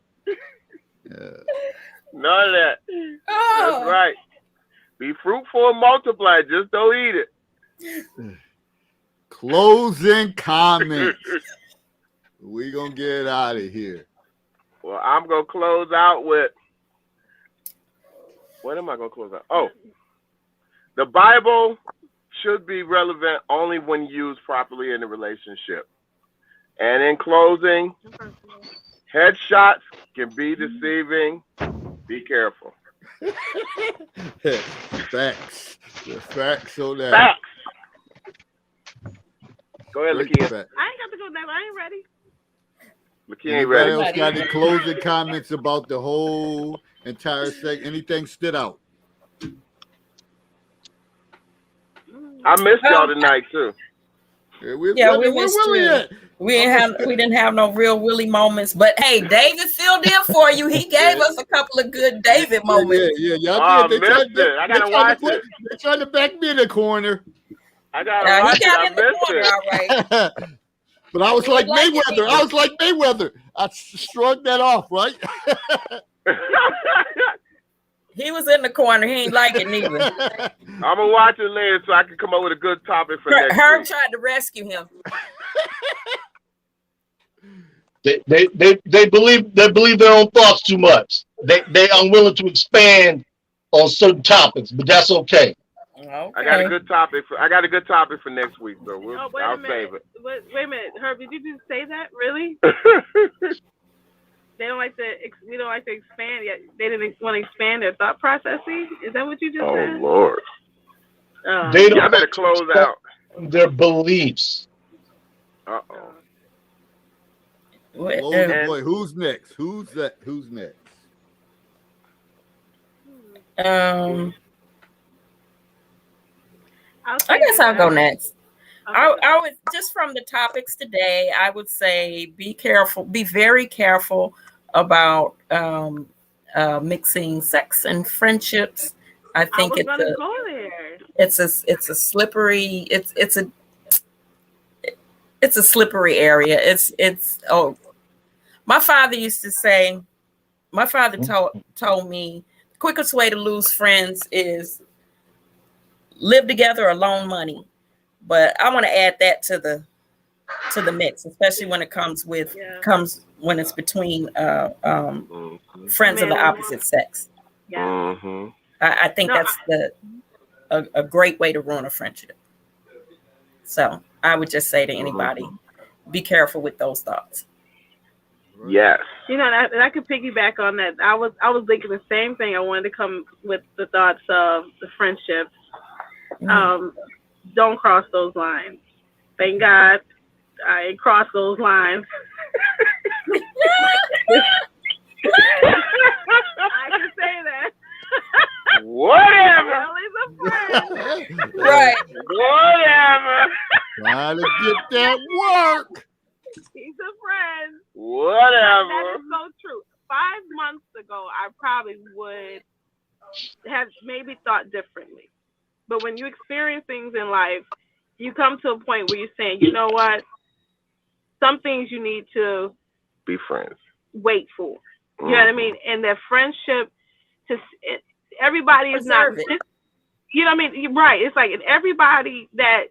Yeah. None of that. Oh. That's right. Be fruitful and multiply. Just don't eat it. Closing comments. We gonna get out of here. Well, I'm gonna close out with. What am I gonna close out? Oh, the Bible should be relevant only when used properly in a relationship. And in closing, headshots can be deceiving. Be careful. Facts. The facts on that. Facts. Go ahead, Great Lakia. fact. I ain't got to go there. I ain't ready. Lakia ain't Anybody ready. else got any closing comments about the whole entire segment? Anything stood out? I missed y'all tonight too. Yeah, We where missed Willie you. at? We didn't have no real Willie moments, but hey, David filled in for you. He gave us a couple of good David moments. Yeah, y'all I did. missed it. I gotta watch it. They tried to back me in the corner. I gotta He watch it. got I in the missed corner, it. all right. But I was He like like it, Mayweather. I was like Mayweather. I shrugged that off, right? He was in the corner. He ain't like it neither. I'm gonna watch it later so I can come up with a good topic for next Herb week. tried to rescue him. They believe their own thoughts too much. They unwilling to expand on certain topics, but that's okay. Okay. I got a good topic for next week, so Wait a I'll minute. save it. Wait a minute, Herb. Did you just say that? Really? They don't like to. We don't like to expand yet. They didn't want to expand their thought processes. Is that what you just said? Lord. They Y'all don't better close out. their beliefs. Uh-oh. Boy, who's next? Who's next? I guess I'll go next. Okay. I would just from the topics today, I would say be careful, be very careful about mixing sex and friendships. I think it's a slippery area. My father used to say, my father told me the quickest way to lose friends is live together or loan money. But I want to add that to the mix, especially when it comes when it's between friends of the opposite sex. Yeah. Mm-hmm. I think that's a great way to ruin a friendship. So I would just say to anybody, be careful with those thoughts. Yes. You know, and I could piggyback on that. I was thinking the same thing. I wanted to come with the thoughts of the friendships. Don't cross those lines. Thank God I ain't crossed those lines. I can say that. Whatever. Well, he's a friend. Right. Whatever. Trying to get that work. He's a friend. Whatever. That is so true. 5 months ago, I probably would have maybe thought differently. But when you experience things in life, you come to a point where you're saying, you know what? Some things you need to Be friends. wait for. You know what I mean? And that friendship, everybody is not, Preserve it. you know what I mean? You're right. It's like, and everybody that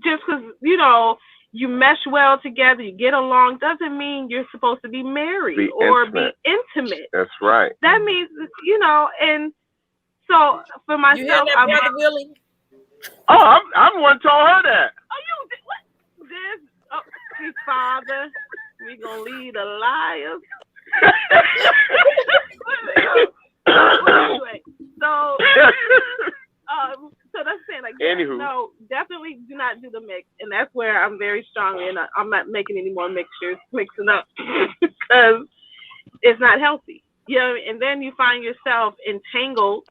just because, you know, you mesh well together, you get along, doesn't mean you're supposed to be married Be or intimate. be intimate. That's right. That means, you know, and so for You hear myself, that, Brother Willie? Oh, I'm the one told her that. Oh, you did what? This, oh, see, Father, we gonna lead the liars. Anyway, so that's saying like, Anywho. no, definitely do not do the mix, and that's where I'm very strong in. I'm not making any more mixing up because it's not healthy. You know, and then you find yourself entangled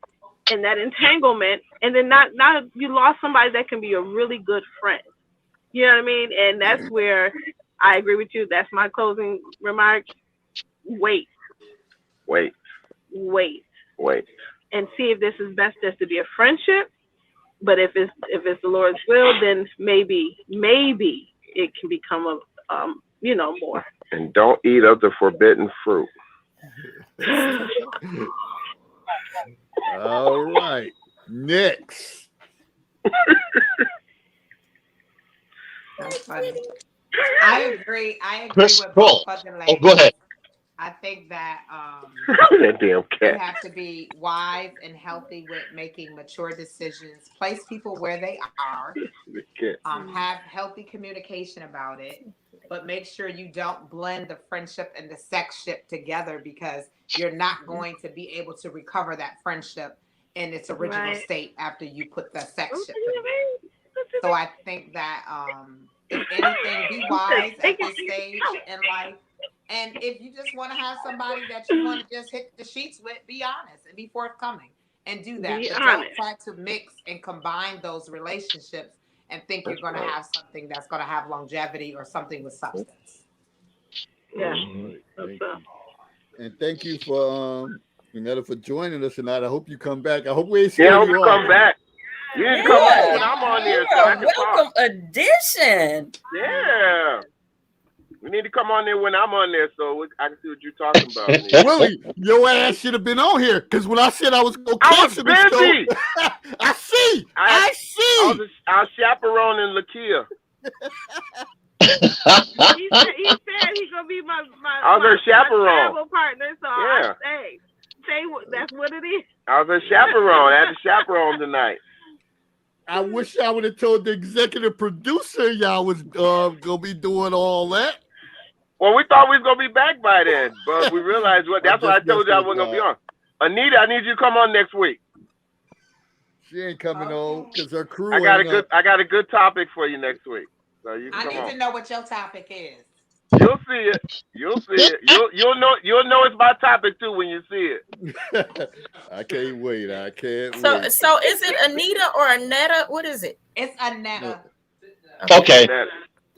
in that entanglement, and then now you lost somebody that can be a really good friend. You know what I mean? And that's where I agree with you. That's my closing remark. Wait, Wait. and see if this is best just to be a friendship. But if it's the Lord's will, then maybe it can become a more. And don't eat of the forbidden fruit. All right. Next. That's funny. I agree Chris, with roll. both cousin Oh, ladies. go ahead. I think that That damn you cat. have to be wise and healthy with making mature decisions. Place people where they are. The cat. Have healthy communication about it, but make sure you don't blend the friendship and the sexship together, because you're not going to be able to recover that friendship in its original Right. state after you put the sexship in. So I think that if anything, be wise at this stage in life. And if you just want to have somebody that you want to just hit the sheets with, be honest and be forthcoming and do that. Be But honest. don't try to mix and combine those relationships and think you're going to have something that's going to have longevity or something with substance. Yeah. Right, thank That's you. And thank you for Janetta, for joining us tonight. I hope you come back. I hope we ain't Yeah, I scare hope you you off. come back. You need to come on when I'm on there so I can Welcome talk. edition. Yeah. We need to come on there when I'm on there so I can see what you're talking about. Willie, your ass should have been on here, because when I said I was going to I was cancel the show, busy. I see. I was chaperoning Lakia. He said he's gonna be my I was her chaperone. travel partner. So Yeah. I say that's what it is. I was her chaperone. I had to chaperone tonight. I wish I would have told the executive producer y'all was going to be doing all that. Well, we thought we was gonna be back by then, but we realized that's what I told you I wasn't gonna be on. Anita, I need you to come on next week. She ain't coming on because her crew I got ain't up. I got a good topic for you next week. So you I can need come to on. know what your topic is. You'll see it. You'll see it. You'll know it's my topic too when you see it. I can't wait. I can't So wait. so is it Anita or Anetta? What is it? It's Anetta. Okay.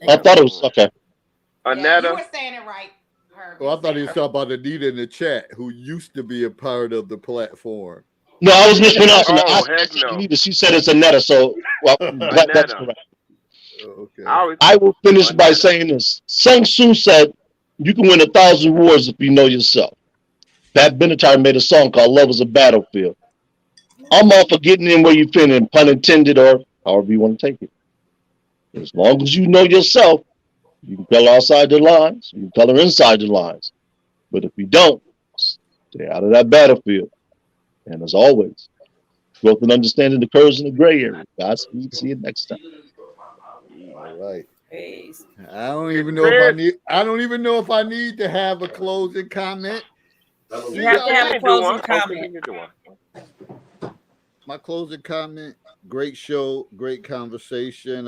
I thought it was okay. Yeah, Anetta. you were saying it right. Herb. Well, I thought he was talking about Anita in the chat, who used to be a part of the platform. No, I was mispronouncing it. Oh, I heck said no. Anita. She said it's Anetta, so that's correct. Oh, okay. I will finish by saying this. Sang Soo said, you can win 1,000 wars if you know yourself. Pat Benatar made a song called Love is a Battlefield. I'm all for getting in where you fit in, pun intended, or however you want to take it. As long as you know yourself, you can color outside the lines, you can color inside the lines. But if you don't, stay out of that battlefield. And as always, growth and understanding occurs in the gray area. Godspeed. See you next time. All right. Peace. I don't even know if I need to have a closing comment. You have to have a closing comment. You can do one. My closing comment, great show, great conversation.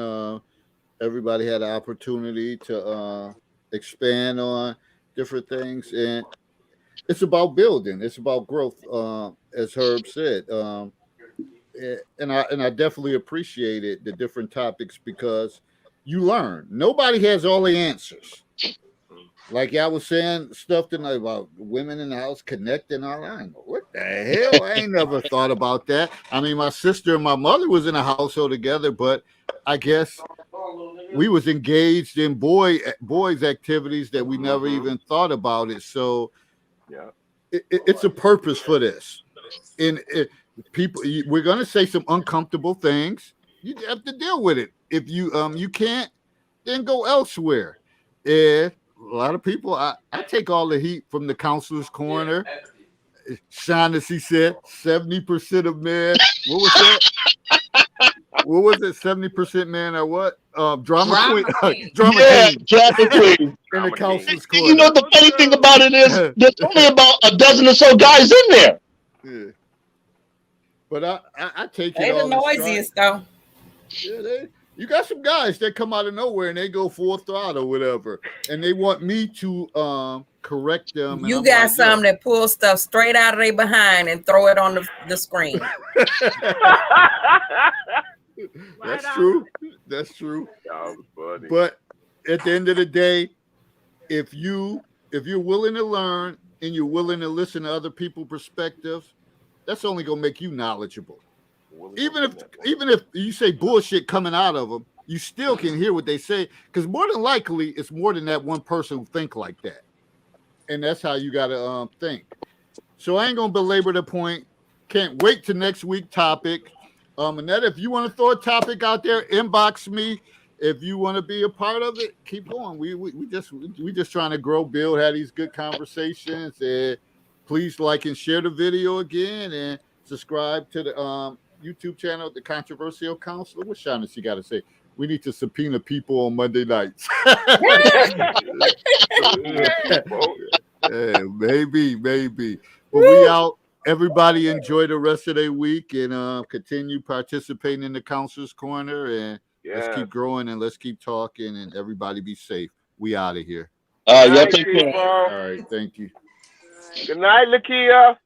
everybody had an opportunity to expand on different things, and it's about building. It's about growth, as Herb said. And I definitely appreciated the different topics because you learn. Nobody has all the answers. Like y'all was saying stuff tonight about women in the house connecting all. I know what the hell. I ain't never thought about that. I mean, my sister and my mother was in a household together, but I guess we was engaged in boys activities that we never even thought about it. So Yeah. It's a purpose for this. People, we're gonna say some uncomfortable things. You have to deal with it. If you can't, then go elsewhere. And a lot of people, I take all the heat from the counselor's corner. Shaughnessy said 70% of men. What was that? What was it? 70% men are what? Drama queen. Drama king. Drama queen. In the counselor's corner. You know, the funny thing about it is there's only about a dozen or so guys in there. Yeah. But I take it They're all the in stride. noisiest though. Yeah, you got some guys that come out of nowhere and they go full throttle or whatever, and they want me to correct them. You got some that pull stuff straight out of their behind and throw it on the screen. That's true. That's true. That was funny. But at the end of the day, if you're willing to learn and you're willing to listen to other people's perspectives, that's only gonna make you knowledgeable. Even if you say bullshit coming out of them, you still can hear what they say, because more than likely it's more than that one person who think like that, and that's how you gotta think. So I ain't gonna belabor the point. Can't wait to next week topic. Annette, if you want to throw a topic out there, inbox me. If you want to be a part of it, keep going. We just trying to grow, build, have these good conversations, and please like and share the video again, and subscribe to the YouTube channel, The Controversial Counselor. What Shaughnessy got to say? We need to subpoena people on Monday nights. Yeah, maybe. But we out. Everybody enjoy the rest of their week and continue participating in the Counselor's Corner. And let's keep growing and let's keep talking and everybody be safe. We out of here. Y'all take care. All right. Thank you. Good night, Lakia.